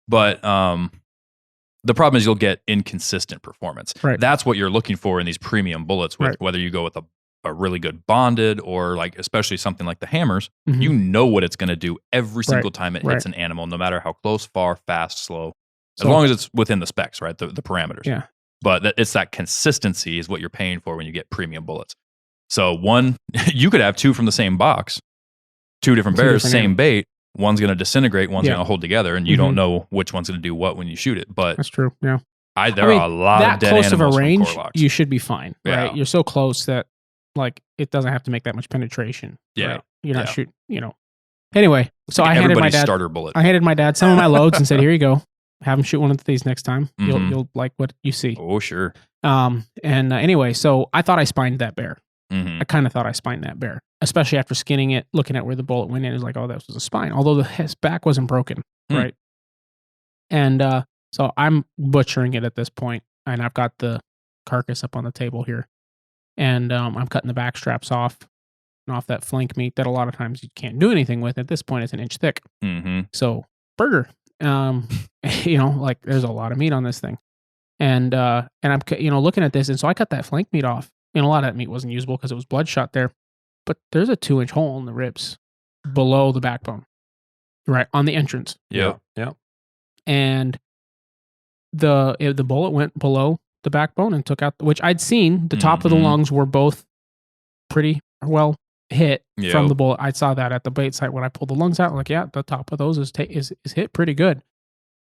[SPEAKER 2] but the problem is you'll get inconsistent performance.
[SPEAKER 4] Right.
[SPEAKER 2] That's what you're looking for in these premium bullets, with whether you go with a really good bonded or like, especially something like the hammers, you know what it's going to do every single time it hits an animal, no matter how close, far, fast, slow, as long as it's within the specs, right? The parameters.
[SPEAKER 4] Yeah.
[SPEAKER 2] But it's that consistency is what you're paying for when you get premium bullets. So you could have 2 from the same box, 2 different bears, same bait. One's going to disintegrate, one's going to hold together, and you don't know which one's going to do what when you shoot it. But
[SPEAKER 4] that's true. Yeah.
[SPEAKER 2] There are a lot of dead
[SPEAKER 4] animals
[SPEAKER 2] from core locks.
[SPEAKER 4] That close of a range, you should be fine, right?
[SPEAKER 2] Yeah.
[SPEAKER 4] You're so close that like it doesn't have to make that much penetration.
[SPEAKER 2] Yeah.
[SPEAKER 4] Right? You're not shooting, Anyway, so I handed my dad
[SPEAKER 2] starter bullet.
[SPEAKER 4] I handed my dad some of my loads and said, "Here you go. Have him shoot one of these next time. You'll like what you see."
[SPEAKER 2] Oh, sure.
[SPEAKER 4] Anyway, so I thought I spined that bear. I kind of thought I spined that bear. especially after skinning it, looking at where the bullet went in, is like, oh, that was a spine. Although his back wasn't broken, right? And so I'm butchering it at this point, and I've got the carcass up on the table here, and I'm cutting the back straps off that flank meat that a lot of times you can't do anything with. At this point, it's an inch thick. So burger, like there's a lot of meat on this thing, and I'm looking at this, and so I cut that flank meat off. A lot of that meat wasn't usable because it was bloodshot there, but there's a 2-inch hole in the ribs below the backbone, right on the entrance.
[SPEAKER 5] Yeah.
[SPEAKER 4] And the bullet went below the backbone and took out, which I'd seen. The top of the lungs were both pretty well hit from the bullet. I saw that at the bait site when I pulled the lungs out. I'm like, yeah, the top of those is hit pretty good.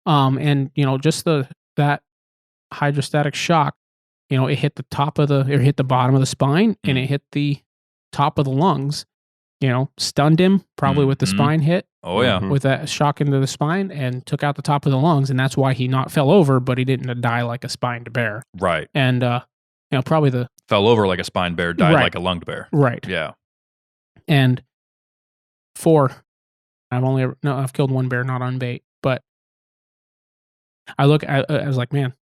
[SPEAKER 4] And just that hydrostatic shock, it hit hit the bottom of the spine and it hit the top of the lungs. Stunned him probably with the spine hit.
[SPEAKER 2] Oh yeah,
[SPEAKER 4] with that shock into the spine, and took out the top of the lungs, and that's why he not fell over, but he didn't die like a spined bear.
[SPEAKER 2] Right.
[SPEAKER 4] And probably
[SPEAKER 2] fell over like a spined bear, died like a lunged bear.
[SPEAKER 4] Right.
[SPEAKER 2] Yeah.
[SPEAKER 4] And I've killed one bear not on bait, but I was like, man,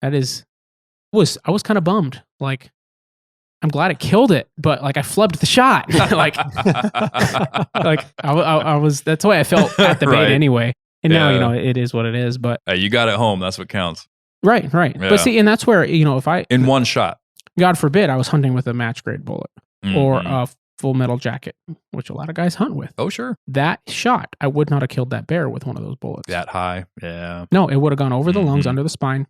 [SPEAKER 4] I was kind of bummed. Like, I'm glad it killed it, but like I flubbed the shot. like I was, that's the way I felt at the bait anyway. And now, it is what it is, but
[SPEAKER 2] you got it home. That's what counts.
[SPEAKER 4] Right. Yeah. But see, and that's where, if
[SPEAKER 2] in one shot,
[SPEAKER 4] God forbid, I was hunting with a match grade bullet or a full metal jacket, which a lot of guys hunt with.
[SPEAKER 2] Oh, sure.
[SPEAKER 4] That shot, I would not have killed that bear with one of those bullets.
[SPEAKER 2] That high. Yeah.
[SPEAKER 4] No, it would have gone over the lungs, under the spine.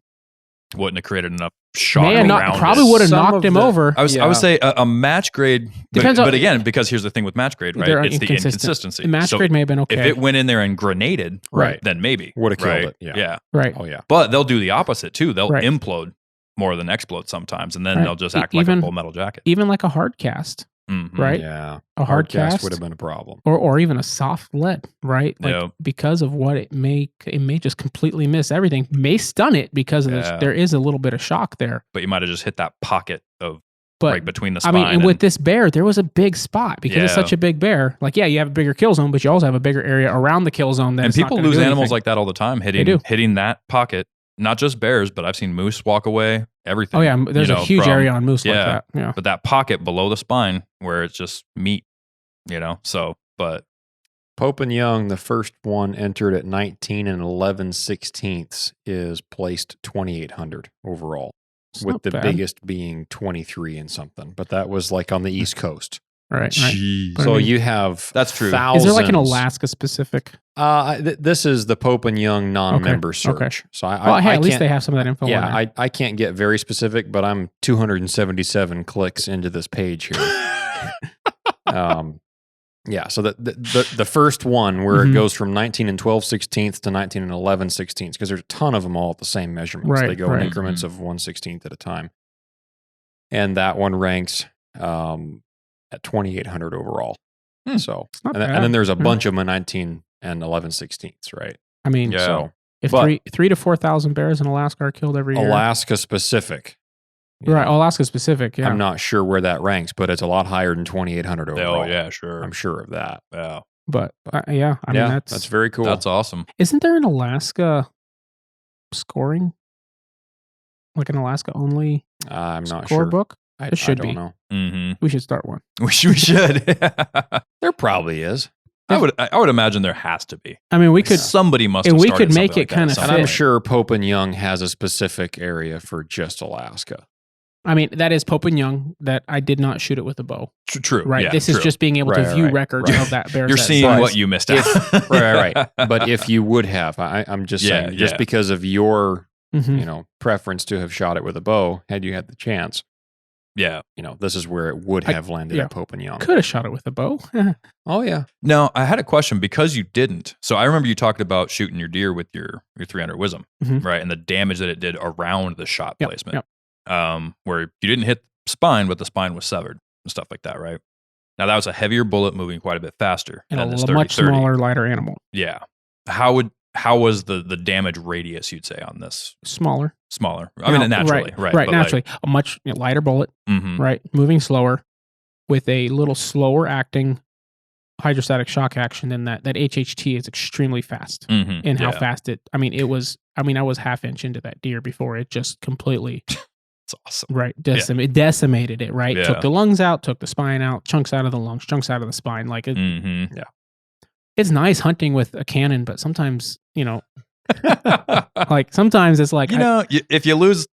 [SPEAKER 2] Wouldn't have created enough shock around
[SPEAKER 4] probably would have knocked him over.
[SPEAKER 2] I would say a match grade depends, but again, because here's the thing with match grade, right? It's the inconsistency.
[SPEAKER 4] The match grade may have been okay.
[SPEAKER 2] If it went in there and grenaded, then maybe
[SPEAKER 5] would have killed it.
[SPEAKER 2] Yeah.
[SPEAKER 4] Right.
[SPEAKER 5] Oh yeah.
[SPEAKER 2] But they'll do the opposite too. They'll implode more than explode sometimes, and then they'll just act like a full metal jacket.
[SPEAKER 4] Even like a hard cast. Right?
[SPEAKER 5] Yeah.
[SPEAKER 4] A hard cast
[SPEAKER 5] would have been a problem.
[SPEAKER 4] Or even a soft lead, right? Like because of what it may just completely miss everything. May stun it because of this. There is a little bit of shock there.
[SPEAKER 2] But you might have just hit that pocket of right between the spine.
[SPEAKER 4] And with this bear, there was a big spot because it's such a big bear. Like, you have a bigger kill zone, but you also have a bigger area around the kill zone.
[SPEAKER 2] And people lose animals like that all the time, hitting that pocket. Not just bears, but I've sene moose walk away. Everything.
[SPEAKER 4] Oh yeah, there's a huge area on moose like that. Yeah,
[SPEAKER 2] but that pocket below the spine where it's just meat, So, but
[SPEAKER 5] Pope and Young, the first one entered at 19 and 11/16 is placed 2,800 overall, with the biggest being 23 and something. But that was like on the East Coast.
[SPEAKER 4] Right.
[SPEAKER 5] Jeez. So you have
[SPEAKER 2] that's true.
[SPEAKER 5] Thousands.
[SPEAKER 4] Is there like an Alaska specific?
[SPEAKER 5] This is the Pope and Young non-member search.
[SPEAKER 4] Okay.
[SPEAKER 5] So
[SPEAKER 4] at least they have some of that info.
[SPEAKER 5] Yeah, I can't get very specific, but I'm 277 clicks into this page here. Yeah. So the first one where it goes from 19 and 12/16 to 19 and 11/16, because there's a ton of them all at the same measurements.
[SPEAKER 4] Right,
[SPEAKER 5] they go in increments of 1/16 at a time, and that one ranks at 2,800 overall. So, and then there's a bunch of them at 19 and 11/16, right?
[SPEAKER 4] I mean, so if 3,000 to 4,000 bears in Alaska are killed every year,
[SPEAKER 5] Alaska specific,
[SPEAKER 4] right? Alaska specific. Yeah,
[SPEAKER 5] I'm not sure where that ranks, but it's a lot higher than 2,800 overall.
[SPEAKER 2] Oh yeah, sure.
[SPEAKER 5] I'm sure of that.
[SPEAKER 2] Yeah,
[SPEAKER 4] but I mean
[SPEAKER 5] that's very cool.
[SPEAKER 2] That's awesome.
[SPEAKER 4] Isn't there an Alaska scoring, like an Alaska only?
[SPEAKER 5] I'm not sure.
[SPEAKER 4] Book. It should
[SPEAKER 5] I don't
[SPEAKER 4] be.
[SPEAKER 5] know.
[SPEAKER 4] We should start one.
[SPEAKER 2] We should.
[SPEAKER 5] There probably is.
[SPEAKER 2] I would imagine there has to be.
[SPEAKER 4] I mean, we could.
[SPEAKER 2] Somebody must.
[SPEAKER 4] And
[SPEAKER 2] have
[SPEAKER 4] we could make it
[SPEAKER 2] like
[SPEAKER 4] kind of.
[SPEAKER 5] And I'm sure Pope and Young has a specific area for just Alaska.
[SPEAKER 4] I mean, that is Pope and Young. That I did not shoot it with a bow.
[SPEAKER 2] True.
[SPEAKER 4] Right.
[SPEAKER 2] Yeah,
[SPEAKER 4] this is just being able to view records of that bear.
[SPEAKER 2] You're seeing what you missed out.
[SPEAKER 5] Right. But if you would have, I'm just saying, just because of your, preference to have shot it with a bow, had you had the chance.
[SPEAKER 2] Yeah.
[SPEAKER 5] This is where it would have landed at Pope and Young.
[SPEAKER 4] Could have shot it with a bow.
[SPEAKER 5] Oh, yeah.
[SPEAKER 2] No, I had a question because you didn't. So I remember you talked about shooting your deer with your 300 Wisdom, right? And the damage that it did around the shot placement. Where you didn't hit spine, but the spine was severed and stuff like that, right? Now, that was a heavier bullet moving quite a bit faster.
[SPEAKER 4] And a much smaller, lighter animal.
[SPEAKER 2] Yeah. How was the damage radius, you'd say, on this?
[SPEAKER 4] Smaller.
[SPEAKER 2] I mean, naturally, right?
[SPEAKER 4] Right, naturally. A much lighter bullet, right? Moving slower. with a little slower acting hydrostatic shock action than that HHT is extremely fast in how fast it. I mean, I was half-inch into that deer before it just completely.
[SPEAKER 2] It's awesome.
[SPEAKER 4] Right. It decimated it, right? Yeah. Took the lungs out, took the spine out, chunks out of the lungs, chunks out of the spine. Like it,
[SPEAKER 2] yeah.
[SPEAKER 4] It's nice hunting with a cannon, but sometimes, like sometimes it's like,
[SPEAKER 2] if you lose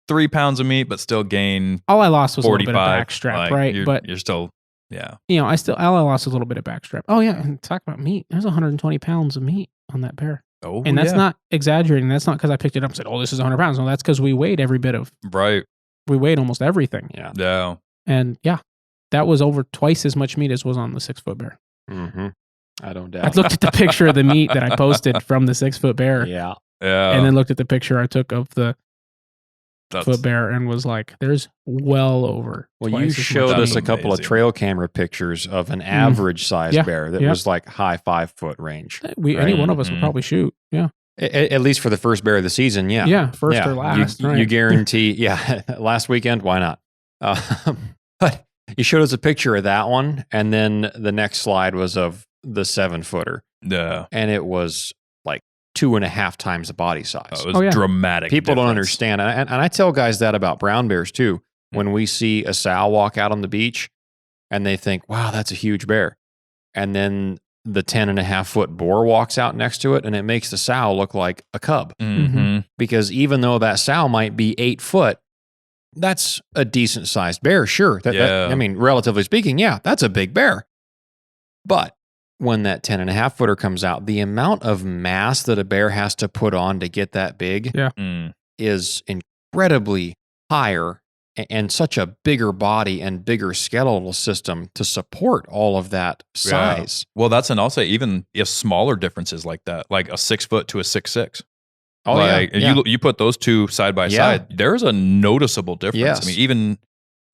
[SPEAKER 2] 3 pounds of meat, but still gain
[SPEAKER 4] all I lost was a little bit of backstrap, right?
[SPEAKER 2] But you're still, yeah.
[SPEAKER 4] All I lost was a little bit of backstrap. Oh yeah. And talk about meat. There's 120 pounds of meat on that bear.
[SPEAKER 2] Oh,
[SPEAKER 4] and that's not exaggerating. That's not because I picked it up and said, "Oh, this is 100 pounds." No, that's because we weighed every bit of.
[SPEAKER 2] Right.
[SPEAKER 4] We weighed almost everything.
[SPEAKER 2] Yeah. Yeah.
[SPEAKER 4] And that was over twice as much meat as was on the 6-foot bear.
[SPEAKER 5] Mm-hmm. I don't doubt.
[SPEAKER 4] I looked at the picture of the meat that I posted from the 6-foot bear.
[SPEAKER 5] Yeah.
[SPEAKER 2] Yeah.
[SPEAKER 4] And then looked at the picture I took of the foot bear and was like, "There's well over."
[SPEAKER 5] Well, you showed us a couple of trail camera pictures of an average sized bear that was like high 5-foot range.
[SPEAKER 4] Any one of us would probably shoot. Yeah.
[SPEAKER 5] At least for the first bear of the season. Yeah.
[SPEAKER 4] Yeah. First or last.
[SPEAKER 5] You guarantee. Yeah. Last weekend. Why not? But you showed us a picture of that one. And then the next slide was of the 7-footer.
[SPEAKER 2] Yeah.
[SPEAKER 5] And it was 2.5 times the body size.
[SPEAKER 2] Oh, it was dramatic.
[SPEAKER 5] People don't understand. And I tell guys that about brown bears too. When we see a sow walk out on the beach and they think, wow, that's a huge bear. And then the 10.5-foot boar walks out next to it and it makes the sow look like a cub.
[SPEAKER 2] Mm-hmm.
[SPEAKER 5] Because even though that sow might be 8 foot, that's a decent sized bear. Sure. I mean, relatively speaking, that's a big bear. But when that 10.5-footer comes out, the amount of mass that a bear has to put on to get that big is incredibly higher, and such a bigger body and bigger skeletal system to support all of that size.
[SPEAKER 2] Well, I'll say even if smaller differences like that, like a 6-foot to a 6'6".
[SPEAKER 5] Oh,
[SPEAKER 2] You put those two side by side, there's a noticeable difference.
[SPEAKER 5] Yes.
[SPEAKER 2] I mean, even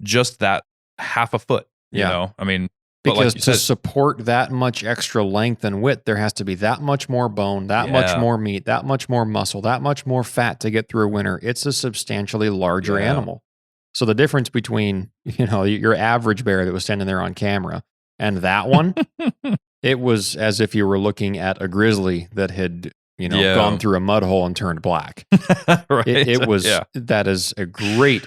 [SPEAKER 2] just that half a foot, you know, I mean,
[SPEAKER 5] because to support that much extra length and width, there has to be that much more bone, that much more meat, that much more muscle, that much more fat to get through a winter. It's a substantially larger animal. So the difference between, your average bear that was standing there on camera and that one, it was as if you were looking at a grizzly that had, gone through a mud hole and turned black.
[SPEAKER 2] Right.
[SPEAKER 5] It was, that is a great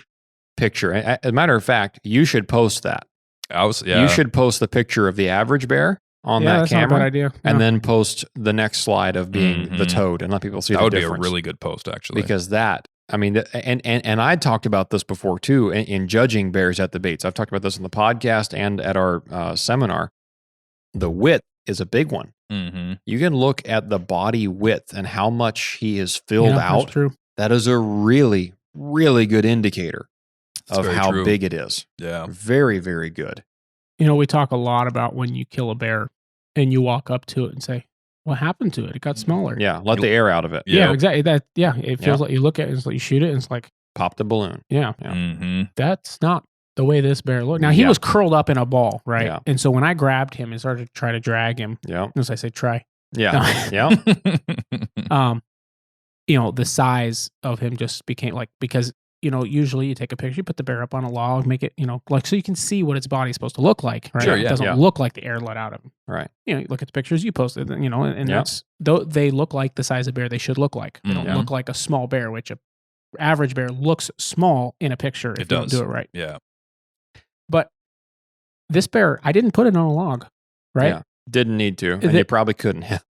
[SPEAKER 5] picture. As a matter of fact, you should post that. You should post the picture of the average bear on that camera.
[SPEAKER 4] Not a bad idea.
[SPEAKER 5] And then post the next slide of being the toad and let people see the difference.
[SPEAKER 2] That would be a really good post, actually.
[SPEAKER 5] Because and I talked about this before too in judging bears at the baits. I've talked about this on the podcast and at our seminar. The width is a big one.
[SPEAKER 2] Mm-hmm.
[SPEAKER 5] You can look at the body width and how much he is filled out.
[SPEAKER 4] That's true.
[SPEAKER 5] That is a really, really good indicator of how big it is.
[SPEAKER 2] Yeah.
[SPEAKER 5] Very, very good.
[SPEAKER 4] We talk a lot about when you kill a bear and you walk up to it and say, "What happened to it? It got smaller."
[SPEAKER 5] Yeah. Let the air out of it.
[SPEAKER 4] Yeah, exactly. It feels like you look at it, it's like you shoot it and it's like
[SPEAKER 5] pop the balloon.
[SPEAKER 4] Yeah.
[SPEAKER 2] Mm-hmm.
[SPEAKER 4] That's not the way this bear looked. Now he was curled up in a ball, right?
[SPEAKER 5] Yeah.
[SPEAKER 4] And so when I grabbed him and started to try to drag him, as I say, try.
[SPEAKER 5] Yeah.
[SPEAKER 4] Yeah. The size of him just became because usually you take a picture, you put the bear up on a log, make it, so you can see what its body's supposed to look like, right?
[SPEAKER 2] Sure,
[SPEAKER 4] It doesn't look like the air let out of him.
[SPEAKER 5] Right.
[SPEAKER 4] You look at the pictures you posted, and that's, though they look like the size of bear they should look like. They don't look like a small bear, which a average bear looks small in a picture if you don't do it right.
[SPEAKER 2] Yeah.
[SPEAKER 4] But this bear, I didn't put it on a log, right?
[SPEAKER 5] Yeah. Didn't need to. And you probably couldn't have.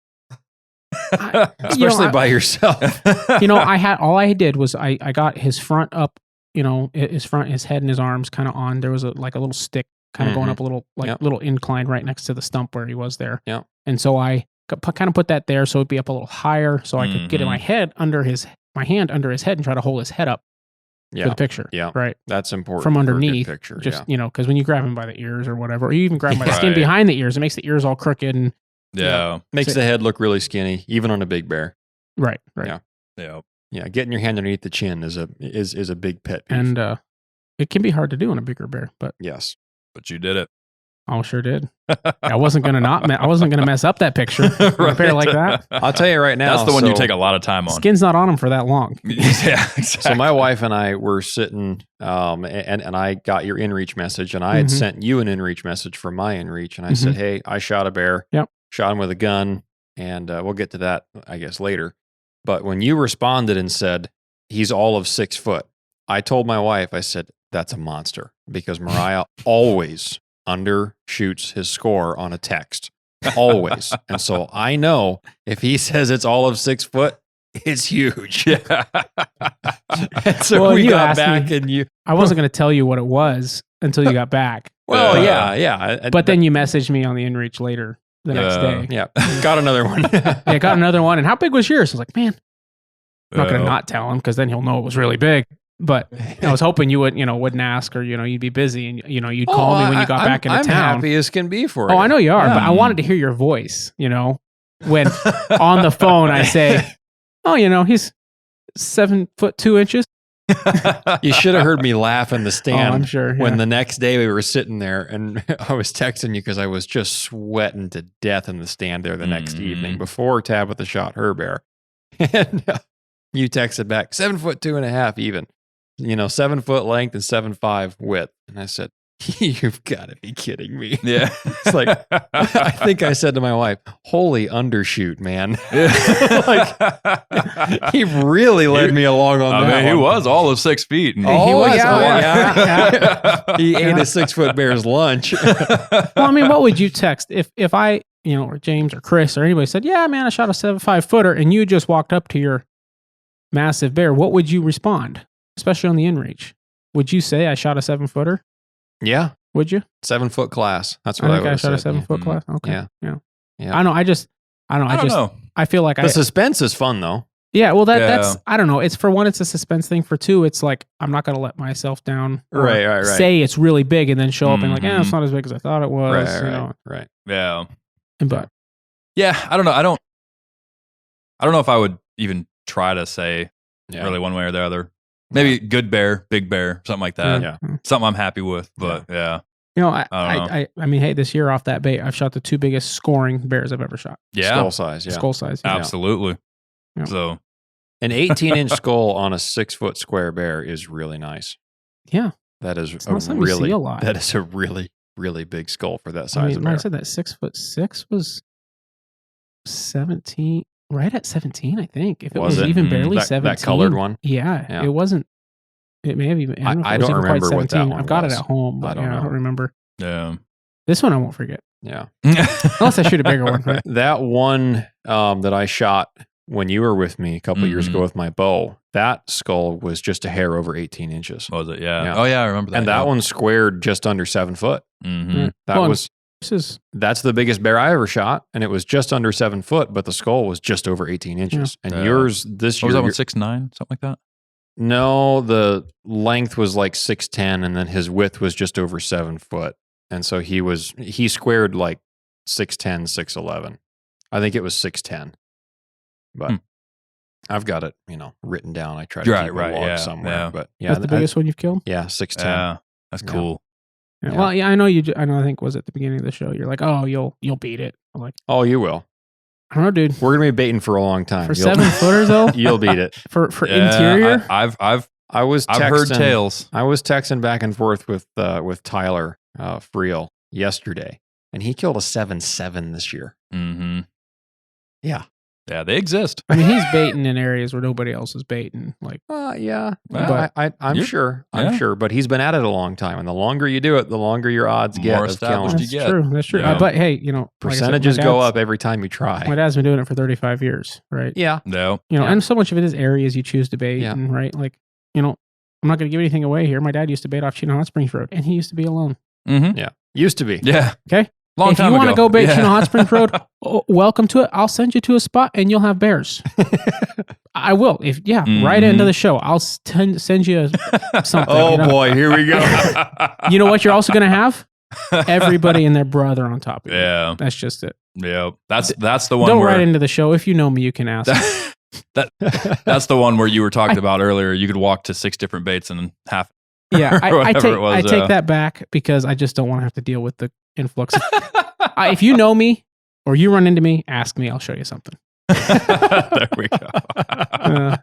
[SPEAKER 5] Especially by yourself.
[SPEAKER 4] All I did was I got his front up, his head and his arms kind of on. There was a little stick kind of going up a little, little incline right next to the stump where he was there.
[SPEAKER 5] Yeah.
[SPEAKER 4] And so I kind of put that there so it'd be up a little higher so I could get my hand under his head and try to hold his head up for the picture.
[SPEAKER 5] Yeah.
[SPEAKER 4] Right.
[SPEAKER 5] That's important.
[SPEAKER 4] From underneath.
[SPEAKER 5] Picture.
[SPEAKER 4] Just, because when you grab him by the ears or whatever, or you even grab him by the skin behind the ears, it makes the ears all crooked and
[SPEAKER 5] makes the head look really skinny, even on a big bear.
[SPEAKER 4] Right.
[SPEAKER 2] Yeah.
[SPEAKER 5] Getting your hand underneath the chin is a big pet peeve.
[SPEAKER 4] And it can be hard to do on a bigger bear, but
[SPEAKER 2] yes, but you did it.
[SPEAKER 4] Oh, sure did. I wasn't gonna mess up that picture. Right. A pair like that.
[SPEAKER 5] I'll tell you right now.
[SPEAKER 2] That's the one you take a lot of time on.
[SPEAKER 4] Skin's not on them for that long.
[SPEAKER 2] Yeah, exactly.
[SPEAKER 5] So my wife and I were sitting, and I got your inReach message, and I had sent you an inReach message from my inReach, and I said, "Hey, I shot a bear.
[SPEAKER 4] Yep.
[SPEAKER 5] Shot him with a gun, and we'll get to that, I guess, later." But when you responded and said he's all of 6 foot, I told my wife, I said, "That's a monster," because Mariah always undershoots his score on a text. Always. And so I know if he says it's all of 6 foot, it's huge. Yeah. And so we got back and
[SPEAKER 4] I wasn't going to tell you what it was until you got back.
[SPEAKER 5] Well, yeah.
[SPEAKER 4] But then you messaged me on the inReach later the next day.
[SPEAKER 5] Yeah. Got another one.
[SPEAKER 4] Yeah, got another one. And how big was yours? I was like, man, I'm not going to not tell him because then he'll know it was really big. But I was hoping you wouldn't ask, or you'd be busy and you'd call me when you got back into town.
[SPEAKER 5] I'm happy as can be for it.
[SPEAKER 4] Oh, I know you are, but I wanted to hear your voice. When on the phone I say, "Oh, he's 7'2".
[SPEAKER 5] You should have heard me laugh in the stand.
[SPEAKER 4] I'm sure. Yeah.
[SPEAKER 5] When the next day we were sitting there, and I was texting you because I was just sweating to death in the stand there the next evening before Tabitha shot her bear, and you texted back 7'2.5" even. 7 foot length and 7'5" width. And I said, "You've got to be kidding me."
[SPEAKER 2] Yeah.
[SPEAKER 5] It's like, I think I said to my wife, "Holy undershoot, man." Like, he really led me along on that.
[SPEAKER 2] He was all of 6 feet.
[SPEAKER 5] He was. Yeah. He ate a 6 foot bear's lunch.
[SPEAKER 4] Well, what would you text if I, or James or Chris or anybody said, "Yeah, man, I shot a 7'5" footer," and you just walked up to your massive bear? What would you respond? Especially on the inReach. Would you say I shot a 7 footer?
[SPEAKER 5] Yeah.
[SPEAKER 4] Would you?
[SPEAKER 5] 7 foot class. That's what I would have said.
[SPEAKER 4] I shot a 7 foot class. Okay.
[SPEAKER 5] Yeah.
[SPEAKER 4] I know. I don't know. I feel like
[SPEAKER 5] the suspense is fun though.
[SPEAKER 4] Yeah. Well, that's, I don't know. It's for one, it's a suspense thing. For two, it's like, I'm not going to let myself down.
[SPEAKER 5] Right.
[SPEAKER 4] Say it's really big and then show up and like, it's not as big as I thought it was.
[SPEAKER 5] Right.
[SPEAKER 2] Yeah.
[SPEAKER 4] But
[SPEAKER 2] yeah, I don't know. I don't know if I would even try to say really one way or the other. Maybe good bear, big bear, something like that.
[SPEAKER 5] Yeah.
[SPEAKER 2] Something I'm happy with, but yeah.
[SPEAKER 4] I mean, hey, this year off that bait, I've shot the 2 biggest scoring bears I've ever shot.
[SPEAKER 2] Yeah.
[SPEAKER 5] Skull size. Yeah.
[SPEAKER 4] Skull size.
[SPEAKER 2] Yeah. Absolutely.
[SPEAKER 4] Yeah.
[SPEAKER 2] So
[SPEAKER 5] an 18-inch skull on a 6 foot square bear is really nice.
[SPEAKER 4] Yeah.
[SPEAKER 5] That is
[SPEAKER 4] a lot.
[SPEAKER 5] That is a really, really big skull for that size of bear.
[SPEAKER 4] Like I said, that 6'6" was 17. Right at 17, I think. If it was even barely 17.
[SPEAKER 5] That colored one?
[SPEAKER 4] Yeah. It wasn't. It may have even.
[SPEAKER 5] I don't remember what that one
[SPEAKER 4] I've got
[SPEAKER 5] was.
[SPEAKER 4] it at home, but I don't remember.
[SPEAKER 2] Yeah.
[SPEAKER 4] This one I won't forget.
[SPEAKER 5] Yeah.
[SPEAKER 4] Unless I shoot a bigger one. Right?
[SPEAKER 5] That one that I shot when you were with me a couple of years ago with my bow, that skull was just a hair over 18 inches.
[SPEAKER 2] Was it? Yeah. Oh, yeah. I remember that.
[SPEAKER 5] And that one squared just under 7 foot.
[SPEAKER 2] Mm-hmm.
[SPEAKER 5] That's the biggest bear I ever shot, and it was just under 7 foot, but the skull was just over 18 inches. And yours this year,
[SPEAKER 2] was that one 6'9", something like that?
[SPEAKER 5] No, the length was like 6'10", and then his width was just over 7 foot, and so he squared like 6'10", 6'11". I think it was 6'10", but I've got it, written down. I try to keep a log somewhere.
[SPEAKER 2] Yeah.
[SPEAKER 5] But yeah,
[SPEAKER 4] that's the biggest one you've killed.
[SPEAKER 5] Yeah, 6'10".
[SPEAKER 2] Yeah, that's cool.
[SPEAKER 4] Yeah. Well, yeah, I know you. I know. I think was at the beginning of the show. You're like, "Oh, you'll beat it." I'm like,
[SPEAKER 5] "Oh, you will."
[SPEAKER 4] I don't know, dude.
[SPEAKER 5] We're gonna be baiting for a long time.
[SPEAKER 4] For 7 footers, though,
[SPEAKER 5] you'll beat it.
[SPEAKER 4] For interior,
[SPEAKER 2] I've
[SPEAKER 5] heard
[SPEAKER 2] tales.
[SPEAKER 5] I was texting back and forth with Tyler Friel yesterday, and he killed a 7.7 this year.
[SPEAKER 2] Mm-hmm.
[SPEAKER 5] Yeah.
[SPEAKER 2] Yeah, they exist.
[SPEAKER 4] I mean, he's baiting in areas where nobody else is baiting. Like,
[SPEAKER 5] yeah, but I'm sure, but he's been at it a long time, and the longer you do it, the longer your odds get of killing.
[SPEAKER 4] That's true. But hey,
[SPEAKER 5] percentages go up every time you try.
[SPEAKER 4] My dad's been doing it for 35 years, right?
[SPEAKER 5] Yeah.
[SPEAKER 2] No.
[SPEAKER 4] And so much of it is areas you choose to bait, and right, like, I'm not going to give anything away here. My dad used to bait off Chino Hot Springs Road, and he used to be alone.
[SPEAKER 2] Mm-hmm.
[SPEAKER 5] Yeah, used to be.
[SPEAKER 2] Yeah.
[SPEAKER 4] Okay. If you want to go bait Chino Hot Springs Road, welcome to it. I'll send you to a spot and you'll have bears. I will. Right into the show. I'll send you something.
[SPEAKER 5] Oh boy, here we go.
[SPEAKER 4] You know what you're also going to have? Everybody and their brother on top of you.
[SPEAKER 2] Yeah.
[SPEAKER 4] That's just it.
[SPEAKER 2] Yeah. That's the one.
[SPEAKER 4] Don't write into the show. If you know me, you can ask.
[SPEAKER 2] That's the one where you were talking about earlier. You could walk to 6 different baits and half
[SPEAKER 4] Yeah, I take that back because I just don't want to have to deal with the influx. If you know me or you run into me, ask me. I'll show you something.
[SPEAKER 2] There we go.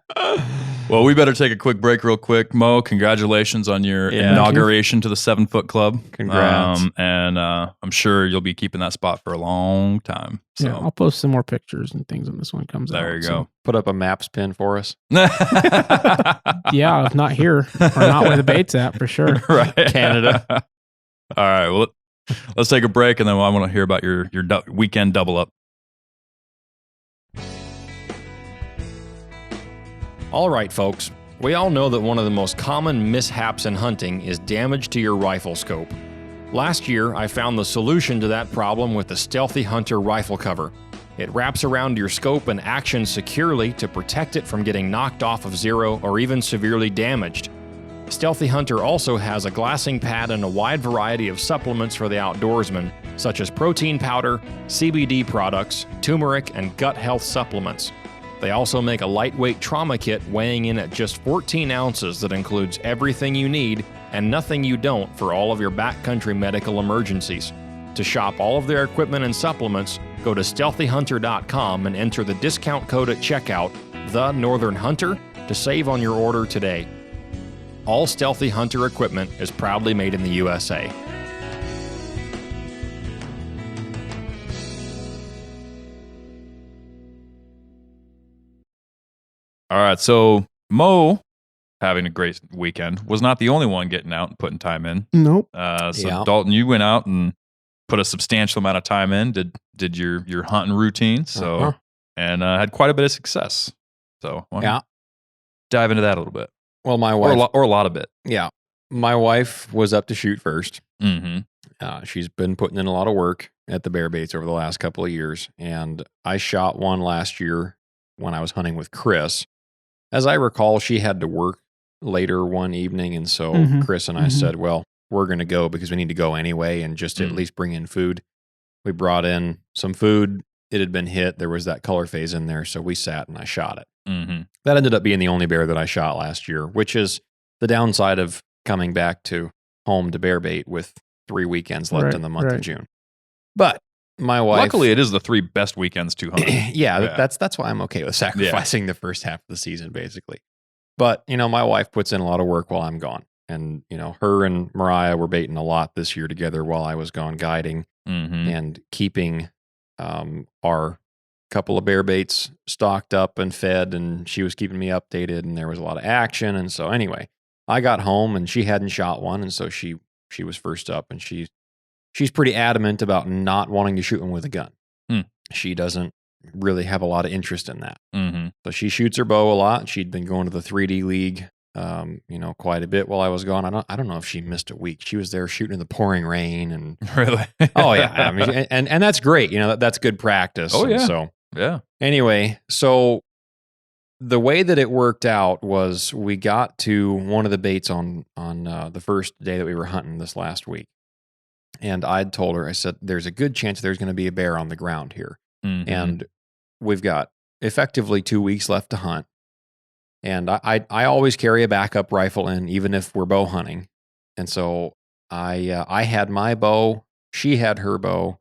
[SPEAKER 2] Well, we better take a quick break real quick. Mo, congratulations on your inauguration to the 7 Foot Club.
[SPEAKER 5] Congrats.
[SPEAKER 2] And I'm sure you'll be keeping that spot for a long time. So.
[SPEAKER 4] Yeah, I'll post some more pictures and things when this one comes out.
[SPEAKER 2] There you go.
[SPEAKER 4] So.
[SPEAKER 5] Put up a maps pin for us.
[SPEAKER 4] Yeah, if not here or not where the bait's at, for sure.
[SPEAKER 2] Right.
[SPEAKER 5] Canada.
[SPEAKER 2] All right. Well, let's take a break, and then I want to hear about your weekend double up.
[SPEAKER 3] All right, folks. We all know that one of the most common mishaps in hunting is damage to your rifle scope. Last year, I found the solution to that problem with the Stealthy Hunter rifle cover. It wraps around your scope and actions securely to protect it from getting knocked off of zero or even severely damaged. Stealthy Hunter also has a glassing pad and a wide variety of supplements for the outdoorsman, such as protein powder, CBD products, turmeric, and gut health supplements. They also make a lightweight trauma kit weighing in at just 14 ounces that includes everything you need and nothing you don't for all of your backcountry medical emergencies. To shop all of their equipment and supplements, go to stealthyhunter.com and enter the discount code at checkout, The Northern Hunter, to save on your order today. All Stealthy Hunter equipment is proudly made in the USA.
[SPEAKER 2] All right, so Mo, having a great weekend, was not the only one getting out and putting time in.
[SPEAKER 4] Nope.
[SPEAKER 2] Dalton, you went out and put a substantial amount of time in, did your hunting routine, and had quite a bit of success. So why don't you dive into that a little bit.
[SPEAKER 5] Well, my wife,
[SPEAKER 2] or a lot of it.
[SPEAKER 5] Yeah, my wife was up to shoot first.
[SPEAKER 2] Mm-hmm.
[SPEAKER 5] She's been putting in a lot of work at the bear baits over the last couple of years, and I shot one last year when I was hunting with Chris. As I recall, she had to work later one evening, and so Chris and I said, well, we're going to go because we need to go anyway and just at least bring in food. We brought in some food. It had been hit. There was that color phase in there, so we sat and I shot it. That ended up being the only bear that I shot last year, which is the downside of coming back to home to bear bait with 3 weekends left in the month of June. But my wife...
[SPEAKER 2] Luckily, it is the 3 best weekends to hunt.
[SPEAKER 5] That's why I'm okay with sacrificing the first half of the season, basically. But, my wife puts in a lot of work while I'm gone. And, her and Mariah were baiting a lot this year together while I was gone guiding and keeping our couple of bear baits stocked up and fed. And she was keeping me updated, and there was a lot of action. And so anyway, I got home and she hadn't shot one. And so she was first up, and she's pretty adamant about not wanting to shoot one with a gun. She doesn't really have a lot of interest in that. So she shoots her bow a lot. She'd been going to the 3D League, quite a bit while I was gone. I don't know if she missed a week. She was there shooting in the pouring rain, and
[SPEAKER 2] really,
[SPEAKER 5] oh yeah, I mean, and that's great. That's good practice.
[SPEAKER 2] Oh yeah.
[SPEAKER 5] And so
[SPEAKER 2] yeah.
[SPEAKER 5] Anyway, so the way that it worked out was we got to one of the baits on the first day that we were hunting this last week. And I'd told her, I said, there's a good chance there's going to be a bear on the ground here. And we've got effectively 2 weeks left to hunt. And I always carry a backup rifle in, even if we're bow hunting. And so I had my bow, she had her bow.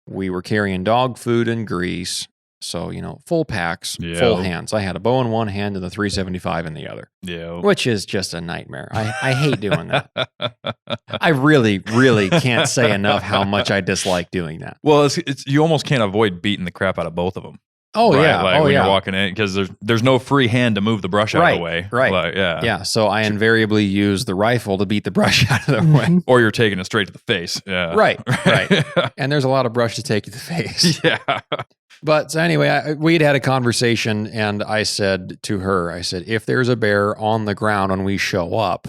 [SPEAKER 5] We were carrying dog food and grease. So, full packs, full hands. I had a bow in one hand and the 375 in the other.
[SPEAKER 2] Yeah.
[SPEAKER 5] Which is just a nightmare. I hate doing that. I really, really can't say enough how much I dislike doing that.
[SPEAKER 2] Well, it's you almost can't avoid beating the crap out of both of them.
[SPEAKER 5] Oh,
[SPEAKER 2] right?
[SPEAKER 5] yeah.
[SPEAKER 2] Like when you're walking in, because there's no free hand to move the brush out of the way.
[SPEAKER 5] Right.
[SPEAKER 2] Like, yeah.
[SPEAKER 5] Yeah. So I invariably use the rifle to beat the brush out of the way.
[SPEAKER 2] Or you're taking it straight to the face. Yeah.
[SPEAKER 5] Right. And there's a lot of brush to take to the face.
[SPEAKER 2] Yeah.
[SPEAKER 5] But so anyway, we'd had a conversation, and I said to her, if there's a bear on the ground when we show up,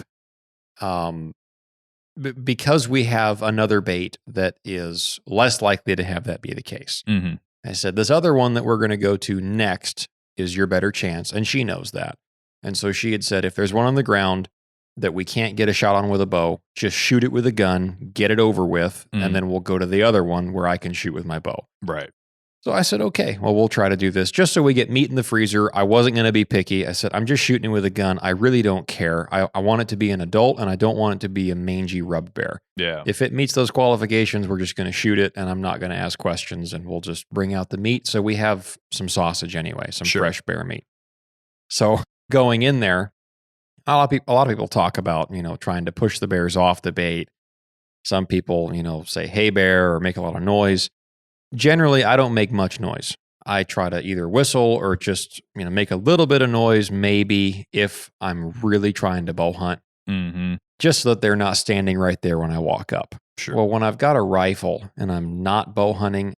[SPEAKER 5] because we have another bait that is less likely to have that be the case. I said, this other one that we're going to go to next is your better chance. And she knows that. And so she had said, if there's one on the ground that we can't get a shot on with a bow, just shoot it with a gun, get it over with, and then we'll go to the other one where I can shoot with my bow.
[SPEAKER 2] Right.
[SPEAKER 5] So I said, okay, well, we'll try to do this just so we get meat in the freezer. I wasn't going to be picky. I said, I'm just shooting with a gun. I really don't care. I want it to be an adult, and I don't want it to be a mangy rub bear.
[SPEAKER 2] Yeah.
[SPEAKER 5] If it meets those qualifications, we're just going to shoot it, and I'm not going to ask questions, and we'll just bring out the meat. So we have some sausage anyway, some fresh bear meat. So going in there, a lot of people talk about, trying to push the bears off the bait. Some people, say, hey, bear, or make a lot of noise. Generally, I don't make much noise. I try to either whistle or just, make a little bit of noise, maybe if I'm really trying to bow hunt, just so that they're not standing right there when I walk up.
[SPEAKER 2] Sure.
[SPEAKER 5] Well, when I've got a rifle and I'm not bow hunting,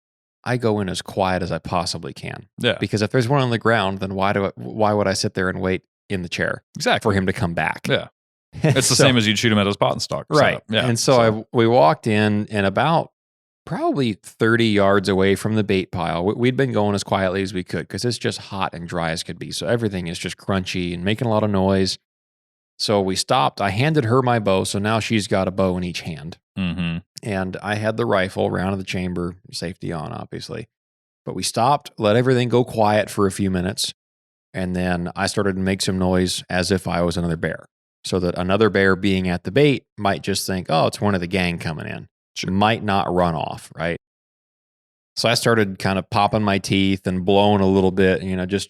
[SPEAKER 5] I go in as quiet as I possibly can.
[SPEAKER 2] Yeah.
[SPEAKER 5] Because if there's one on the ground, then why would I sit there and wait in the chair for him to come back?
[SPEAKER 2] Yeah. It's the same as you'd shoot him at a spot and stock.
[SPEAKER 5] Right.
[SPEAKER 2] Yeah.
[SPEAKER 5] And so we walked in, and about probably 30 yards away from the bait pile, we'd been going as quietly as we could because it's just hot and dry as could be. So everything is just crunchy and making a lot of noise. So we stopped. I handed her my bow. So now she's got a bow in each hand.
[SPEAKER 2] Mm-hmm.
[SPEAKER 5] And I had the rifle, round of the chamber, safety on, obviously. But we stopped, let everything go quiet for a few minutes. And then I started to make some noise as if I was another bear. So that another bear being at the bait might just think, oh, it's one of the gang coming in. Sure. Might not run off, right? So I started kind of popping my teeth and blowing a little bit, just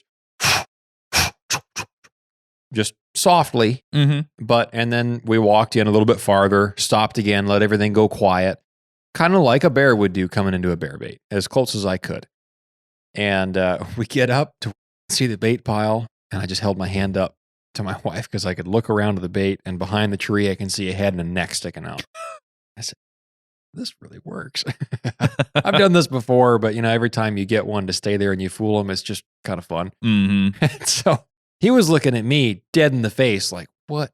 [SPEAKER 5] softly.
[SPEAKER 2] Mm-hmm.
[SPEAKER 5] And then we walked in a little bit farther, stopped again, let everything go quiet, kind of like a bear would do coming into a bear bait, as close as I could. And we get up to see the bait pile, and I just held my hand up to my wife because I could look around to the bait, and behind the tree I can see a head and a neck sticking out. I said, this really works. I've done this before, but every time you get one to stay there and you fool them, it's just kind of fun.
[SPEAKER 2] Mm-hmm.
[SPEAKER 5] And so he was looking at me dead in the face, like, what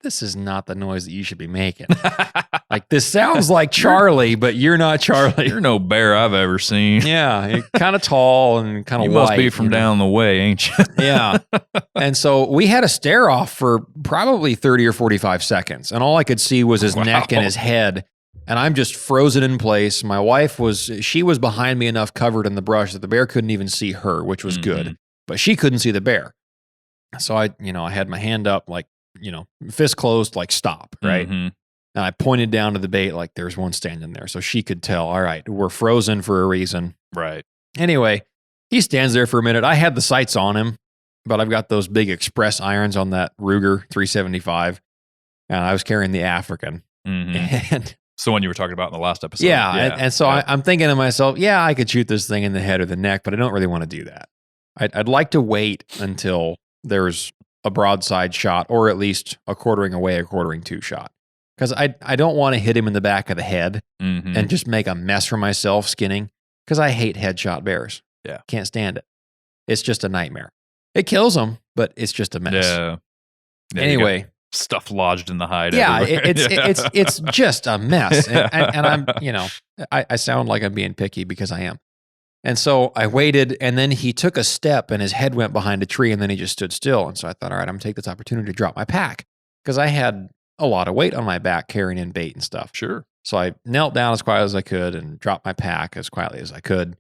[SPEAKER 5] this is not the noise that you should be making. Like, this sounds like Charlie, but you're not Charlie.
[SPEAKER 2] You're no bear I've ever seen.
[SPEAKER 5] Yeah. You're kind of tall and kind of white.
[SPEAKER 2] You must be from down the way, ain't you?
[SPEAKER 5] Yeah. And so we had a stare off for probably 30 or 45 seconds. And all I could see was his neck and his head. And I'm just frozen in place. My wife was behind me enough covered in the brush that the bear couldn't even see her, which was good. But she couldn't see the bear. So I had my hand up, like, fist closed, like, stop, right?
[SPEAKER 2] Mm-hmm.
[SPEAKER 5] And I pointed down to the bait like there's one standing there. So she could tell, all right, we're frozen for a reason.
[SPEAKER 2] Right.
[SPEAKER 5] Anyway, he stands there for a minute. I had the sights on him, but I've got those big express irons on that Ruger 375. And I was carrying the African.
[SPEAKER 2] Mm-hmm.
[SPEAKER 5] And
[SPEAKER 2] it's the one you were talking about in the last episode.
[SPEAKER 5] Yeah. And so I'm thinking to myself, yeah, I could shoot this thing in the head or the neck, but I don't really want to do that. I'd like to wait until there's a broadside shot, or at least a quartering away, a quartering two shot. Because I don't want to hit him in the back of the head and just make a mess for myself skinning. Because I hate headshot bears.
[SPEAKER 2] Yeah.
[SPEAKER 5] Can't stand it. It's just a nightmare. It kills them, but it's just a mess.
[SPEAKER 2] Yeah.
[SPEAKER 5] Anyway.
[SPEAKER 2] Stuff lodged in the hide.
[SPEAKER 5] Yeah, it's just a mess. And I'm, I sound like I'm being picky because I am. And so I waited, and then he took a step and his head went behind a tree, and then he just stood still. And so I thought, all right, I'm going to take this opportunity to drop my pack because I had a lot of weight on my back carrying in bait and stuff.
[SPEAKER 2] Sure.
[SPEAKER 5] So I knelt down as quiet as I could and dropped my pack as quietly as I could.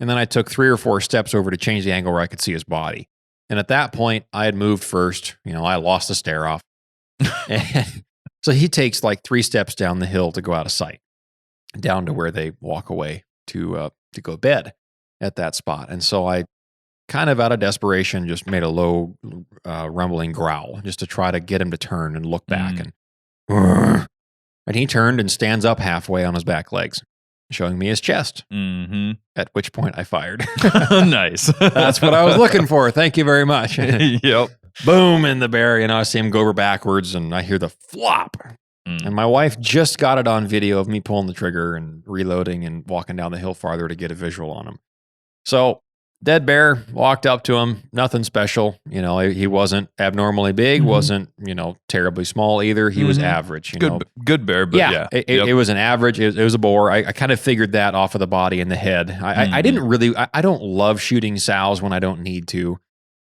[SPEAKER 5] And then I took 3 or 4 steps over to change the angle where I could see his body. And at that point, I had moved first. I lost the stare off. And so he takes like 3 steps down the hill to go out of sight, down to where they walk away to go bed at that spot. And so I kind of out of desperation just made a low rumbling growl just to try to get him to turn and look back. And he turned and stands up halfway on his back legs, showing me his chest.
[SPEAKER 2] Mm-hmm.
[SPEAKER 5] At which point I fired.
[SPEAKER 2] Nice.
[SPEAKER 5] That's what I was looking for. Thank you very much.
[SPEAKER 2] Yep.
[SPEAKER 5] Boom, in the bear. I see him go over backwards, and I hear the flop. And my wife just got it on video of me pulling the trigger and reloading and walking down the hill farther to get a visual on him. So, dead bear, walked up to him, nothing special. He wasn't abnormally big, wasn't, terribly small either. He was average.
[SPEAKER 2] Good bear, but yeah.
[SPEAKER 5] It was an average. It was a boar. I kind of figured that off of the body and the head. I didn't really, I don't love shooting sows when I don't need to.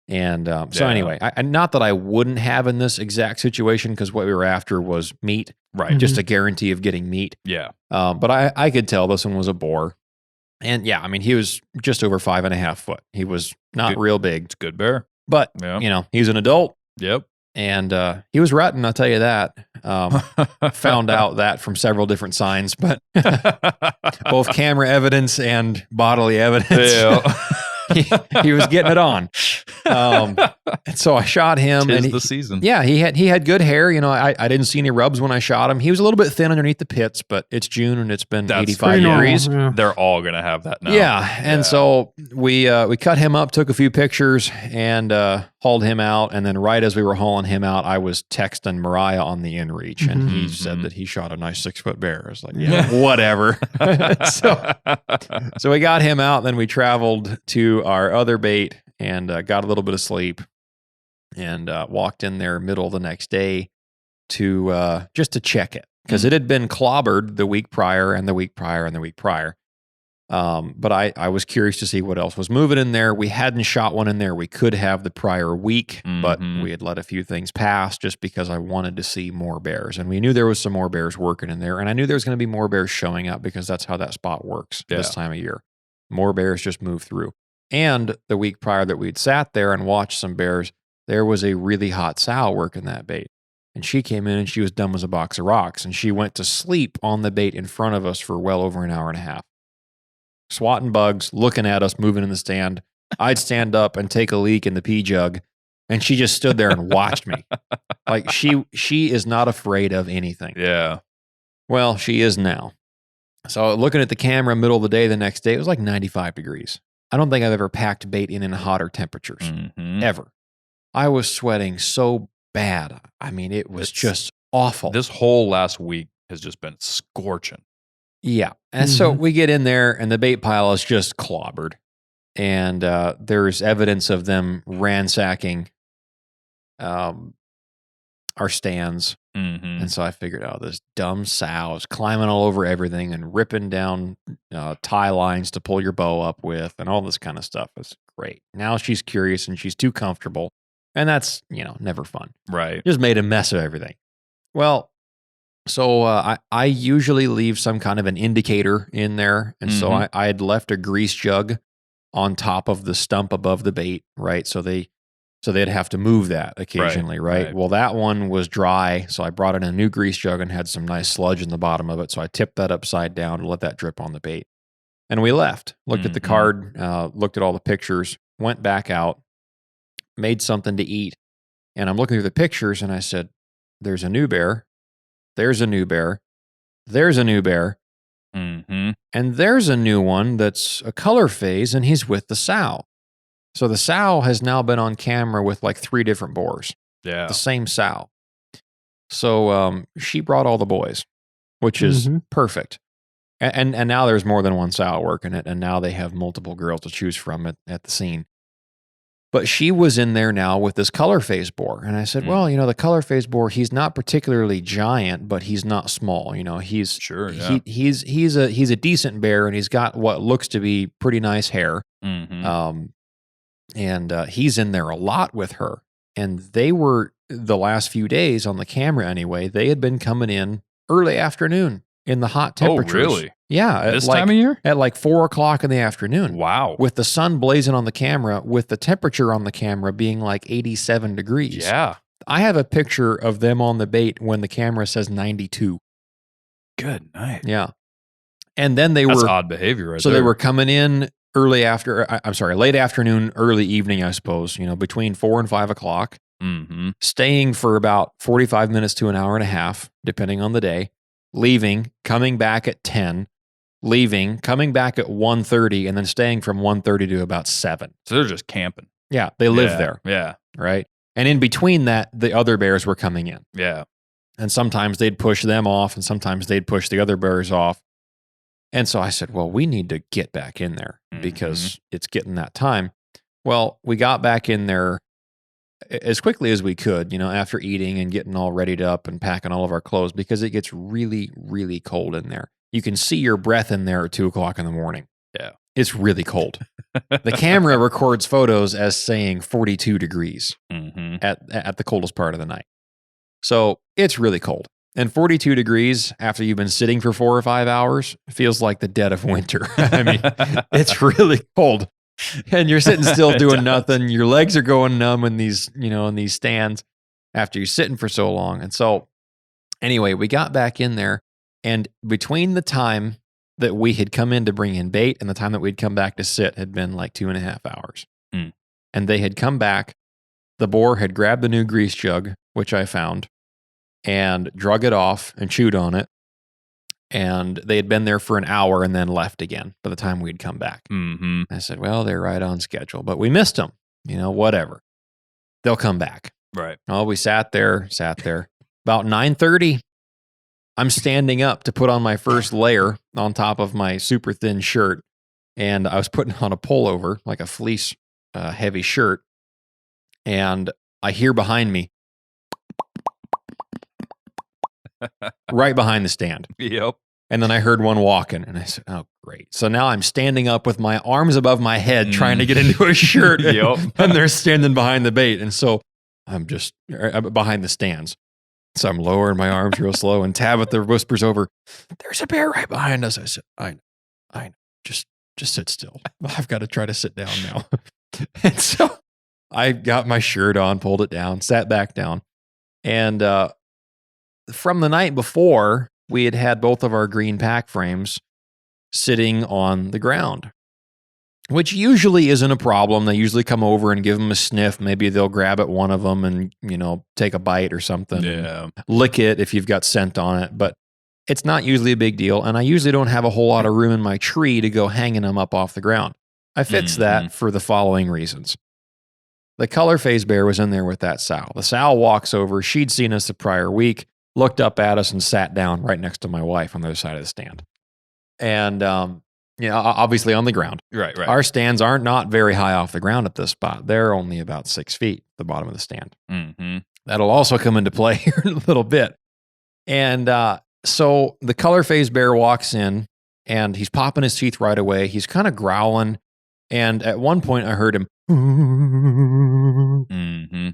[SPEAKER 5] And so anyway, not that I wouldn't have in this exact situation, because what we were after was meat,
[SPEAKER 2] right?
[SPEAKER 5] Just a guarantee of getting meat.
[SPEAKER 2] Yeah.
[SPEAKER 5] But I could tell this one was a boar. And yeah, I mean, he was just over 5.5 foot. He was not real big.
[SPEAKER 2] It's a good bear.
[SPEAKER 5] But, he's an adult.
[SPEAKER 2] Yep.
[SPEAKER 5] And he was rutting, I'll tell you that. Found out that from several different signs, but both camera evidence and bodily evidence.
[SPEAKER 2] Yeah.
[SPEAKER 5] he was getting it on. And so I shot him.
[SPEAKER 2] Tis the season.
[SPEAKER 5] Yeah, he had good hair. I didn't see any rubs when I shot him. He was a little bit thin underneath the pits, but it's June and it's been 85 degrees.
[SPEAKER 2] Yeah. They're all going to have that now.
[SPEAKER 5] Yeah, and so we cut him up, took a few pictures, and hauled him out. And then right as we were hauling him out, I was texting Mariah on the inReach, and he said that he shot a nice 6-foot bear. I was like, yeah, whatever. So we got him out. Then we traveled to our other bait and got a little bit of sleep, and walked in there middle of the next day to just to check it, because it had been clobbered the week prior and the week prior and the week prior. But I was curious to see what else was moving in there. We hadn't shot one in there. We could have the prior week, but we had let a few things pass just because I wanted to see more bears. And we knew there was some more bears working in there. And I knew there was going to be more bears showing up because that's how that spot works this time of year. More bears just move through. And the week prior that we'd sat there and watched some bears, there was a really hot sow working that bait. And she came in and she was dumb as a box of rocks. And she went to sleep on the bait in front of us for well over an hour and a half. Swatting bugs, looking at us, moving in the stand. I'd stand up and take a leak in the pee jug, and she just stood there and watched me. Like she is not afraid of anything.
[SPEAKER 2] Yeah.
[SPEAKER 5] Well, she is now. So looking at the camera middle of the day the next day, it was like 95 degrees. I don't think I've ever packed bait in hotter temperatures, ever. I was sweating so bad. I mean, it was just awful.
[SPEAKER 2] This whole last week has just been scorching.
[SPEAKER 5] Yeah. And so we get in there and the bait pile is just clobbered. And there's evidence of them ransacking our stands. And so I figured, this dumb sow is climbing all over everything and ripping down tie lines to pull your bow up with and all this kind of stuff. It's great. Now she's curious and she's too comfortable. And that's, never fun.
[SPEAKER 2] Right.
[SPEAKER 5] Just made a mess of everything. Well, so I usually leave some kind of an indicator in there. And so I had left a grease jug on top of the stump above the bait, right? So they'd have to move that occasionally, right? Well, that one was dry. So I brought in a new grease jug and had some nice sludge in the bottom of it. So I tipped that upside down to let that drip on the bait. And we left, looked at the card, looked at all the pictures, went back out, made something to eat. And I'm looking through the pictures and I said, there's a new bear. There's a new bear. There's a new bear. And there's a new one that's a color phase, and he's with the sow. So the sow has now been on camera with like 3 different boars.
[SPEAKER 2] Yeah.
[SPEAKER 5] The same sow. So she brought all the boys, which is perfect. And now there's more than one sow working it, and now they have multiple girls to choose from at the scene. But she was in there now with this color phase boar. And I said, well, the color phase boar, he's not particularly giant, but he's not small. He's he's a decent bear, and he's got what looks to be pretty nice hair. And he's in there a lot with her. And they were, the last few days on the camera anyway, they had been coming in early afternoon in the hot temperatures.
[SPEAKER 2] Oh, really?
[SPEAKER 5] Yeah.
[SPEAKER 2] This time of year?
[SPEAKER 5] At like 4 o'clock in the afternoon.
[SPEAKER 2] Wow.
[SPEAKER 5] With the sun blazing on the camera, with the temperature on the camera being like 87 degrees.
[SPEAKER 2] Yeah.
[SPEAKER 5] I have a picture of them on the bait when the camera says 92.
[SPEAKER 2] Good night.
[SPEAKER 5] Yeah. And then
[SPEAKER 2] That's odd behavior right
[SPEAKER 5] so
[SPEAKER 2] there.
[SPEAKER 5] they were coming in late afternoon, early evening, I suppose, between 4 and 5 o'clock, staying for about 45 minutes to an hour and a half, depending on the day, leaving, coming back at 10, leaving, coming back at 1:30, and then staying from 1:30 to about 7.
[SPEAKER 2] So they're just camping.
[SPEAKER 5] Yeah, they live there.
[SPEAKER 2] Yeah.
[SPEAKER 5] Right? And in between that, the other bears were coming in.
[SPEAKER 2] Yeah.
[SPEAKER 5] And sometimes they'd push them off, and sometimes they'd push the other bears off. And so I said, well, we need to get back in there because it's getting that time. Well, we got back in there as quickly as we could, after eating and getting all readied up and packing all of our clothes, because it gets really, really cold in there. You can see your breath in there at 2 o'clock in the morning.
[SPEAKER 2] Yeah.
[SPEAKER 5] It's really cold. The camera records photos as saying 42 degrees at the coldest part of the night. So it's really cold. And 42 degrees after you've been sitting for 4 or 5 hours feels like the dead of winter. I mean, it's really cold. And you're sitting still doing nothing. Your legs are going numb in these, in these stands after you're sitting for so long. And so anyway, we got back in there, and between the time that we had come in to bring in bait and the time that we'd come back to sit had been like 2.5 hours. And they had come back. The boar had grabbed the new grease jug, which I found, and drug it off and chewed on it. And they had been there for an hour and then left again by the time we'd come back. I said, well, they're right on schedule, but we missed them. Whatever. They'll come back.
[SPEAKER 2] Right.
[SPEAKER 5] Oh, we sat there. About 9:30, I'm standing up to put on my first layer on top of my super thin shirt. And I was putting on a pullover, like a fleece heavy shirt. And I hear behind me, right behind the stand.
[SPEAKER 2] Yep.
[SPEAKER 5] And then I heard one walking, and I said, oh, great. So now I'm standing up with my arms above my head trying to get into a shirt.
[SPEAKER 2] Yep.
[SPEAKER 5] And they're standing behind the bait. And so I'm just behind the stands. So I'm lowering my arms real slow, and Tabitha whispers over, there's a bear right behind us. I said, I know. Just sit still. I've got to try to sit down now. And so I got my shirt on, pulled it down, sat back down. And from the night before, we had both of our green pack frames sitting on the ground, which usually isn't a problem. They usually come over and give them a sniff. Maybe they'll grab at one of them and, take a bite or something.
[SPEAKER 2] Yeah.
[SPEAKER 5] Lick it if you've got scent on it. But it's not usually a big deal. And I usually don't have a whole lot of room in my tree to go hanging them up off the ground. I fixed that for the following reasons. The color phase bear was in there with that sow. The sow walks over. She'd seen us the prior week, looked up at us, and sat down right next to my wife on the other side of the stand. And, obviously on the ground.
[SPEAKER 2] Right.
[SPEAKER 5] Our stands aren't not very high off the ground at this spot. They're only about 6 feet at the bottom of the stand. That'll also come into play here in a little bit. And so the color phase bear walks in, and he's popping his teeth right away. He's kind of growling. And at one point I heard him,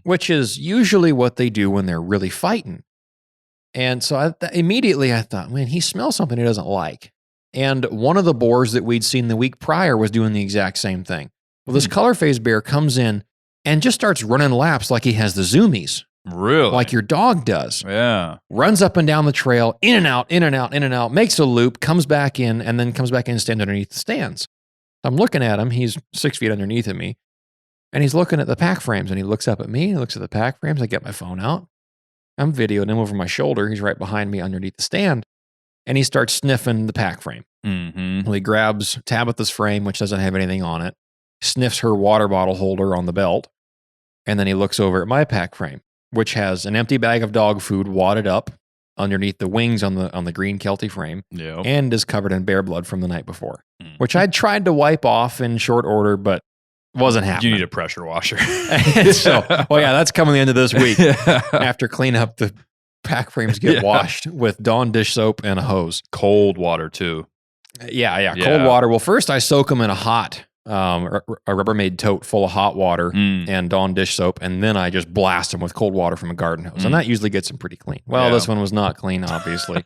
[SPEAKER 5] which is usually what they do when they're really fighting. And so immediately I thought, man, he smells something he doesn't like. And one of the boars that we'd seen the week prior was doing the exact same thing. Well, this color phase bear comes in and just starts running laps like he has the zoomies.
[SPEAKER 2] Really?
[SPEAKER 5] Like your dog does.
[SPEAKER 2] Yeah.
[SPEAKER 5] Runs up and down the trail, in and out, makes a loop, comes back in, and then comes back in and stands underneath the stands. I'm looking at him. He's 6 feet underneath of me. And he's looking at the pack frames, and he looks up at me, and he looks at the pack frames. I get my phone out. I'm videoing him over my shoulder. He's right behind me underneath the stand. And he starts sniffing the pack frame. Well, he grabs Tabitha's frame, which doesn't have anything on it, sniffs her water bottle holder on the belt, and then he looks over at my pack frame, which has an empty bag of dog food wadded up underneath the wings on the green Kelty frame, and is covered in bear blood from the night before, which I'd tried to wipe off in short order, but wasn't happening.
[SPEAKER 2] You need a pressure washer.
[SPEAKER 5] So, that's coming the end of this week after cleanup. The pack frames get washed with Dawn dish soap and a hose.
[SPEAKER 2] Cold water too.
[SPEAKER 5] Yeah. Cold water. Well, first I soak them in a hot, a Rubbermaid tote full of hot water and Dawn dish soap, and then I just blast them with cold water from a garden hose, and that usually gets them pretty clean. Well, this one was not clean, obviously.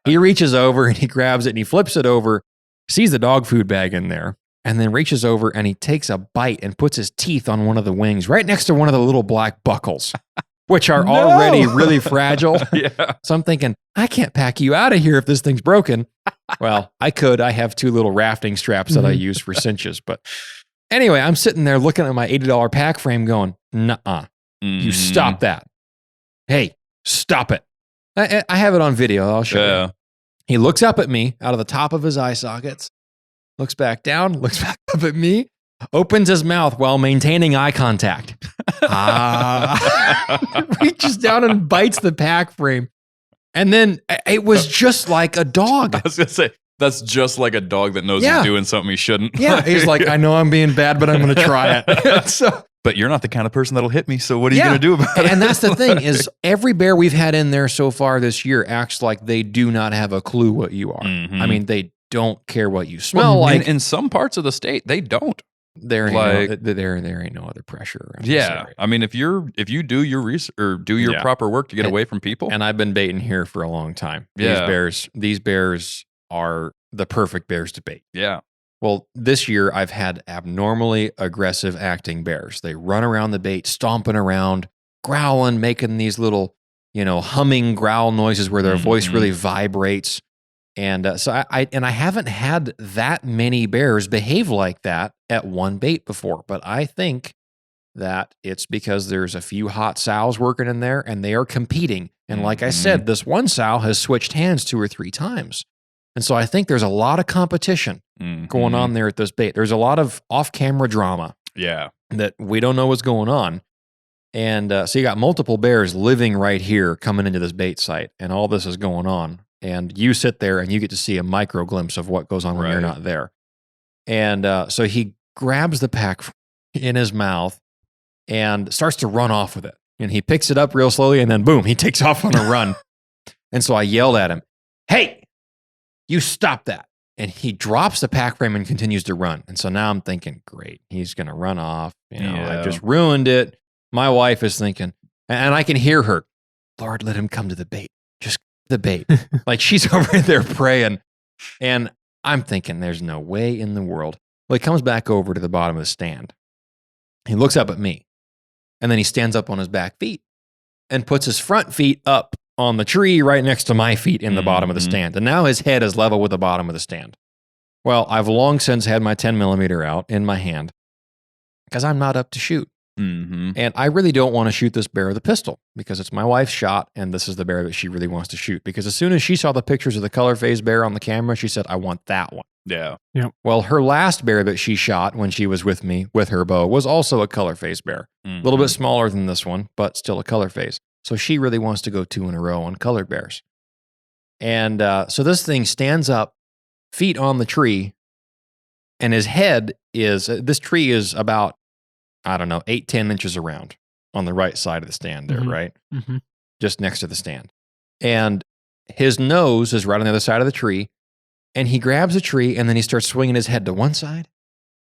[SPEAKER 5] He reaches over and he grabs it and he flips it over, sees the dog food bag in there, and then reaches over and he takes a bite and puts his teeth on one of the wings right next to one of the little black buckles, which are already really fragile. So I'm thinking, I can't pack you out of here if this thing's broken. Well, I could. I have 2 little rafting straps that I use for cinches. But anyway, I'm sitting there looking at my $80 pack frame going, nuh-uh. You stop that. Hey, stop it. I have it on video. I'll show you. He looks up at me out of the top of his eye sockets, looks back down, looks back up at me, opens his mouth while maintaining eye contact. Reaches down and bites the pack frame. And then it was just like a dog.
[SPEAKER 2] I was going to say, that's just like a dog that knows he's doing something he shouldn't.
[SPEAKER 5] Yeah, he's like, I know I'm being bad, but I'm going to try it.
[SPEAKER 2] But you're not the kind of person that'll hit me, so what are you going to do about it?
[SPEAKER 5] And that's the thing is every bear we've had in there so far this year acts like they do not have a clue what you are. I mean, they don't care what you smell like.
[SPEAKER 2] In some parts of the state, they don't.
[SPEAKER 3] There ain't no other pressure around.
[SPEAKER 2] Yeah, I mean, if you do your research or do your proper work to get away from people,
[SPEAKER 3] and I've been baiting here for a long time. These bears are the perfect bears to bait.
[SPEAKER 2] Yeah.
[SPEAKER 3] Well, this year I've had abnormally aggressive acting bears. They run around the bait, stomping around, growling, making these little, humming growl noises where their voice really vibrates. And so I haven't had that many bears behave like that at one bait before, but I think that it's because there's a few hot sows working in there and they are competing. And like I said, this one sow has switched hands 2 or 3 times. And so I think there's a lot of competition going on there at this bait. There's a lot of off-camera drama that we don't know what's going on. And so you got multiple bears living right here coming into this bait site, and all this is going on. And you sit there and you get to see a micro glimpse of what goes on when you're not there. And so he grabs the pack in his mouth and starts to run off with it. And he picks it up real slowly and then boom, he takes off on a run. And so I yelled at him, "Hey, you stop that." And he drops the pack frame and continues to run. And so now I'm thinking, great, he's going to run off. I just ruined it. My wife is thinking, and I can hear her, "Lord, let him come to the bait. Just the bait." Like she's over there praying. And I'm thinking, there's no way in the world. Well, he comes back over to the bottom of the stand. He looks up at me. And then he stands up on his back feet and puts his front feet up on the tree right next to my feet in the bottom of the stand. And now his head is level with the bottom of the stand. Well, I've long since had my 10 millimeter out in my hand because I'm not up to shoot. And I really don't want to shoot this bear with a pistol because it's my wife's shot and this is the bear that she really wants to shoot. Because as soon as she saw the pictures of the color phase bear on the camera, she said, "I want that one."
[SPEAKER 2] Yeah.
[SPEAKER 3] Well, her last bear that she shot when she was with me with her bow was also a color phase bear. A little bit smaller than this one, but still a color phase. So she really wants to go 2 in a row on colored bears. And so this thing stands up, feet on the tree, and his head is, this tree is about, 8-10 inches around on the right side of the stand there, right? Just next to the stand. And his nose is right on the other side of the tree. And he grabs a tree and then he starts swinging his head to one side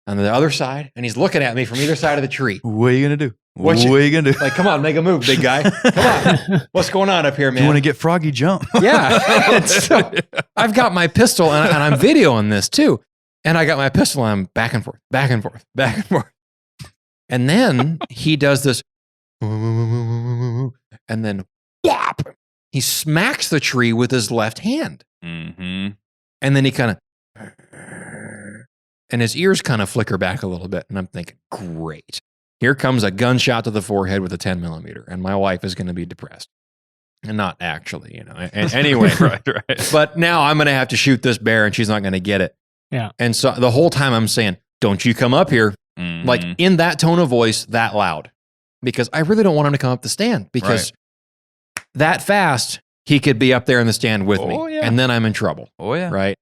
[SPEAKER 3] and the other side. And he's looking at me from either side of the tree.
[SPEAKER 2] What are you going to do? What are you going to do?
[SPEAKER 3] Like, come on, make a move, big guy. Come on. What's going on up here, man?
[SPEAKER 2] Do you want to get Froggy jump?
[SPEAKER 3] Yeah. So I've got my pistol and I'm videoing this too. And I got my pistol and I'm back and forth, back and forth, back and forth. And then he does this, and then whop, he smacks the tree with his left hand. And then he kind of, and his ears kind of flicker back a little bit. And I'm thinking, great. Here comes a gunshot to the forehead with a 10 millimeter. And my wife is going to be depressed. And not actually, Anyway, right. But now I'm going to have to shoot this bear and she's not going to get it.
[SPEAKER 4] Yeah.
[SPEAKER 3] And so the whole time I'm saying, "Don't you come up here." Like in that tone of voice, that loud. Because I really don't want him to come up the stand. Because that fast, he could be up there in the stand with me. And then I'm in trouble. Right?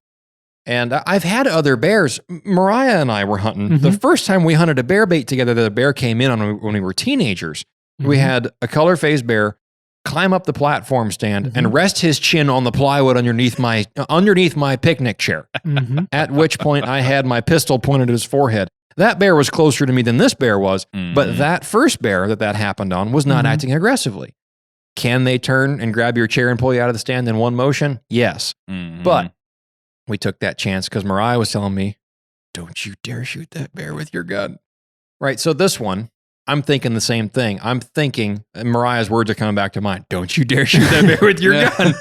[SPEAKER 3] And I've had other bears. Mariah and I were hunting. The first time we hunted a bear bait together, the bear came in when we were teenagers. We had a color phase bear climb up the platform stand and rest his chin on the plywood underneath my picnic chair. At which point I had my pistol pointed at his forehead. That bear was closer to me than this bear was, but that first bear that happened on was not acting aggressively. Can they turn and grab your chair and pull you out of the stand in one motion? Yes. But we took that chance because Mariah was telling me, "Don't you dare shoot that bear with your gun." Right? So this one, I'm thinking the same thing. I'm thinking, and Mariah's words are coming back to mind, "Don't you dare shoot that bear with your gun."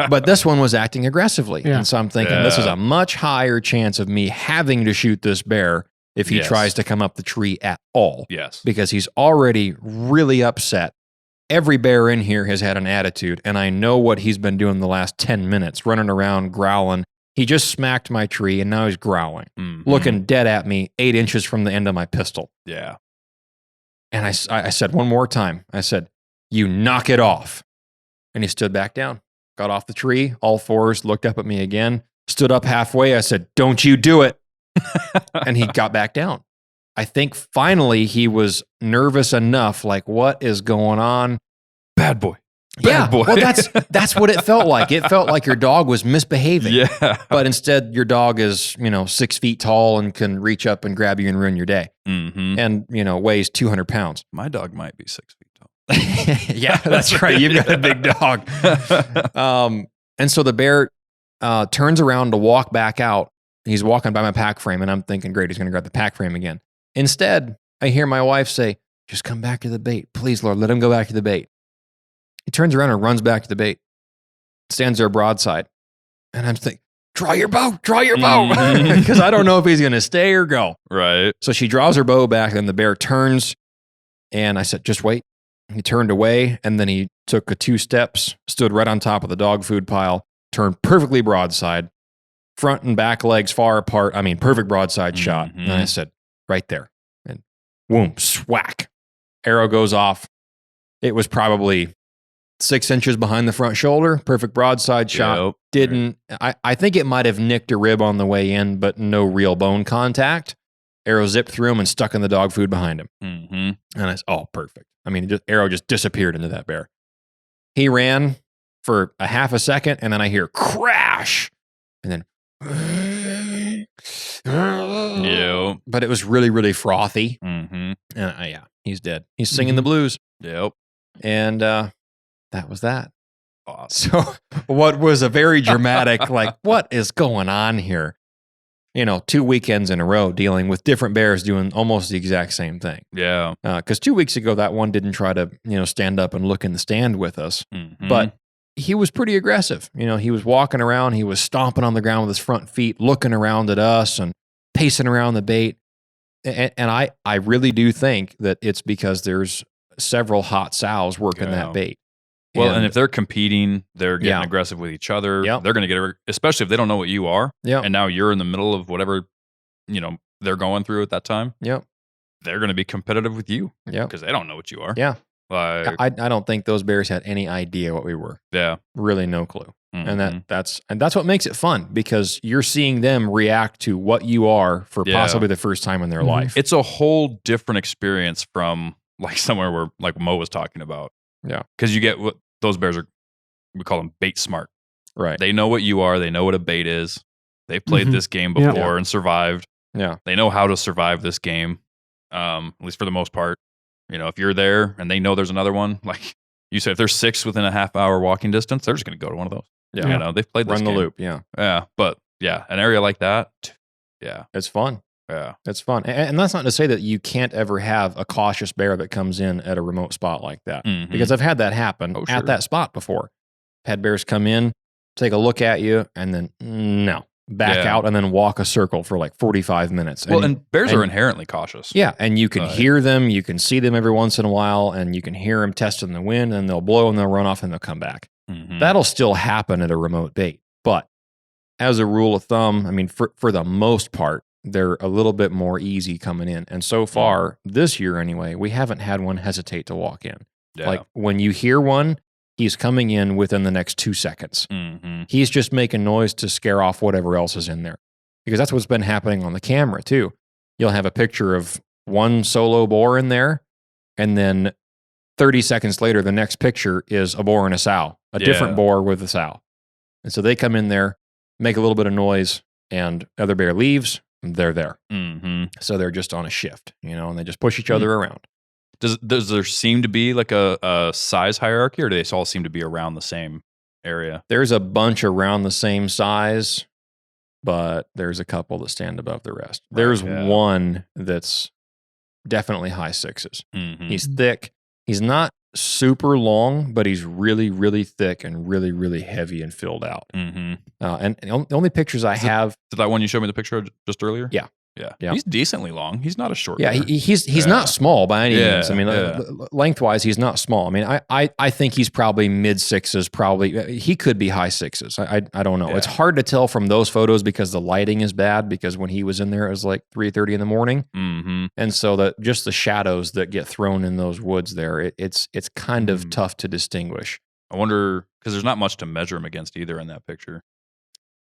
[SPEAKER 3] But this one was acting aggressively. And so I'm thinking, this is a much higher chance of me having to shoot this bear if he tries to come up the tree at all. Because he's already really upset. Every bear in here has had an attitude, and I know what he's been doing the last 10 minutes, running around, growling. He just smacked my tree, and now he's growling, looking dead at me 8 inches from the end of my pistol.
[SPEAKER 2] Yeah.
[SPEAKER 3] And I said one more time, I said, "You knock it off." And he stood back down, got off the tree, all fours, looked up at me again, stood up halfway. I said, "Don't you do it." And he got back down. I think finally he was nervous enough, like, what is going on?
[SPEAKER 2] Bad boy.
[SPEAKER 3] Yeah,
[SPEAKER 2] boy.
[SPEAKER 3] well, that's what it felt like. It felt like your dog was misbehaving.
[SPEAKER 2] Yeah.
[SPEAKER 3] But instead, your dog is, 6 feet tall and can reach up and grab you and ruin your day.
[SPEAKER 2] Mm-hmm.
[SPEAKER 3] And, weighs 200 pounds.
[SPEAKER 2] My dog might be 6 feet tall.
[SPEAKER 3] Yeah, that's right. You've got a big dog. And so the bear turns around to walk back out. He's walking by my pack frame, and I'm thinking, great, he's going to grab the pack frame again. Instead, I hear my wife say, just come back to the bait. Please, Lord, let him go back to the bait. He turns around and runs back to the bait, stands there broadside. And I'm thinking, draw your bow. Because I don't know if he's going to stay or go.
[SPEAKER 2] Right.
[SPEAKER 3] So she draws her bow back, and the bear turns. And I said, just wait. He turned away, and then he took 2 steps, stood right on top of the dog food pile, turned perfectly broadside, front and back legs far apart. I mean, perfect broadside shot. And I said, right there. And boom, swack. Arrow goes off. It was probably 6 inches behind the front shoulder, perfect broadside shot. I think it might have nicked a rib on the way in, but no real bone contact. Arrow zipped through him and stuck in the dog food behind him. Mm-hmm. And I said, oh, perfect. I mean, arrow just disappeared into that bear. He ran for a half a second, and then I hear crash, and then but it was really, really frothy. Mm-hmm. And he's dead. He's singing the blues.
[SPEAKER 2] Yep.
[SPEAKER 3] And that was that.
[SPEAKER 2] Awesome.
[SPEAKER 3] So what was a very dramatic, like, what is going on here? 2 weekends in a row dealing with different bears doing almost the exact same thing.
[SPEAKER 2] Yeah.
[SPEAKER 3] Because 2 weeks ago, that one didn't try to, stand up and look in the stand with us. Mm-hmm. But he was pretty aggressive. He was walking around. He was stomping on the ground with his front feet, looking around at us and pacing around the bait. And I really do think that it's because there's several hot sows working that bait.
[SPEAKER 2] Well, and if they're competing, they're getting aggressive with each other.
[SPEAKER 3] Yep.
[SPEAKER 2] They're going to get, especially if they don't know what you are.
[SPEAKER 3] Yep.
[SPEAKER 2] And now you're in the middle of whatever, they're going through at that time.
[SPEAKER 3] Yep.
[SPEAKER 2] They're going to be competitive with you.
[SPEAKER 3] Yep.
[SPEAKER 2] Because they don't know what you are.
[SPEAKER 3] Yeah.
[SPEAKER 2] Like,
[SPEAKER 3] I don't think those bears had any idea what we were.
[SPEAKER 2] Yeah.
[SPEAKER 3] Really no clue.
[SPEAKER 2] Mm-hmm.
[SPEAKER 3] And that's what makes it fun, because you're seeing them react to what you are for possibly the first time in their life.
[SPEAKER 2] It's a whole different experience from like somewhere where like Mo was talking about.
[SPEAKER 3] Yeah.
[SPEAKER 2] Because you get what those bears are, we call them bait smart.
[SPEAKER 3] Right.
[SPEAKER 2] They know what you are. They know what a bait is. They've played this game before and survived.
[SPEAKER 3] Yeah.
[SPEAKER 2] They know how to survive this game, at least for the most part. If you're there and they know there's another one, like you said, if there's 6 within a half hour walking distance, they're just going to go to one of those.
[SPEAKER 3] Yeah.
[SPEAKER 2] They've played this
[SPEAKER 3] Run
[SPEAKER 2] game.
[SPEAKER 3] the loop. Yeah.
[SPEAKER 2] Yeah. But yeah, an area like that. Yeah.
[SPEAKER 3] It's fun.
[SPEAKER 2] Yeah.
[SPEAKER 3] It's fun. And that's not to say that you can't ever have a cautious bear that comes in at a remote spot like that. Mm-hmm. Because I've had that happen at that spot before. Had bears come in, take a look at you, and then back out and then walk a circle for like 45 minutes.
[SPEAKER 2] And bears are inherently cautious.
[SPEAKER 3] Yeah. And you can hear them. You can see them every once in a while, and you can hear them testing the wind, and they'll blow and they'll run off and they'll come back. Mm-hmm. That'll still happen at a remote bait. But as a rule of thumb, I mean, for the most part, they're a little bit more easy coming in. And so far, this year anyway, we haven't had one hesitate to walk in. Yeah. Like when you hear one, he's coming in within the next 2 seconds. Mm-hmm. He's just making noise to scare off whatever else is in there. Because that's what's been happening on the camera too. You'll have a picture of one solo boar in there, and then 30 seconds later, the next picture is a boar and a sow, a different boar with a sow. And so they come in there, make a little bit of noise, and other bear leaves. They're there. Mm-hmm. So they're just on a shift, and they just push each other around.
[SPEAKER 2] Does there seem to be like a size hierarchy, or do they all seem to be around the same area?
[SPEAKER 3] There's a bunch around the same size, but there's a couple that stand above the rest. There's one that's definitely high 6s. Mm-hmm. He's thick. He's not super long, but he's really, really thick and really, really heavy and filled out. Mm-hmm. And the only pictures I have...
[SPEAKER 2] Is that one you showed me the picture of just earlier?
[SPEAKER 3] Yeah.
[SPEAKER 2] Yeah. He's decently long. He's not a short
[SPEAKER 3] bear. He's not small by any means. I mean, lengthwise, he's not small. I mean, I think he's probably mid 6s. Probably he could be high 6s. I don't know. Yeah. It's hard to tell from those photos because the lighting is bad. Because when he was in there, it was like 3:30 in the morning, and so just the shadows that get thrown in those woods there, it's kind of tough to distinguish.
[SPEAKER 2] I wonder because there's not much to measure him against either in that picture.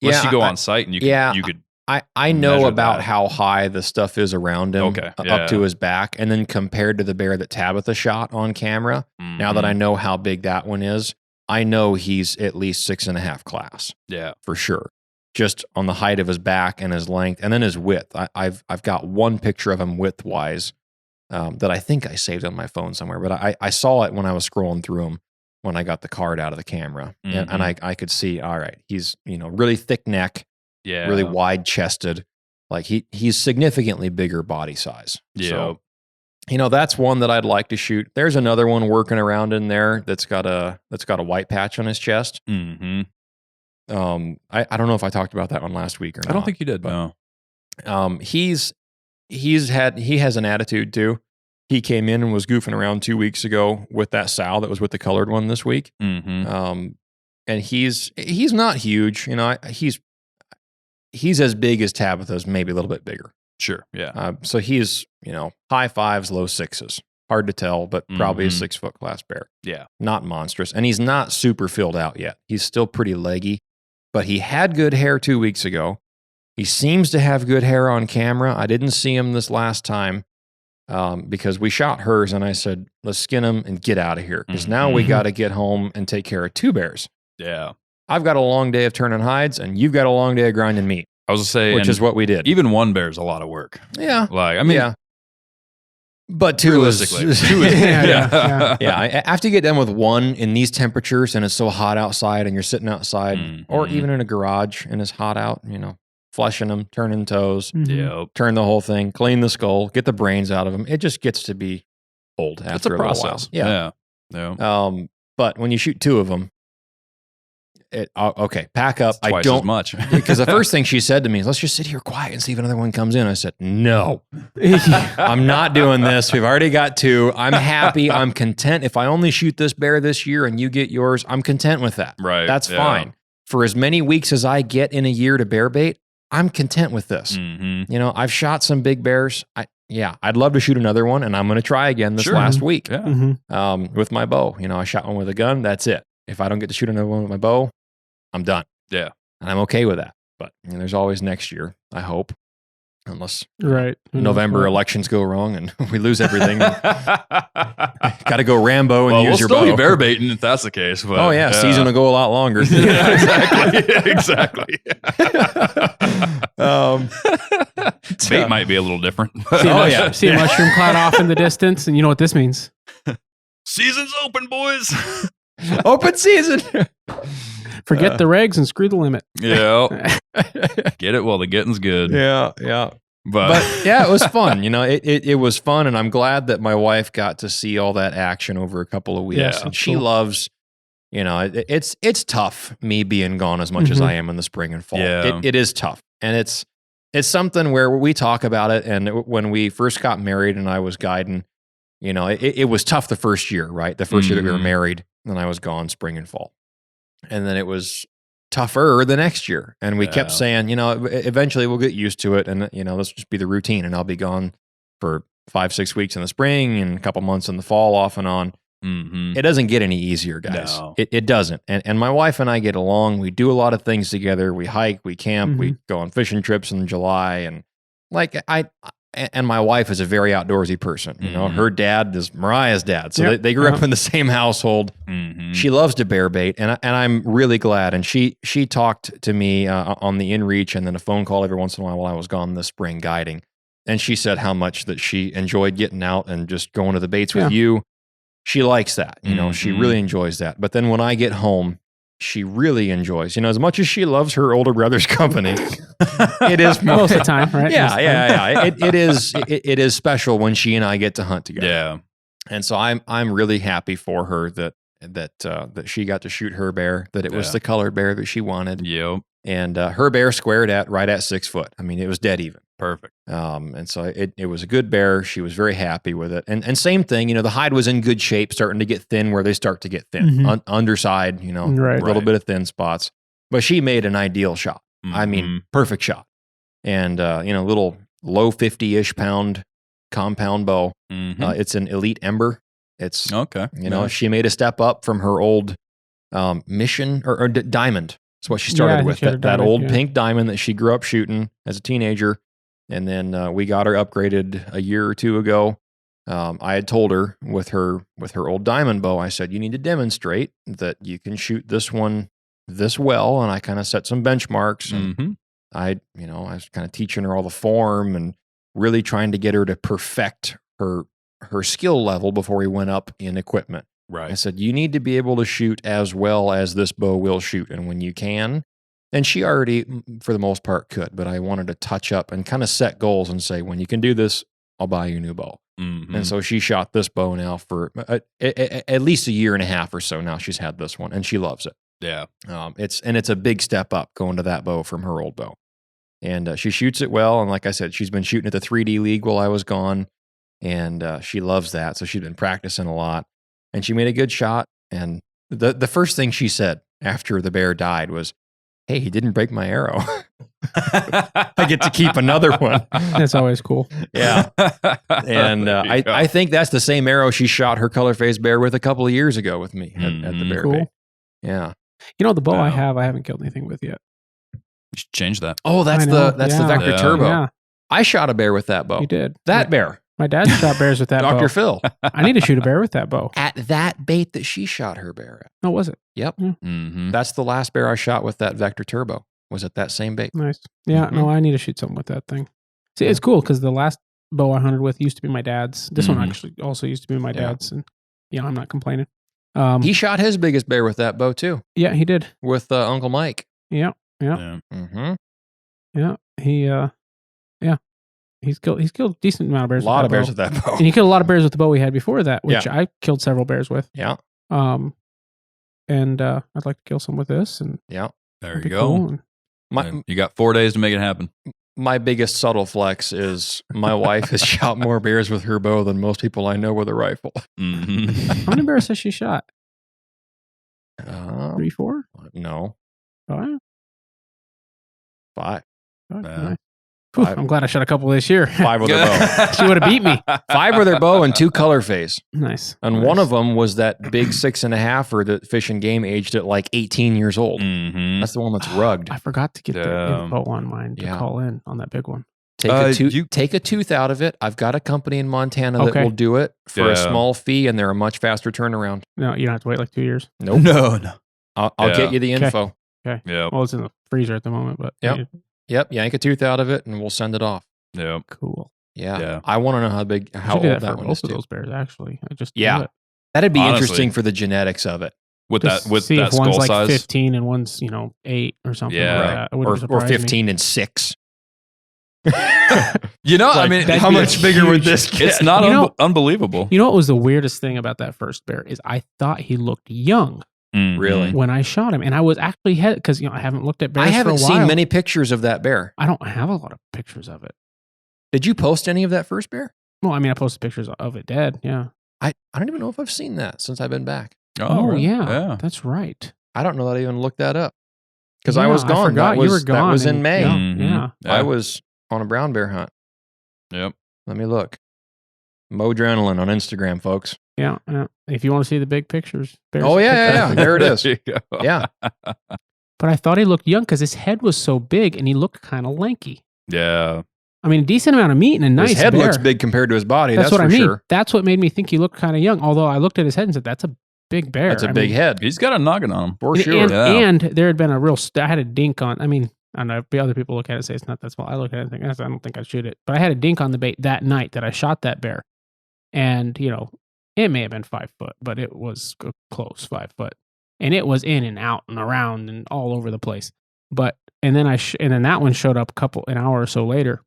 [SPEAKER 2] Unless you go on site and you could
[SPEAKER 3] I know about how high the stuff is around him, up to his back, and then compared to the bear that Tabitha shot on camera, now that I know how big that one is, I know he's at least 6.5 class.
[SPEAKER 2] Yeah,
[SPEAKER 3] for sure. Just on the height of his back and his length, and then his width. I've got one picture of him width-wise that I think I saved on my phone somewhere, but I saw it when I was scrolling through him when I got the card out of the camera, and I could see, all right, he's really thick neck, really wide chested, like he's significantly bigger body size. So, that's one that I'd like to shoot. There's another one working around in there that's got a white patch on his chest.
[SPEAKER 2] Mm-hmm.
[SPEAKER 3] I don't know if I talked about that one last week or not.
[SPEAKER 2] I don't think you did.
[SPEAKER 3] But, no. He has an attitude too. He came in and was goofing around 2 weeks ago with that sow that was with the colored one this week.
[SPEAKER 2] Mm-hmm.
[SPEAKER 3] And he's not huge. He's as big as Tabitha's, maybe a little bit bigger.
[SPEAKER 2] Sure. Yeah.
[SPEAKER 3] So he's, high 5s, low 6s. Hard to tell, but probably a 6 foot class bear.
[SPEAKER 2] Yeah.
[SPEAKER 3] Not monstrous. And he's not super filled out yet. He's still pretty leggy, but he had good hair 2 weeks ago. He seems to have good hair on camera. I didn't see him this last time because we shot hers and I said, let's skin him and get out of here. Because now we got to get home and take care of 2 bears.
[SPEAKER 2] Yeah.
[SPEAKER 3] I've got a long day of turning hides and you've got a long day of grinding meat.
[SPEAKER 2] I was going to say,
[SPEAKER 3] which is what we did.
[SPEAKER 2] Even one bear is a lot of work.
[SPEAKER 3] Yeah.
[SPEAKER 2] Yeah.
[SPEAKER 3] But 2
[SPEAKER 2] realistically,
[SPEAKER 3] is,
[SPEAKER 2] 2 is
[SPEAKER 3] yeah. After you get done with 1 in these temperatures and it's so hot outside and you're sitting outside or even in a garage and it's hot out, flushing them, turning toes, turn the whole thing, clean the skull, get the brains out of them. It just gets to be old after
[SPEAKER 2] it's a process.
[SPEAKER 3] Yeah. But when you shoot 2 of them, pack up.
[SPEAKER 2] It's twice as much.
[SPEAKER 3] Because the first thing she said to me is, let's just sit here quiet and see if another one comes in. I said, no, I'm not doing this. We've already got 2. I'm happy. I'm content. If I only shoot this bear this year and you get yours, I'm content with that.
[SPEAKER 2] Right.
[SPEAKER 3] That's fine. For as many weeks as I get in a year to bear bait, I'm content with this. I've shot some big bears. I'd love to shoot another one, and I'm going to try again this last week with my bow. I shot one with a gun. That's it. If I don't get to shoot another one with my bow, I'm done.
[SPEAKER 2] Yeah.
[SPEAKER 3] And I'm okay with that. But there's always next year, I hope. Unless
[SPEAKER 4] November
[SPEAKER 3] elections go wrong and we lose everything. Got to go Rambo and use your bow.
[SPEAKER 2] We'll still be bear baiting if that's the case. But,
[SPEAKER 3] season will go a lot longer.
[SPEAKER 2] Exactly. Bait might be a little different.
[SPEAKER 4] See a mushroom cloud off in the distance, and you know what this means.
[SPEAKER 2] Season's open, boys.
[SPEAKER 3] Open season.
[SPEAKER 4] Forget the regs and screw the limit.
[SPEAKER 2] Yeah. Get it while the getting's good.
[SPEAKER 3] Yeah. But it was fun. It was fun, and I'm glad that my wife got to see all that action over a couple of weeks.
[SPEAKER 2] Yeah,
[SPEAKER 3] and she loves, it's tough me being gone as much as I am in the spring and fall.
[SPEAKER 2] Yeah.
[SPEAKER 3] It is tough. And it's something where we talk about it. And when we first got married and I was guiding, it was tough the first year, right? The first year that we were married, and I was gone spring and fall. And then it was tougher the next year. And we kept saying, eventually we'll get used to it. And, let's just be the routine. And I'll be gone for 5-6 weeks in the spring and a couple months in the fall off and on. It doesn't get any easier, guys.
[SPEAKER 2] No.
[SPEAKER 3] It doesn't. And my wife and I get along. We do a lot of things together. We hike, we camp, we go on fishing trips in July. And and my wife is a very outdoorsy person. Her dad is Mariah's dad. So they grew up in the same household. She loves to bear bait. And I'm really glad. And she talked to me on the inReach and then a phone call every once in a while I was gone this spring guiding. And she said how much that she enjoyed getting out and just going to the baits with you. She likes that. She really enjoys that. But then when I get home, she really enjoys, as much as she loves her older brother's company, it is
[SPEAKER 4] most of the time, right?
[SPEAKER 3] Yeah. It is special when she and I get to hunt together.
[SPEAKER 2] Yeah.
[SPEAKER 3] And so I'm really happy for her that she got to shoot her bear, that it was the colored bear that she wanted.
[SPEAKER 2] Yep.
[SPEAKER 3] And her bear squared right at 6 foot. I mean, it was dead even.
[SPEAKER 2] Perfect.
[SPEAKER 3] And so it was a good bear. She was very happy with it. And same thing, the hide was in good shape, starting to get thin where they start to get thin. Underside, a little bit of thin spots. But she made an ideal shot. I mean, perfect shot. And, little low 50-ish pound compound bow. It's an Elite Ember. It's,
[SPEAKER 2] okay.
[SPEAKER 3] She made a step up from her old Mission or Diamond. That's what she started with, that old
[SPEAKER 4] yeah.
[SPEAKER 3] pink diamond that she grew up shooting as a teenager. And then we got her upgraded a year or two ago. I had told her with her old diamond bow, I said, you need to demonstrate that you can shoot this one this well. And I kind of set some benchmarks. And I was kind of teaching her all the form and really trying to get her to perfect her skill level before we went up in equipment.
[SPEAKER 2] Right.
[SPEAKER 3] I said, you need to be able to shoot as well as this bow will shoot. And when you can, and she already, for the most part, could, but I wanted to touch up and kind of set goals and say, when you can do this, I'll buy you a new bow. And so she shot this bow now for at least a year and a half or so now. She's had this one and she loves it.
[SPEAKER 2] Yeah.
[SPEAKER 3] It's a big step up going to that bow from her old bow. And she shoots it well. And like I said, she's been shooting at the 3D League while I was gone. And she loves that. So she's been practicing a lot. And she made a good shot. And the first thing she said after the bear died was, hey, he didn't break my arrow. I get to keep another one.
[SPEAKER 4] That's always cool.
[SPEAKER 3] Yeah. And I think that's the same arrow she shot her color phase bear with a couple of years ago with me at the bear bait. Yeah.
[SPEAKER 4] You know, the bow I haven't killed anything with yet.
[SPEAKER 2] You should change that.
[SPEAKER 3] Oh, that's the Vector Turbo.
[SPEAKER 4] Yeah.
[SPEAKER 3] I shot a bear with that bow.
[SPEAKER 4] You did.
[SPEAKER 3] That bear.
[SPEAKER 4] My dad shot bears with that bow.
[SPEAKER 3] Dr. Phil.
[SPEAKER 4] I need to shoot a bear with that bow.
[SPEAKER 3] At that bait that she shot her bear at.
[SPEAKER 4] Oh, was it?
[SPEAKER 3] Yep.
[SPEAKER 4] Yeah.
[SPEAKER 3] That's the last bear I shot with that Vector Turbo. Was it that same bait?
[SPEAKER 4] Nice. Yeah, no, I need to shoot something with that thing. See, it's cool because the last bow I hunted with used to be my dad's. This one actually also used to be my dad's. And I'm not complaining.
[SPEAKER 3] He shot his biggest bear with that bow too.
[SPEAKER 4] Yeah, he did.
[SPEAKER 3] With Uncle Mike.
[SPEAKER 4] Yeah. He's killed a decent amount of bears.
[SPEAKER 3] A lot of bears with that bow.
[SPEAKER 4] And he killed a lot of bears with the bow we had before that, which I killed several bears with.
[SPEAKER 3] Yeah.
[SPEAKER 4] And I'd like to kill some with this. And
[SPEAKER 2] there you go. Cool. You got 4 days to make it happen.
[SPEAKER 3] My biggest subtle flex is my wife has shot more bears with her bow than most people I know with a rifle.
[SPEAKER 4] How many bears has she shot? 3, 4?
[SPEAKER 3] No.
[SPEAKER 4] 5?
[SPEAKER 3] 5.
[SPEAKER 4] Nice. I'm glad I shot a couple this year.
[SPEAKER 3] 5 with her bow.
[SPEAKER 4] She would have beat me.
[SPEAKER 3] 5 with her bow and 2 color phase.
[SPEAKER 4] Nice.
[SPEAKER 3] And one of them was that big 6.5er that Fish and Game aged at like 18 years old. That's the one that's rugged.
[SPEAKER 4] I forgot to get the info on mine to call in on that big one.
[SPEAKER 3] Take a tooth out of it. I've got a company in Montana that will do it for a small fee, and they're a much faster turnaround.
[SPEAKER 4] No, you don't have to wait like 2 years.
[SPEAKER 3] Nope.
[SPEAKER 2] No.
[SPEAKER 3] I'll get you the info.
[SPEAKER 4] Okay. Yeah. Well, it's in the freezer at the moment, but
[SPEAKER 3] Yep, yank a tooth out of it, and we'll send it off.
[SPEAKER 2] Yep.
[SPEAKER 4] Cool.
[SPEAKER 3] Yeah. I want to know how old that one is.
[SPEAKER 4] Both of those bears, actually.
[SPEAKER 3] That'd be interesting for the genetics of it.
[SPEAKER 2] With that skull
[SPEAKER 4] if one's
[SPEAKER 2] size,
[SPEAKER 4] like 15 and one's 8 or something.
[SPEAKER 3] Yeah,
[SPEAKER 4] like that.
[SPEAKER 3] Or 15 and 6.
[SPEAKER 2] I mean,
[SPEAKER 3] how much bigger would this get?
[SPEAKER 2] It's not unbelievable.
[SPEAKER 4] You know what was the weirdest thing about that first bear is I thought he looked young.
[SPEAKER 3] Really?
[SPEAKER 4] When I shot him, and I was actually because I haven't looked at bears.
[SPEAKER 3] I haven't
[SPEAKER 4] for a while.
[SPEAKER 3] seen many pictures of that bear.
[SPEAKER 4] I don't have a lot of pictures of it.
[SPEAKER 3] Did you post any of that first bear?
[SPEAKER 4] Well, I mean, I posted pictures of it dead. Yeah.
[SPEAKER 3] I don't even know if I've seen that since I've been back.
[SPEAKER 4] Oh, really? Yeah, that's right.
[SPEAKER 3] I don't know that I even looked that up because I was gone.
[SPEAKER 4] You were gone.
[SPEAKER 3] That was in May.
[SPEAKER 4] Yeah.
[SPEAKER 3] I was on a brown bear hunt.
[SPEAKER 2] Yep.
[SPEAKER 3] Let me look. Modrenalin on Instagram, folks.
[SPEAKER 4] Yeah. If you want to see the big pictures.
[SPEAKER 3] Oh, yeah. There it is. Yeah.
[SPEAKER 4] But I thought he looked young because his head was so big and he looked kind of lanky.
[SPEAKER 2] Yeah.
[SPEAKER 4] I mean, a decent amount of meat and a nice
[SPEAKER 3] His head
[SPEAKER 4] bear.
[SPEAKER 3] looks big compared to his body. That's
[SPEAKER 4] what
[SPEAKER 3] for
[SPEAKER 4] I mean.
[SPEAKER 3] Sure.
[SPEAKER 4] That's what made me think he looked kind of young. Although I looked at his head and said, that's a big bear.
[SPEAKER 3] That's a big head.
[SPEAKER 2] He's got a noggin on him.
[SPEAKER 3] For sure.
[SPEAKER 4] And there had been a real, I had a dink on, I mean, I don't know, other people look at it and say it's not that small. I look at it and think, I don't think I'd shoot it. But I had a dink on the bait that night that I shot that bear. And, it may have been 5 foot, but it was close 5 foot. And it was in and out and around and all over the place. And then that one showed up an hour or so later.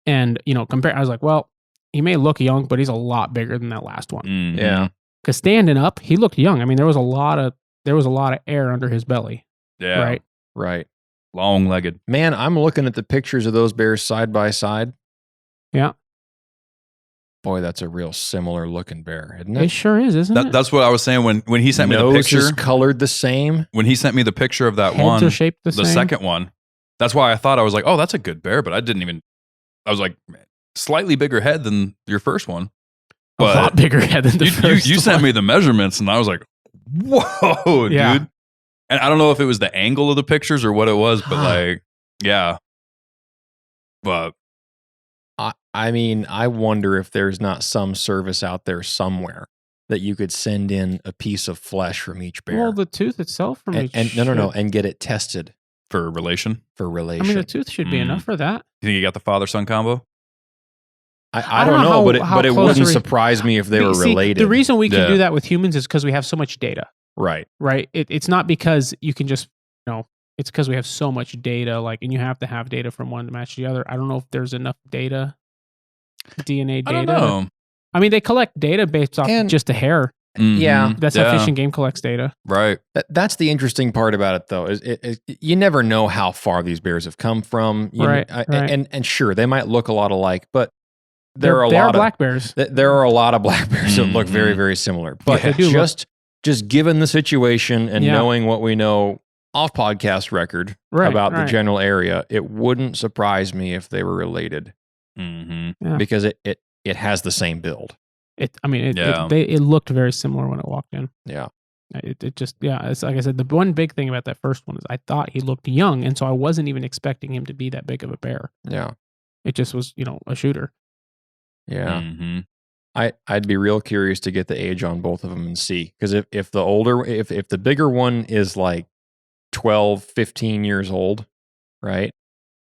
[SPEAKER 4] And, I was like, well, he may look young, but he's a lot bigger than that last one.
[SPEAKER 2] Mm-hmm.
[SPEAKER 3] Yeah.
[SPEAKER 4] Because standing up, he looked young. I mean, there was a lot of air under his belly.
[SPEAKER 2] Yeah.
[SPEAKER 3] Right.
[SPEAKER 2] Long-legged.
[SPEAKER 3] Man, I'm looking at the pictures of those bears side by side.
[SPEAKER 4] Yeah.
[SPEAKER 3] Boy, that's a real similar looking bear, isn't it?
[SPEAKER 4] It sure is, isn't it?
[SPEAKER 2] That's what I was saying when he sent me the picture.
[SPEAKER 3] Nose is colored the same.
[SPEAKER 2] When he sent me the picture of that
[SPEAKER 4] Heads
[SPEAKER 2] one,
[SPEAKER 4] are shaped the same.
[SPEAKER 2] second one, that's why I thought, I was like, oh, that's a good bear, but I was like, slightly bigger head than your first one. But
[SPEAKER 4] a lot bigger head than the first
[SPEAKER 2] you sent me the measurements and I was like, whoa, dude. And I don't know if it was the angle of the pictures or what it was, but like, yeah. But
[SPEAKER 3] I mean, I wonder if there's not some service out there somewhere that you could send in a piece of flesh from each bear.
[SPEAKER 4] Well, the tooth itself from each.
[SPEAKER 3] And get it tested
[SPEAKER 2] for relation.
[SPEAKER 3] I mean,
[SPEAKER 4] the tooth should be enough for that.
[SPEAKER 2] You think you got the father-son combo?
[SPEAKER 3] I don't know, but it wouldn't surprise me if they were related.
[SPEAKER 4] The reason we can do that with humans is because we have so much data.
[SPEAKER 3] Right.
[SPEAKER 4] Right. It's not because you can just, it's because we have so much data, and you have to have data from one to match the other. I don't know if there's enough data, DNA data.
[SPEAKER 2] I don't know.
[SPEAKER 4] I mean, they collect data based off just a hair.
[SPEAKER 2] Mm-hmm.
[SPEAKER 3] Yeah.
[SPEAKER 4] That's how Fish and Game collects data.
[SPEAKER 2] Right.
[SPEAKER 3] That's the interesting part about it, though, is you never know how far these bears have come from.
[SPEAKER 4] Right.
[SPEAKER 3] And sure, they might look a lot alike, but
[SPEAKER 4] there are a lot of black bears.
[SPEAKER 3] There are a lot of black bears that look very, very similar. But just given the situation and knowing what we know off podcast record about the general area, it wouldn't surprise me if they were related.
[SPEAKER 2] Mm-hmm. Yeah.
[SPEAKER 3] Because it has the same build.
[SPEAKER 4] It looked very similar when it walked in.
[SPEAKER 3] Yeah.
[SPEAKER 4] It's like I said, the one big thing about that first one is I thought he looked young, and so I wasn't even expecting him to be that big of a bear.
[SPEAKER 3] Yeah.
[SPEAKER 4] It just was, a shooter.
[SPEAKER 3] Yeah. Mm-hmm. I'd be real curious to get the age on both of them and see. Because if the bigger one is like 12, 15 years old, right?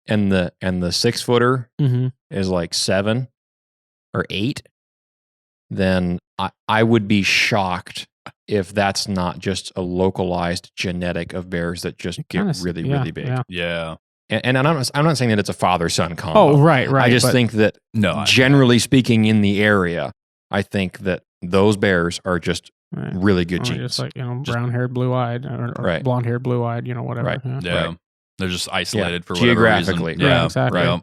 [SPEAKER 3] And the 6-footer is like 7 or 8, then I would be shocked if that's not just a localized genetic of bears that just get really, really big.
[SPEAKER 2] Yeah.
[SPEAKER 3] And I'm not saying that it's a father-son combo.
[SPEAKER 4] Oh, right.
[SPEAKER 3] I just think that generally speaking in the area, I think that those bears are just really good genes.
[SPEAKER 4] Just like, brown-haired, blue-eyed, or blonde-haired, blue-eyed, whatever.
[SPEAKER 2] Right. Yeah. Right. They're just isolated for
[SPEAKER 3] whatever geographically.
[SPEAKER 2] Reason. Yeah,
[SPEAKER 4] exactly.
[SPEAKER 2] Right.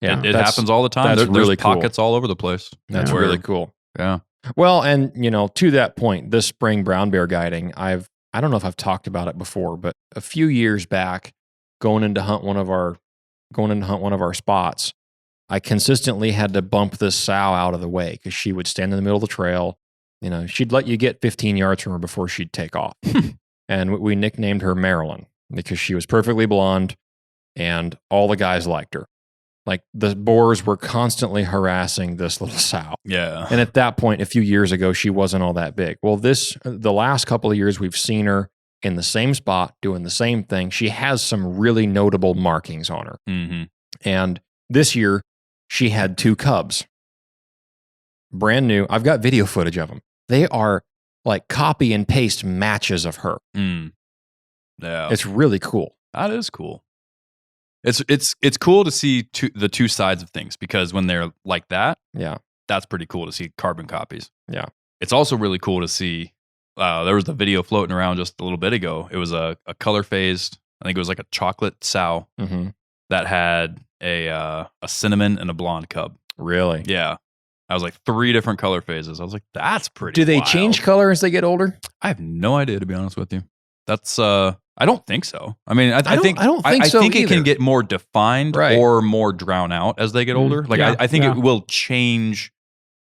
[SPEAKER 2] Yeah, it happens all the time. There's really pockets all over the place.
[SPEAKER 3] That's really cool.
[SPEAKER 2] Yeah.
[SPEAKER 3] Well, and to that point, this spring brown bear guiding, I don't know if I've talked about it before, but a few years back, going in to hunt one of our spots, I consistently had to bump this sow out of the way because she would stand in the middle of the trail. She'd let you get 15 yards from her before she'd take off. And we nicknamed her Marilyn because she was perfectly blonde and all the guys liked her. Like the boars were constantly harassing this little sow.
[SPEAKER 2] Yeah.
[SPEAKER 3] And at that point, a few years ago, she wasn't all that big. Well, the last couple of years, we've seen her in the same spot doing the same thing. She has some really notable markings on her.
[SPEAKER 2] Mm-hmm.
[SPEAKER 3] And this year, she had 2 cubs. Brand new. I've got video footage of them. They are like copy and paste matches of her.
[SPEAKER 2] Mm. Yeah.
[SPEAKER 3] It's really cool.
[SPEAKER 2] That is cool. It's cool to see the two sides of things because when they're like that, that's pretty cool to see carbon copies.
[SPEAKER 3] Yeah.
[SPEAKER 2] It's also really cool to see, there was a video floating around just a little bit ago. It was a color phased, I think it was like a chocolate sow that had a cinnamon and a blonde cub.
[SPEAKER 3] Really?
[SPEAKER 2] Yeah. I was like 3 different color phases. I was like, that's pretty
[SPEAKER 3] Do they
[SPEAKER 2] wild.
[SPEAKER 3] change color as they get older?
[SPEAKER 2] I have no idea, to be honest with you. That's, I don't think so. I mean, I think it can get more defined or more drawn out as they get older. Like I think it will change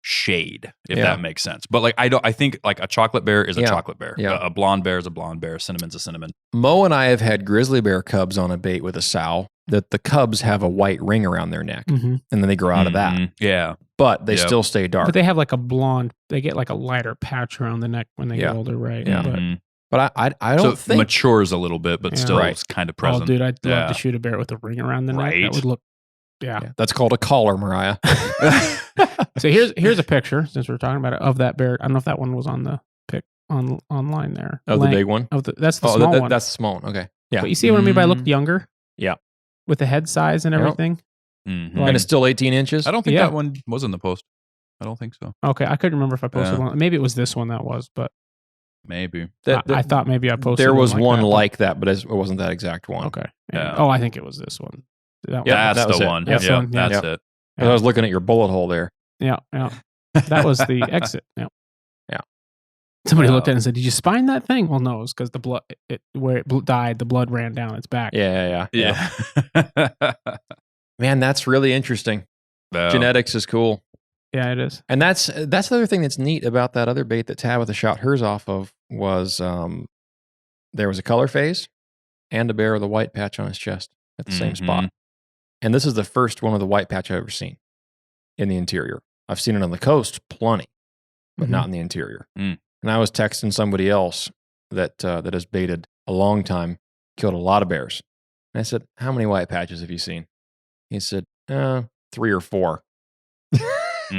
[SPEAKER 2] shade, if that makes sense. But like I think like a chocolate bear is a chocolate bear.
[SPEAKER 3] Yeah.
[SPEAKER 2] A blonde bear is a blonde bear. Cinnamon's a cinnamon.
[SPEAKER 3] Mo and I have had grizzly bear cubs on a bait with a sow that the cubs have a white ring around their neck, and then they grow out of that.
[SPEAKER 2] Yeah,
[SPEAKER 3] but they still stay dark.
[SPEAKER 4] But they have like a blonde. They get like a lighter patch around the neck when they get older, right?
[SPEAKER 3] Yeah. But I don't think
[SPEAKER 2] matures a little bit, but still it's kind of present.
[SPEAKER 4] Oh, dude, I'd love to shoot a bear with a ring around the neck. That would look,
[SPEAKER 3] That's called a collar, Mariah.
[SPEAKER 4] So here's a picture, since we're talking about it, of that bear. I don't know if that one was on the pic online there.
[SPEAKER 3] Of the big one?
[SPEAKER 4] That's the small one.
[SPEAKER 3] That's the small one. Okay. Yeah.
[SPEAKER 4] But you see what I mean by looked younger?
[SPEAKER 3] Yeah.
[SPEAKER 4] With the head size and everything?
[SPEAKER 2] Mm-hmm.
[SPEAKER 3] And it's still 18 inches?
[SPEAKER 2] I don't think that one was in the post. I don't think so.
[SPEAKER 4] Okay. I couldn't remember if I posted one. Maybe it was this one that was, but.
[SPEAKER 2] Maybe.
[SPEAKER 4] I thought maybe I posted
[SPEAKER 3] there was one like that, but it wasn't that exact one.
[SPEAKER 4] Okay. Yeah. Oh, I think it was this one.
[SPEAKER 2] That's the one. That's it.
[SPEAKER 3] I was looking at your bullet hole there.
[SPEAKER 4] Yeah. That was the exit. Yeah. Somebody looked at it and said, "Did you spine that thing?" Well, no, it's because the blood, where it died, the blood ran down its back.
[SPEAKER 3] Yeah. Man, that's really interesting. Genetics is cool.
[SPEAKER 4] Yeah, it is.
[SPEAKER 3] And that's the other thing that's neat about that other bait that Tabitha shot hers off of was there was a color phase and a bear with a white patch on his chest at the same spot. And this is the first one with a white patch I've ever seen in the interior. I've seen it on the coast plenty, but not in the interior. And I was texting somebody else that has baited a long time, killed a lot of bears. And I said, how many white patches have you seen? He said, 3 or 4.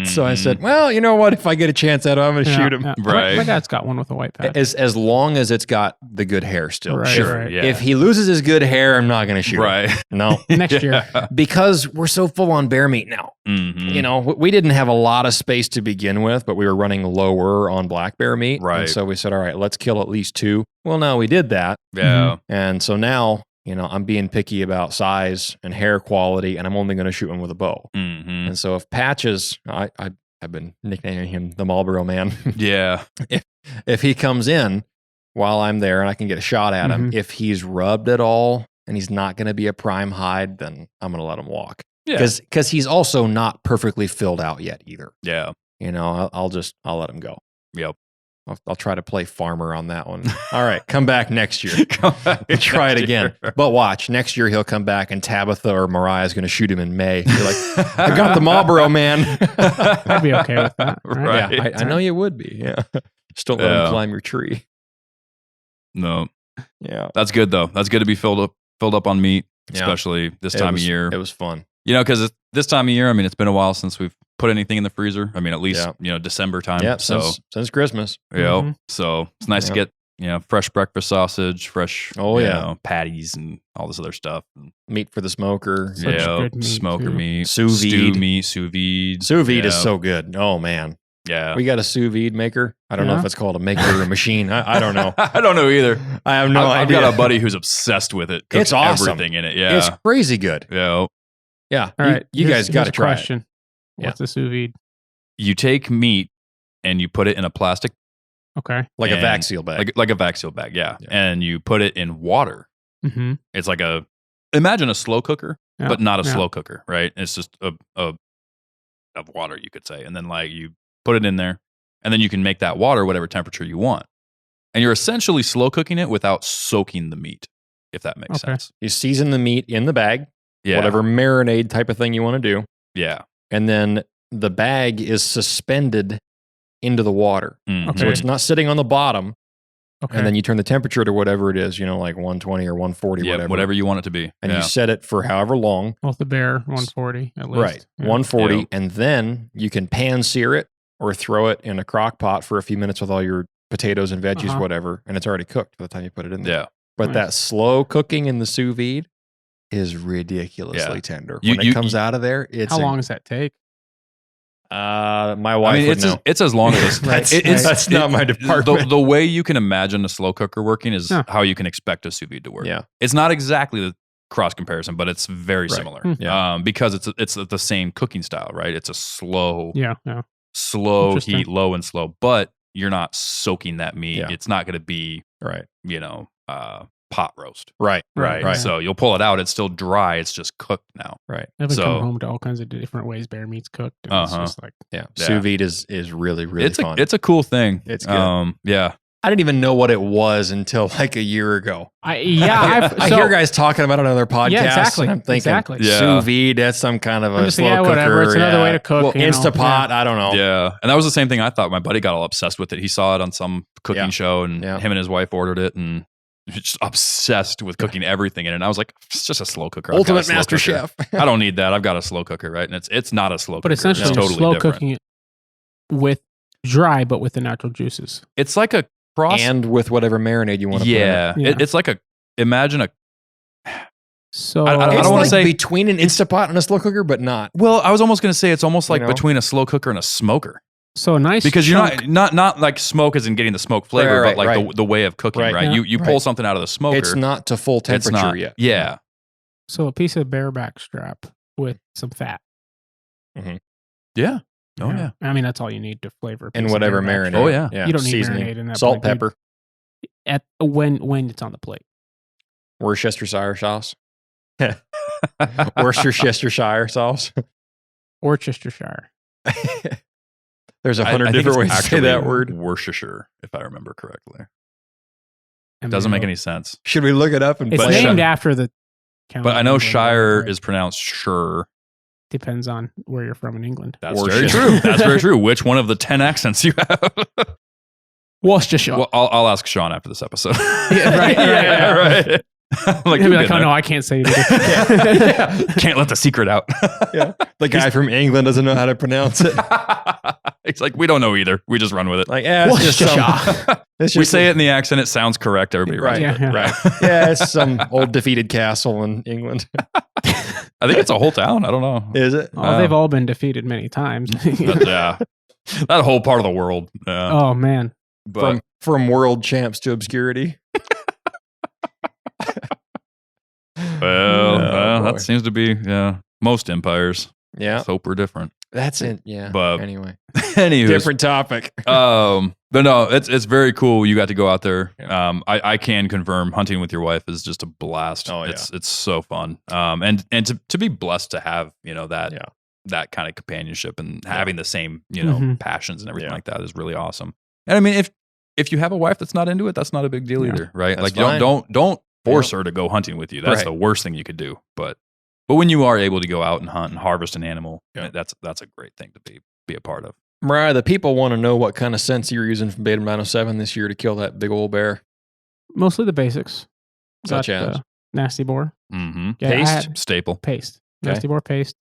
[SPEAKER 3] So I said, well, you know what? If I get a chance at him, I'm going to shoot him.
[SPEAKER 4] Yeah.
[SPEAKER 2] Right.
[SPEAKER 4] My dad's got one with a white patch.
[SPEAKER 3] As long as it's got the good hair still.
[SPEAKER 4] Right,
[SPEAKER 3] Sure.
[SPEAKER 4] right.
[SPEAKER 2] Yeah.
[SPEAKER 3] If he loses his good hair, I'm not going to shoot him. No.
[SPEAKER 4] Next year.
[SPEAKER 3] Because we're so full on bear meat now. You know, we didn't have a lot of space to begin with, but we were running lower on black bear meat.
[SPEAKER 2] Right.
[SPEAKER 3] And so we said, all right, let's kill at least 2. Well, no, we did that.
[SPEAKER 2] Yeah.
[SPEAKER 3] And so now, you know, I'm being picky about size and hair quality, and I'm only going to shoot him with a bow. And so if Patches, I've been nicknaming him the Marlboro Man.
[SPEAKER 2] Yeah.
[SPEAKER 3] If he comes in while I'm there and I can get a shot at him, if he's rubbed at all and he's not going to be a prime hide, then I'm going to let him walk.
[SPEAKER 2] Yeah.
[SPEAKER 3] Because he's also not perfectly filled out yet either.
[SPEAKER 2] Yeah.
[SPEAKER 3] You know, I'll let him go.
[SPEAKER 2] Yep.
[SPEAKER 3] I'll try to play farmer on that one. All right, come back next year. Try it again. But watch, next year he'll come back and Tabitha or Mariah is going to shoot him in May. You're like, I got the Marlboro Man.
[SPEAKER 4] I'd be okay with that. Right?
[SPEAKER 2] Right.
[SPEAKER 3] Yeah, I know you would be. Yeah. Just don't let him climb your tree.
[SPEAKER 2] No.
[SPEAKER 3] Yeah.
[SPEAKER 2] That's good though. That's good to be filled up on meat, especially this time of year.
[SPEAKER 3] It was fun.
[SPEAKER 2] You know, because this time of year, I mean, it's been a while since we've put anything in the freezer. I mean, at least, December time.
[SPEAKER 3] Yeah,
[SPEAKER 2] so,
[SPEAKER 3] since Christmas.
[SPEAKER 2] So it's nice to get, fresh breakfast sausage, fresh patties and all this other stuff.
[SPEAKER 3] Meat for the smoker.
[SPEAKER 2] Smoker meat.
[SPEAKER 3] Sous vide.
[SPEAKER 2] Stew meat, sous vide.
[SPEAKER 3] Sous vide is so good. Oh, man.
[SPEAKER 2] Yeah.
[SPEAKER 3] We got a sous vide maker. I don't know if it's called a maker or a machine. I don't know.
[SPEAKER 2] I don't know either.
[SPEAKER 3] I have no idea.
[SPEAKER 2] I've got a buddy who's obsessed with it. Cooks
[SPEAKER 3] It's awesome.
[SPEAKER 2] everything in it. Yeah.
[SPEAKER 3] It's crazy good.
[SPEAKER 2] Yeah.
[SPEAKER 3] Yeah.
[SPEAKER 4] All right.
[SPEAKER 3] You guys got to try
[SPEAKER 4] question.
[SPEAKER 3] it.
[SPEAKER 4] What's a sous vide?
[SPEAKER 2] You take meat and you put it in a plastic.
[SPEAKER 4] Okay.
[SPEAKER 3] Like a vac seal bag.
[SPEAKER 2] Like a vac seal bag, yeah. And you put it in water. It's like imagine a slow cooker, but not a slow cooker, right? It's just of water, you could say. And then like you put it in there, and then you can make that water whatever temperature you want. And you're essentially slow cooking it without soaking the meat, if that makes sense.
[SPEAKER 3] You season the meat in the bag, whatever marinade type of thing you want to do.
[SPEAKER 2] Yeah.
[SPEAKER 3] And then the bag is suspended into the water. So it's not sitting on the bottom. Okay. And then you turn the temperature to whatever it is, like 120 or 140,
[SPEAKER 2] whatever you want it to be.
[SPEAKER 3] And you set it for however long.
[SPEAKER 4] Well, the bear, 140 at least.
[SPEAKER 3] Right. 140. And then you can pan sear it or throw it in a crock pot for a few minutes with all your potatoes and veggies, whatever. And it's already cooked by the time you put it in there.
[SPEAKER 2] Yeah.
[SPEAKER 3] But that slow cooking in the sous vide is ridiculously tender. When it comes out of there, it's
[SPEAKER 4] how long does that take?
[SPEAKER 3] My wife would know.
[SPEAKER 2] It's as long as
[SPEAKER 3] that's not my department.
[SPEAKER 2] The way you can imagine a slow cooker working is how you can expect a sous vide to work.
[SPEAKER 3] Yeah.
[SPEAKER 2] It's not exactly the cross comparison, but it's very similar.
[SPEAKER 3] Yeah.
[SPEAKER 2] Because it's the same cooking style, right? It's a slow, slow heat, low and slow, but you're not soaking that meat. Yeah. It's not going to be pot roast.
[SPEAKER 3] Right.
[SPEAKER 2] So you'll pull it out. It's still dry. It's just cooked now.
[SPEAKER 3] Right.
[SPEAKER 4] I've been coming home to all kinds of different ways bear meat's cooked. And it's just like,
[SPEAKER 3] sous vide is really, really fun.
[SPEAKER 2] It's a cool thing.
[SPEAKER 3] It's good. I didn't even know what it was until like a year ago.
[SPEAKER 4] I
[SPEAKER 3] hear guys talking about it on other podcasts.
[SPEAKER 4] Yeah, exactly.
[SPEAKER 3] And I'm thinking sous vide, that's some kind of a slow cooker.
[SPEAKER 4] Whatever. It's another way to cook.
[SPEAKER 3] Well, Instapot, I don't know.
[SPEAKER 2] Yeah. And that was the same thing I thought. My buddy got all obsessed with it. He saw it on some cooking show and him and his wife ordered it and just obsessed with cooking everything in it. And I was like, it's just a slow cooker.
[SPEAKER 3] Ultimate Master Chef.
[SPEAKER 2] I don't need that. I've got a slow cooker, right? And it's not a slow cooker.
[SPEAKER 4] But essentially,
[SPEAKER 2] it's totally
[SPEAKER 4] slow
[SPEAKER 2] different.
[SPEAKER 4] cooking it with dry, but with the natural juices.
[SPEAKER 2] It's like a cross.
[SPEAKER 3] And with whatever marinade you want to put in it.
[SPEAKER 2] It's like imagine a...
[SPEAKER 4] So
[SPEAKER 2] I don't want to say...
[SPEAKER 3] between an Instapot and a slow cooker, but not.
[SPEAKER 2] Well, I was almost going to say it's almost like between a slow cooker and a smoker.
[SPEAKER 4] So a nice
[SPEAKER 2] because you're not like smoke as in getting the smoke flavor, but like the way of cooking, right?
[SPEAKER 3] Yeah,
[SPEAKER 2] you pull something out of the smoker.
[SPEAKER 3] It's not to full temperature yet.
[SPEAKER 2] Yeah.
[SPEAKER 4] So a piece of bareback strap with some fat.
[SPEAKER 3] Mm-hmm.
[SPEAKER 2] Yeah. Oh yeah.
[SPEAKER 4] I mean, that's all you need to flavor.
[SPEAKER 3] And whatever marinade.
[SPEAKER 2] Oh yeah.
[SPEAKER 4] You don't need marinade in that.
[SPEAKER 3] Salt, pepper.
[SPEAKER 4] When it's on the plate.
[SPEAKER 3] Worcestershire sauce. Worcestershire sauce.
[SPEAKER 4] Worcestershire.
[SPEAKER 3] There's 100 different ways to say that word.
[SPEAKER 2] Worcestershire, if I remember correctly. Doesn't make any sense.
[SPEAKER 5] Should we look it up?
[SPEAKER 4] It's named after the county.
[SPEAKER 2] But I know Shire is pronounced Sure.
[SPEAKER 4] Depends on where you're from in England.
[SPEAKER 2] That's very true. That's very true. Which one of the 10 accents you have?
[SPEAKER 4] Worcestershire.
[SPEAKER 2] Well, I'll ask Sean after this episode.
[SPEAKER 4] Yeah, right.
[SPEAKER 2] Like,
[SPEAKER 4] he'll be like, oh no, I can't say it.
[SPEAKER 2] Can't let the secret out.
[SPEAKER 5] The guy from England doesn't know how to pronounce it.
[SPEAKER 2] It's like, we don't know either. We just run with it.
[SPEAKER 5] Like, it's just
[SPEAKER 2] we say it in the accent. It sounds correct. Everybody runs with it.
[SPEAKER 5] Right. Yeah, it's some old defeated castle in England.
[SPEAKER 2] I think it's a whole town. I don't know.
[SPEAKER 5] Is it?
[SPEAKER 4] Oh, they've all been defeated many times.
[SPEAKER 2] Yeah. That whole part of the world. Yeah.
[SPEAKER 4] Oh, man.
[SPEAKER 2] But,
[SPEAKER 5] from world champs to obscurity.
[SPEAKER 2] Well, that seems to be most empires.
[SPEAKER 5] Yeah.
[SPEAKER 2] Let's hope we're different.
[SPEAKER 5] That's it. Yeah.
[SPEAKER 2] But
[SPEAKER 5] anyway,
[SPEAKER 2] different
[SPEAKER 5] topic.
[SPEAKER 2] But no, it's very cool. You got to go out there. Yeah. I can confirm hunting with your wife is just a blast.
[SPEAKER 5] Oh, yeah.
[SPEAKER 2] It's so fun. And to be blessed to have, that kind of companionship and having the same, passions and everything like that is really awesome. And I mean, if you have a wife that's not into it, that's not a big deal either, right?
[SPEAKER 5] That's
[SPEAKER 2] like don't force her to go hunting with you. That's the worst thing you could do. But when you are able to go out and hunt and harvest an animal, that's a great thing to be a part of.
[SPEAKER 3] Mariah, the people want to know what kind of scents you're using from Beta 907 this year to kill that big old bear.
[SPEAKER 4] Mostly the basics.
[SPEAKER 3] Such as?
[SPEAKER 4] Nasty boar.
[SPEAKER 2] Mm-hmm.
[SPEAKER 4] Yeah,
[SPEAKER 2] paste? Staple.
[SPEAKER 4] Paste.
[SPEAKER 3] Okay.
[SPEAKER 4] Nasty boar paste.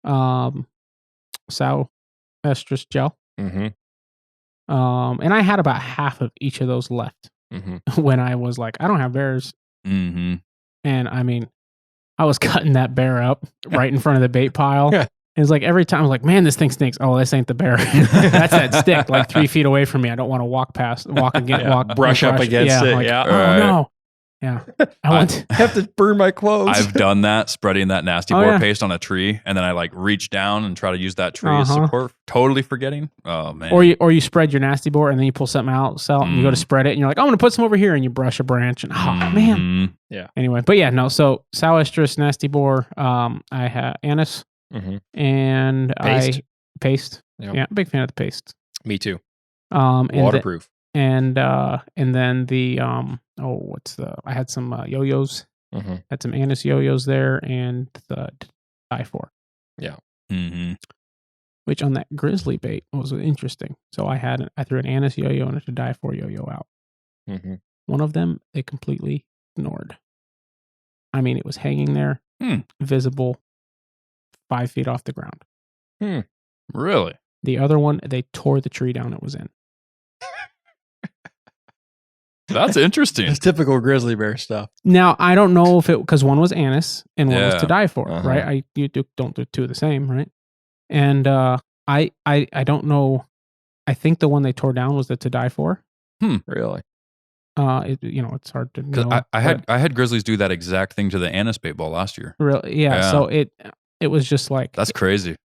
[SPEAKER 4] Sow estrus gel.
[SPEAKER 3] Mm-hmm.
[SPEAKER 4] And I had about half of each of those left when I was like, I don't have bears.
[SPEAKER 2] Mm-hmm.
[SPEAKER 4] And I mean, I was cutting that bear up right in front of the bait pile.
[SPEAKER 5] Yeah.
[SPEAKER 4] It was like every time I was like, man, this thing stinks. Oh, this ain't the bear. That's that stick like 3 feet away from me. I don't want to walk
[SPEAKER 5] brush up against it.
[SPEAKER 4] Like,
[SPEAKER 5] yeah.
[SPEAKER 4] Oh no. Yeah. I
[SPEAKER 5] have to burn my clothes.
[SPEAKER 2] I've done that, spreading that nasty boar paste on a tree, and then I like reach down and try to use that tree as support, totally forgetting. Oh man.
[SPEAKER 4] Or you spread your nasty boar and then you pull something out, and you go to spread it and you're like, I'm gonna put some over here, and you brush a branch and man.
[SPEAKER 5] Yeah.
[SPEAKER 4] Anyway, but yeah, no, so sow estrus, nasty boar, I have anise and paste.
[SPEAKER 5] Yep.
[SPEAKER 4] Yeah, big fan of the paste.
[SPEAKER 5] Me too.
[SPEAKER 4] And
[SPEAKER 5] waterproof.
[SPEAKER 4] And then the I had some yo-yos. Had some anise yo-yos there and the die for.
[SPEAKER 5] Yeah.
[SPEAKER 2] Mm-hmm.
[SPEAKER 4] Which on that grizzly bait was interesting. So I threw an anise yo-yo and a die for yo-yo out. One of them they completely ignored. I mean, it was hanging there, visible, 5 feet off the ground.
[SPEAKER 2] Really?
[SPEAKER 4] The other one, they tore the tree down it was in.
[SPEAKER 2] That's interesting.
[SPEAKER 5] It's typical grizzly bear stuff.
[SPEAKER 4] Now, I don't know if because one was anise and one was to die for, right? You don't do two of the same, right? And I don't know. I think the one they tore down was the to die for.
[SPEAKER 5] Really?
[SPEAKER 4] It's hard to know.
[SPEAKER 2] I had grizzlies do that exact thing to the anise bait ball last year.
[SPEAKER 4] Really? Yeah. So it was just like
[SPEAKER 2] that's crazy.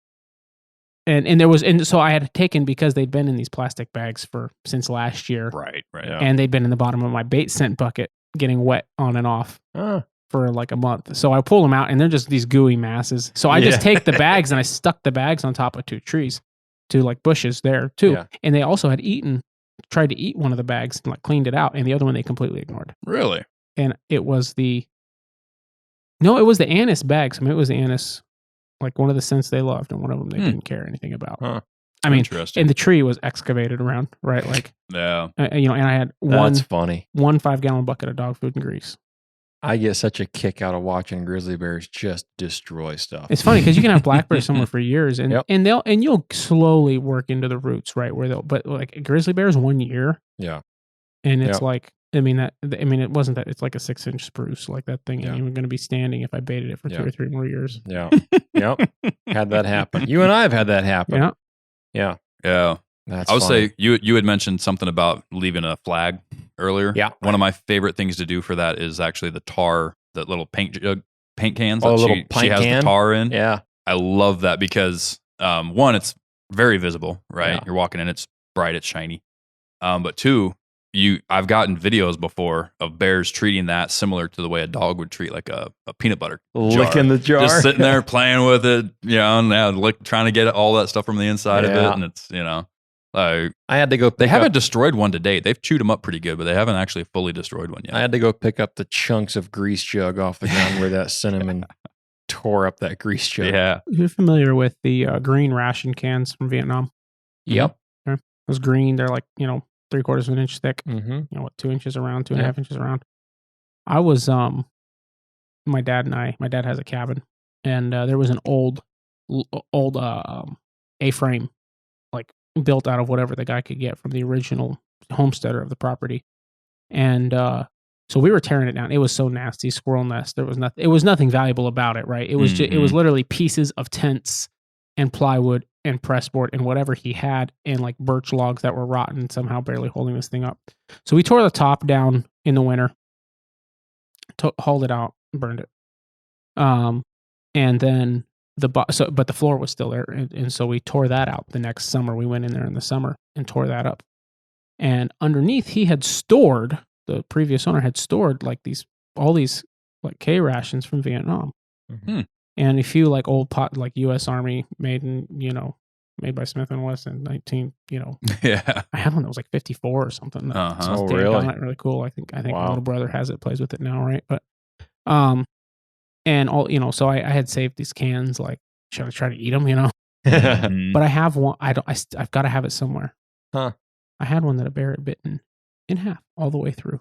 [SPEAKER 4] And so I had taken because they'd been in these plastic bags since last year.
[SPEAKER 2] Right.
[SPEAKER 5] Yeah.
[SPEAKER 4] And they'd been in the bottom of my bait scent bucket getting wet on and off for like a month. So I pull them out and they're just these gooey masses. So I just take the bags and I stuck the bags on top of 2 trees, 2 like bushes there too.
[SPEAKER 5] Yeah.
[SPEAKER 4] And they also had tried to eat one of the bags and like cleaned it out. And the other one they completely ignored.
[SPEAKER 2] Really?
[SPEAKER 4] And it was the anise bags. I mean, it was the anise. Like one of the scents they loved, and one of them they didn't care anything about. I mean, and the tree was excavated around, right? Like,
[SPEAKER 2] yeah,
[SPEAKER 4] and I had
[SPEAKER 5] That's funny.
[SPEAKER 4] 1 5-gallon bucket of dog food and grease.
[SPEAKER 5] I get such a kick out of watching grizzly bears just destroy stuff.
[SPEAKER 4] It's funny because you can have black bears somewhere for years, and you'll slowly work into the roots, right? But like grizzly bears 1 year, and it's like. it wasn't that. It's like a 6-inch spruce. Like that thing ain't even going to be standing if I baited it for 2 or 3 more years.
[SPEAKER 5] Yeah. Yep. Had that happen. You and I have had that happen.
[SPEAKER 4] Yeah.
[SPEAKER 5] Yeah.
[SPEAKER 2] Yeah.
[SPEAKER 5] That's
[SPEAKER 2] I would
[SPEAKER 5] funny.
[SPEAKER 2] say you had mentioned something about leaving a flag earlier.
[SPEAKER 5] Yeah.
[SPEAKER 2] One of my favorite things to do for that is actually the tar, that little paint cans
[SPEAKER 5] Oh,
[SPEAKER 2] that
[SPEAKER 5] little
[SPEAKER 2] she
[SPEAKER 5] pint
[SPEAKER 2] has
[SPEAKER 5] can?
[SPEAKER 2] the tar in.
[SPEAKER 5] Yeah.
[SPEAKER 2] I love that because one, it's very visible, right?
[SPEAKER 5] Yeah.
[SPEAKER 2] You're walking in, it's bright, it's shiny. But 2, I've gotten videos before of bears treating that similar to the way a dog would treat like a peanut butter
[SPEAKER 5] Licking the jar.
[SPEAKER 2] just sitting there playing with it, and trying to get all that stuff from the inside of it, and it's
[SPEAKER 3] I had to go.
[SPEAKER 2] They haven't destroyed one to date. They've chewed them up pretty good, but they haven't actually fully destroyed one yet.
[SPEAKER 3] I had to go pick up the chunks of grease jug off the ground where that cinnamon tore up that grease jug.
[SPEAKER 2] Yeah.
[SPEAKER 4] You're familiar with the green ration cans from Vietnam?
[SPEAKER 3] Yep.
[SPEAKER 4] Okay. Those green, they're like, 3/4 of an inch thick.
[SPEAKER 3] Mm-hmm.
[SPEAKER 4] 2 inches around, 2.5 inches around. I was, my dad has a cabin, and there was an old A-frame, like built out of whatever the guy could get from the original homesteader of the property. And so we were tearing it down. It was so nasty, squirrel nest. It was nothing valuable about it, right? It was it was literally pieces of tents and plywood and pressboard and whatever he had, and like birch logs that were rotten, somehow barely holding this thing up. So we tore the top down in the winter, hauled it out, burned it. And then but the floor was still there, and so we tore that out the next summer. We went in there in the summer and tore that up. And underneath, the previous owner had stored like all these like K rations from Vietnam.
[SPEAKER 2] Mm-hmm.
[SPEAKER 4] And a few like old pot, like U.S. Army made by Smith & Wesson, 19,
[SPEAKER 2] Yeah.
[SPEAKER 4] I had one that was like 54 or something.
[SPEAKER 2] Uh-huh.
[SPEAKER 3] Oh, really?
[SPEAKER 4] Really cool. I think
[SPEAKER 3] Wow.
[SPEAKER 4] my little brother has it, plays with it now, right? But, and all, so I had saved these cans, like, should I try to eat them,
[SPEAKER 2] Mhm.
[SPEAKER 4] But I have one, I've got to have it somewhere.
[SPEAKER 3] Huh.
[SPEAKER 4] I had one that a bear had bitten in half all the way through.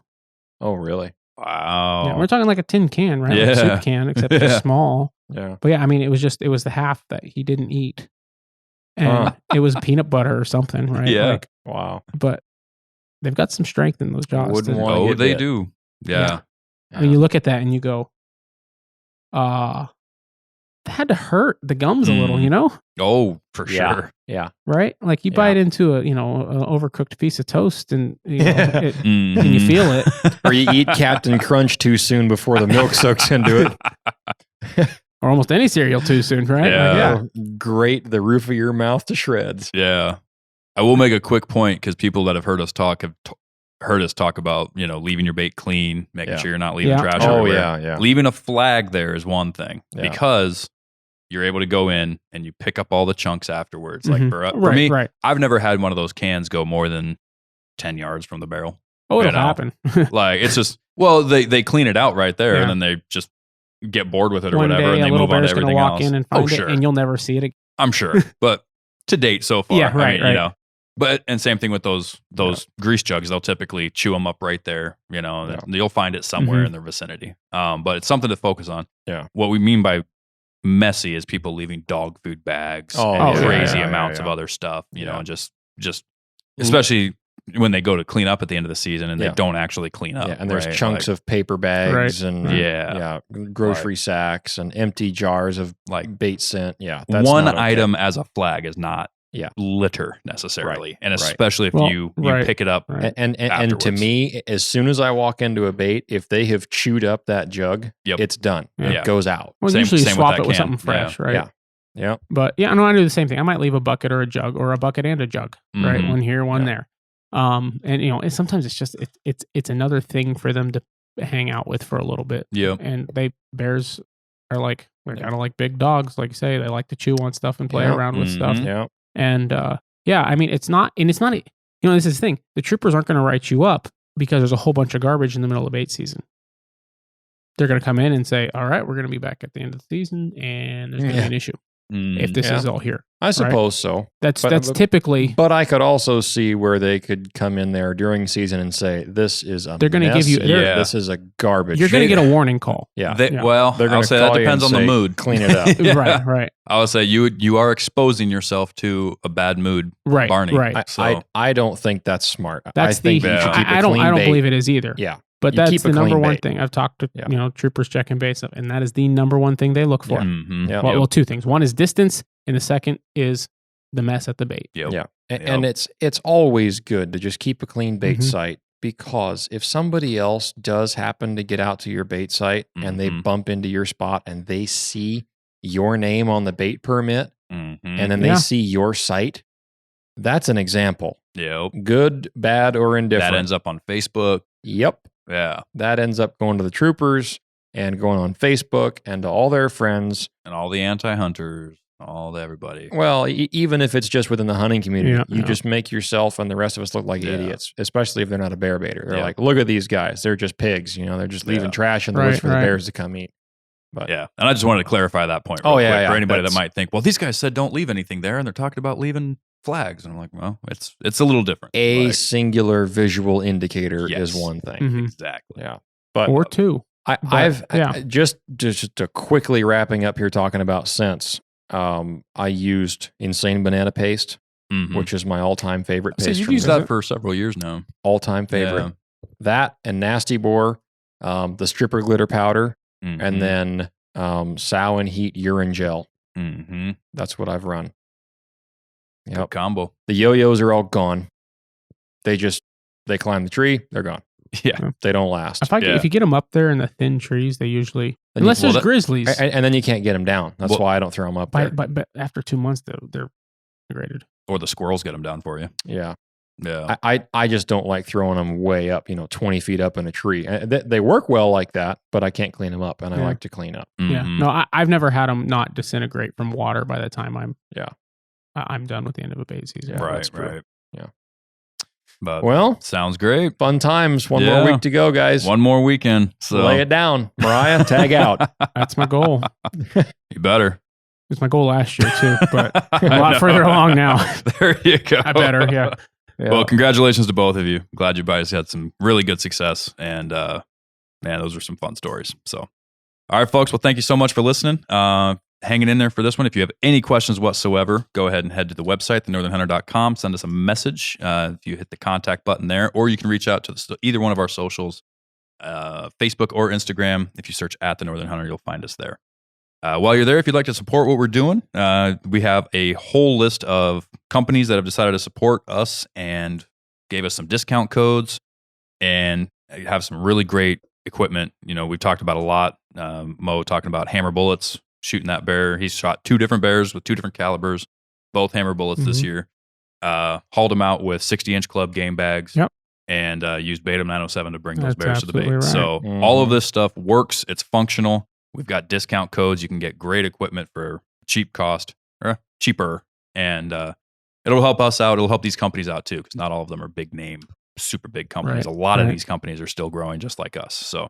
[SPEAKER 3] Oh, really?
[SPEAKER 2] Wow.
[SPEAKER 4] Yeah, we're talking like a tin can, right? Like a
[SPEAKER 2] Yeah.
[SPEAKER 4] soup can, except it's small.
[SPEAKER 3] Yeah.
[SPEAKER 4] But yeah, I mean, it was the half that he didn't eat. And it was peanut butter or something, right?
[SPEAKER 2] Yeah.
[SPEAKER 4] Like,
[SPEAKER 3] Wow.
[SPEAKER 4] but they've got some strength in those jaws.
[SPEAKER 3] Wouldn't want to
[SPEAKER 2] Oh,
[SPEAKER 3] get
[SPEAKER 2] they
[SPEAKER 3] bit.
[SPEAKER 2] do. Yeah.
[SPEAKER 4] I mean, you look at that and you go, that had to hurt the gums a little,
[SPEAKER 2] Oh, for
[SPEAKER 3] Yeah.
[SPEAKER 2] sure.
[SPEAKER 3] Yeah.
[SPEAKER 4] right? Like you
[SPEAKER 3] Yeah.
[SPEAKER 4] bite into an overcooked piece of toast and and you
[SPEAKER 2] Mhm.
[SPEAKER 4] feel it.
[SPEAKER 3] Or you eat Captain Crunch too soon before the milk soaks into it.
[SPEAKER 4] Or almost any cereal too soon, right?
[SPEAKER 2] Yeah.
[SPEAKER 4] Like,
[SPEAKER 3] Grate the roof of your mouth to shreds.
[SPEAKER 2] Yeah. I will make a quick point because people that have heard us talk have heard us talk about, leaving your bait clean, making
[SPEAKER 3] Yeah.
[SPEAKER 2] sure you're not leaving
[SPEAKER 4] Yeah.
[SPEAKER 2] trash
[SPEAKER 3] Oh,
[SPEAKER 2] everywhere.
[SPEAKER 3] yeah.
[SPEAKER 2] Leaving a flag there is one thing
[SPEAKER 3] Yeah.
[SPEAKER 2] because you're able to go in and you pick up all the chunks afterwards.
[SPEAKER 4] Mhm.
[SPEAKER 2] Like for
[SPEAKER 4] Right,
[SPEAKER 2] me,
[SPEAKER 4] right.
[SPEAKER 2] I've never had one of those cans go more than 10 yards from the barrel.
[SPEAKER 4] Oh, it'll
[SPEAKER 2] You know?
[SPEAKER 4] happen.
[SPEAKER 2] Like it's just, they clean it out right there
[SPEAKER 4] Yeah.
[SPEAKER 2] and then they just get bored with it or
[SPEAKER 4] One
[SPEAKER 2] whatever
[SPEAKER 4] day
[SPEAKER 2] and
[SPEAKER 4] a
[SPEAKER 2] they
[SPEAKER 4] little
[SPEAKER 2] move on to
[SPEAKER 4] bear's going to
[SPEAKER 2] everything
[SPEAKER 4] walk
[SPEAKER 2] else.
[SPEAKER 4] in and find
[SPEAKER 2] sure.
[SPEAKER 4] it, and you'll never see it again.
[SPEAKER 2] I'm sure. But to date so far,
[SPEAKER 4] Yeah, right, right.
[SPEAKER 2] But and same thing with those grease jugs. They'll typically chew them up right there. And you'll find it somewhere
[SPEAKER 4] Mhm.
[SPEAKER 2] in their vicinity. But it's something to focus on.
[SPEAKER 3] Yeah.
[SPEAKER 2] What we mean by messy is people leaving dog food bags
[SPEAKER 3] Oh,
[SPEAKER 2] and
[SPEAKER 4] yeah,
[SPEAKER 2] crazy
[SPEAKER 3] yeah,
[SPEAKER 2] amounts
[SPEAKER 3] yeah.
[SPEAKER 2] of other stuff.
[SPEAKER 3] Yeah.
[SPEAKER 2] And just especially when they go to clean up at the end of the season and they
[SPEAKER 3] Yeah.
[SPEAKER 2] don't actually clean up.
[SPEAKER 3] Yeah, and there's
[SPEAKER 2] right?
[SPEAKER 3] chunks of paper bags and
[SPEAKER 2] Yeah.
[SPEAKER 3] grocery sacks and empty jars of
[SPEAKER 2] like
[SPEAKER 3] bait scent. Yeah, that's
[SPEAKER 2] one
[SPEAKER 3] not okay.
[SPEAKER 2] item as a flag is not
[SPEAKER 3] Yeah.
[SPEAKER 2] litter necessarily,
[SPEAKER 3] Right,
[SPEAKER 2] and
[SPEAKER 3] right.
[SPEAKER 2] especially if
[SPEAKER 4] Well,
[SPEAKER 2] you
[SPEAKER 4] right,
[SPEAKER 2] pick it up.
[SPEAKER 4] right.
[SPEAKER 3] And to
[SPEAKER 2] afterwards.
[SPEAKER 3] me, as soon as I walk into a bait, if they have chewed up that jug,
[SPEAKER 2] Yep.
[SPEAKER 3] it's done.
[SPEAKER 2] Yeah.
[SPEAKER 3] It goes out.
[SPEAKER 4] Well,
[SPEAKER 2] Same-
[SPEAKER 4] usually you
[SPEAKER 2] same with
[SPEAKER 4] swap
[SPEAKER 2] that
[SPEAKER 4] it with
[SPEAKER 2] can.
[SPEAKER 4] something fresh, right?
[SPEAKER 3] Yeah. Yeah.
[SPEAKER 4] But yeah, no, I do the same thing. I might leave a bucket or a jug, or a bucket and a jug, right?
[SPEAKER 2] Mhm.
[SPEAKER 4] One here, one
[SPEAKER 3] Yeah.
[SPEAKER 4] there. And sometimes it's just it's another thing for them to hang out with for a little bit.
[SPEAKER 2] Yep.
[SPEAKER 4] And bears are like they're kind of like big dogs, like you say. They like to chew on stuff and play
[SPEAKER 3] Yeah.
[SPEAKER 4] around with stuff.
[SPEAKER 2] Mhm.
[SPEAKER 3] Yeah.
[SPEAKER 4] And I mean, it's not. This is the thing. The troopers aren't going to write you up because there's a whole bunch of garbage in the middle of bait season. They're going to come in and say, "All right, we're going to be back at the end of the season, and there's going to be an issue if this is all here."
[SPEAKER 3] I suppose so.
[SPEAKER 4] That's
[SPEAKER 3] But-
[SPEAKER 4] typically
[SPEAKER 3] But I could also see where they could come in there during season and say, "This is a
[SPEAKER 4] They're gonna give
[SPEAKER 3] mess.
[SPEAKER 4] you-
[SPEAKER 2] Yeah.
[SPEAKER 3] This is a garbage."
[SPEAKER 4] you're going to get a warning call.
[SPEAKER 3] yeah.
[SPEAKER 4] Yeah.
[SPEAKER 2] Well,
[SPEAKER 3] They're
[SPEAKER 2] I'll
[SPEAKER 3] gonna
[SPEAKER 2] say that
[SPEAKER 3] call you
[SPEAKER 2] depends on
[SPEAKER 3] and
[SPEAKER 2] the
[SPEAKER 3] say,
[SPEAKER 2] mood.
[SPEAKER 3] Clean it up.
[SPEAKER 2] Yeah.
[SPEAKER 4] Right.
[SPEAKER 2] I would say you are exposing yourself to a bad mood,
[SPEAKER 4] Right.
[SPEAKER 2] Barney.
[SPEAKER 4] Right.
[SPEAKER 3] I don't think that's smart.
[SPEAKER 4] That's
[SPEAKER 3] I think
[SPEAKER 4] the.
[SPEAKER 3] you should keep a
[SPEAKER 4] I don't.
[SPEAKER 3] clean
[SPEAKER 4] I don't
[SPEAKER 3] bait.
[SPEAKER 4] believe it is either.
[SPEAKER 3] Yeah.
[SPEAKER 4] But
[SPEAKER 3] You
[SPEAKER 4] that's
[SPEAKER 3] keep a
[SPEAKER 4] the number
[SPEAKER 3] clean
[SPEAKER 4] one
[SPEAKER 3] bait.
[SPEAKER 4] thing I've talked to.
[SPEAKER 3] Yeah.
[SPEAKER 4] Troopers checking baits, and that is the number one thing they look for.
[SPEAKER 2] Mhm.
[SPEAKER 3] Yeah.
[SPEAKER 4] Well, two things. One is distance, and the second is the mess at the bait.
[SPEAKER 2] Yep.
[SPEAKER 3] Yeah.
[SPEAKER 2] Yep.
[SPEAKER 3] And it's always good to just keep a clean bait
[SPEAKER 4] Mhm.
[SPEAKER 3] site, because if somebody else does happen to get out to your bait site and they
[SPEAKER 2] Mhm.
[SPEAKER 3] bump into your spot and they see your name on the bait permit
[SPEAKER 2] Mhm.
[SPEAKER 3] and then
[SPEAKER 4] Yeah.
[SPEAKER 3] they see your site, that's an example.
[SPEAKER 2] Yep.
[SPEAKER 3] Good, bad, or indifferent.
[SPEAKER 2] That ends up on Facebook.
[SPEAKER 3] Yep.
[SPEAKER 2] Yeah.
[SPEAKER 3] That ends up going to the troopers and going on Facebook and to all their friends.
[SPEAKER 2] And all the anti-hunters. all to everybody.
[SPEAKER 3] Well, even if it's just within the hunting community, you just make yourself and the rest of us look like idiots, especially if they're not a bear baiter. They're like, look at these guys. They're just pigs. They're just leaving trash in the woods for the bears to come eat. But
[SPEAKER 2] and I just wanted to clarify that point real quick for anybody that might think, well, these guys said don't leave anything there, and they're talking about leaving flags. And I'm like, well, it's a little different.
[SPEAKER 3] A singular visual indicator is one thing.
[SPEAKER 2] Mm-hmm. Exactly.
[SPEAKER 3] Yeah.
[SPEAKER 4] But or two.
[SPEAKER 3] I've just to quickly wrapping up here talking about scents. I used Insane Banana Paste, which is my all-time favorite paste.
[SPEAKER 2] You've used that for several years now.
[SPEAKER 3] All-time favorite. Yeah. That and Nasty Boar, the Stripper Glitter Powder, and then Sow and Heat Urine Gel. Mm-hmm. That's what I've run.
[SPEAKER 2] Yep. Good combo.
[SPEAKER 3] The yo-yos are all gone. They climb the tree, they're gone.
[SPEAKER 2] Yeah.
[SPEAKER 3] They don't last.
[SPEAKER 4] If you get them up there in the thin trees, they usually, unless there's grizzlies.
[SPEAKER 3] And then you can't get them down. That's why I don't throw them up there.
[SPEAKER 4] But after 2 months, they're degraded.
[SPEAKER 2] Or the squirrels get them down for you.
[SPEAKER 3] Yeah.
[SPEAKER 2] Yeah.
[SPEAKER 3] I just don't like throwing them way up, 20 feet up in a tree. They work well like that, but I can't clean them up, and I like to clean up.
[SPEAKER 4] Yeah. No, I've never had them not disintegrate from water by the time I'm done with the end of a bait season.
[SPEAKER 2] Yeah, right.
[SPEAKER 3] Yeah.
[SPEAKER 2] But sounds great.
[SPEAKER 3] Fun times. One more week to go, guys.
[SPEAKER 2] One more weekend. So
[SPEAKER 3] lay it down. Mariah, tag out.
[SPEAKER 4] That's my goal.
[SPEAKER 2] You better.
[SPEAKER 4] It was my goal last year too, but a lot further along now.
[SPEAKER 2] There you go.
[SPEAKER 4] I better, yeah.
[SPEAKER 2] Well, congratulations to both of you. Glad you guys had some really good success, and man, those were some fun stories. So, all right, folks. Well, thank you so much for listening. Hanging in there for this one. If you have any questions whatsoever, go ahead and head to the website, thenorthernhunter.com. Send us a message if you hit the contact button there, or you can reach out to either one of our socials, Facebook or Instagram. If you search at The Northern Hunter, you'll find us there. While you're there, if you'd like to support what we're doing, we have a whole list of companies that have decided to support us and gave us some discount codes and have some really great equipment. We've talked about a lot. Mo talking about hammer bullets, shooting that bear. He's shot 2 different bears with 2 different calibers, both hammer bullets this year. Hauled them out with 60-inch club game bags.
[SPEAKER 4] Yep.
[SPEAKER 2] And used Beta 907 to bring those bears to the bait.
[SPEAKER 4] Right.
[SPEAKER 2] So all of this stuff works. It's functional. We've got discount codes. You can get great equipment for cheap cost, or cheaper. And it'll help us out. It'll help these companies out too, because not all of them are big name, super big companies. Right. A lot of these companies are still growing just like us. So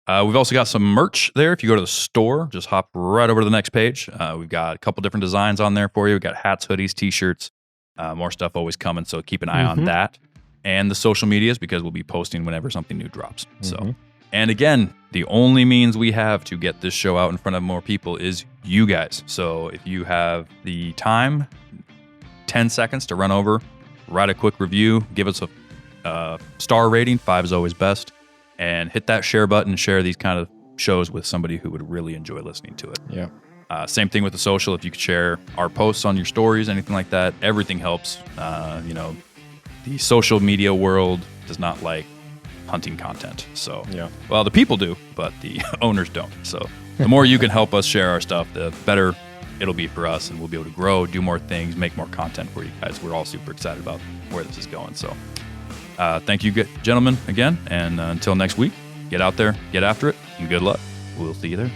[SPEAKER 2] we've also got some merch there. If you go to the store, just hop right over to the next page. We've got a couple different designs on there for you. We've got hats, hoodies, t-shirts, more stuff always coming. So keep an eye on that. And the social medias, because we'll be posting whenever something new drops. So, and again, the only means we have to get this show out in front of more people is you guys. So if you have the time, 10 seconds to run over, write a quick review, give us a star rating, 5 is always best, and hit that share button, share these kind of shows with somebody who would really enjoy listening to it.
[SPEAKER 3] Yeah.
[SPEAKER 2] Same thing with the social. If you could share our posts on your stories, anything like that, everything helps. The social media world does not like hunting content. So, well, the people do, but the owners don't. So the more you can help us share our stuff, the better it'll be for us, and we'll be able to grow, do more things, make more content for you guys. We're all super excited about where this is going. So thank you, gentlemen, again. And until next week, get out there, get after it, and good luck. We'll see you there.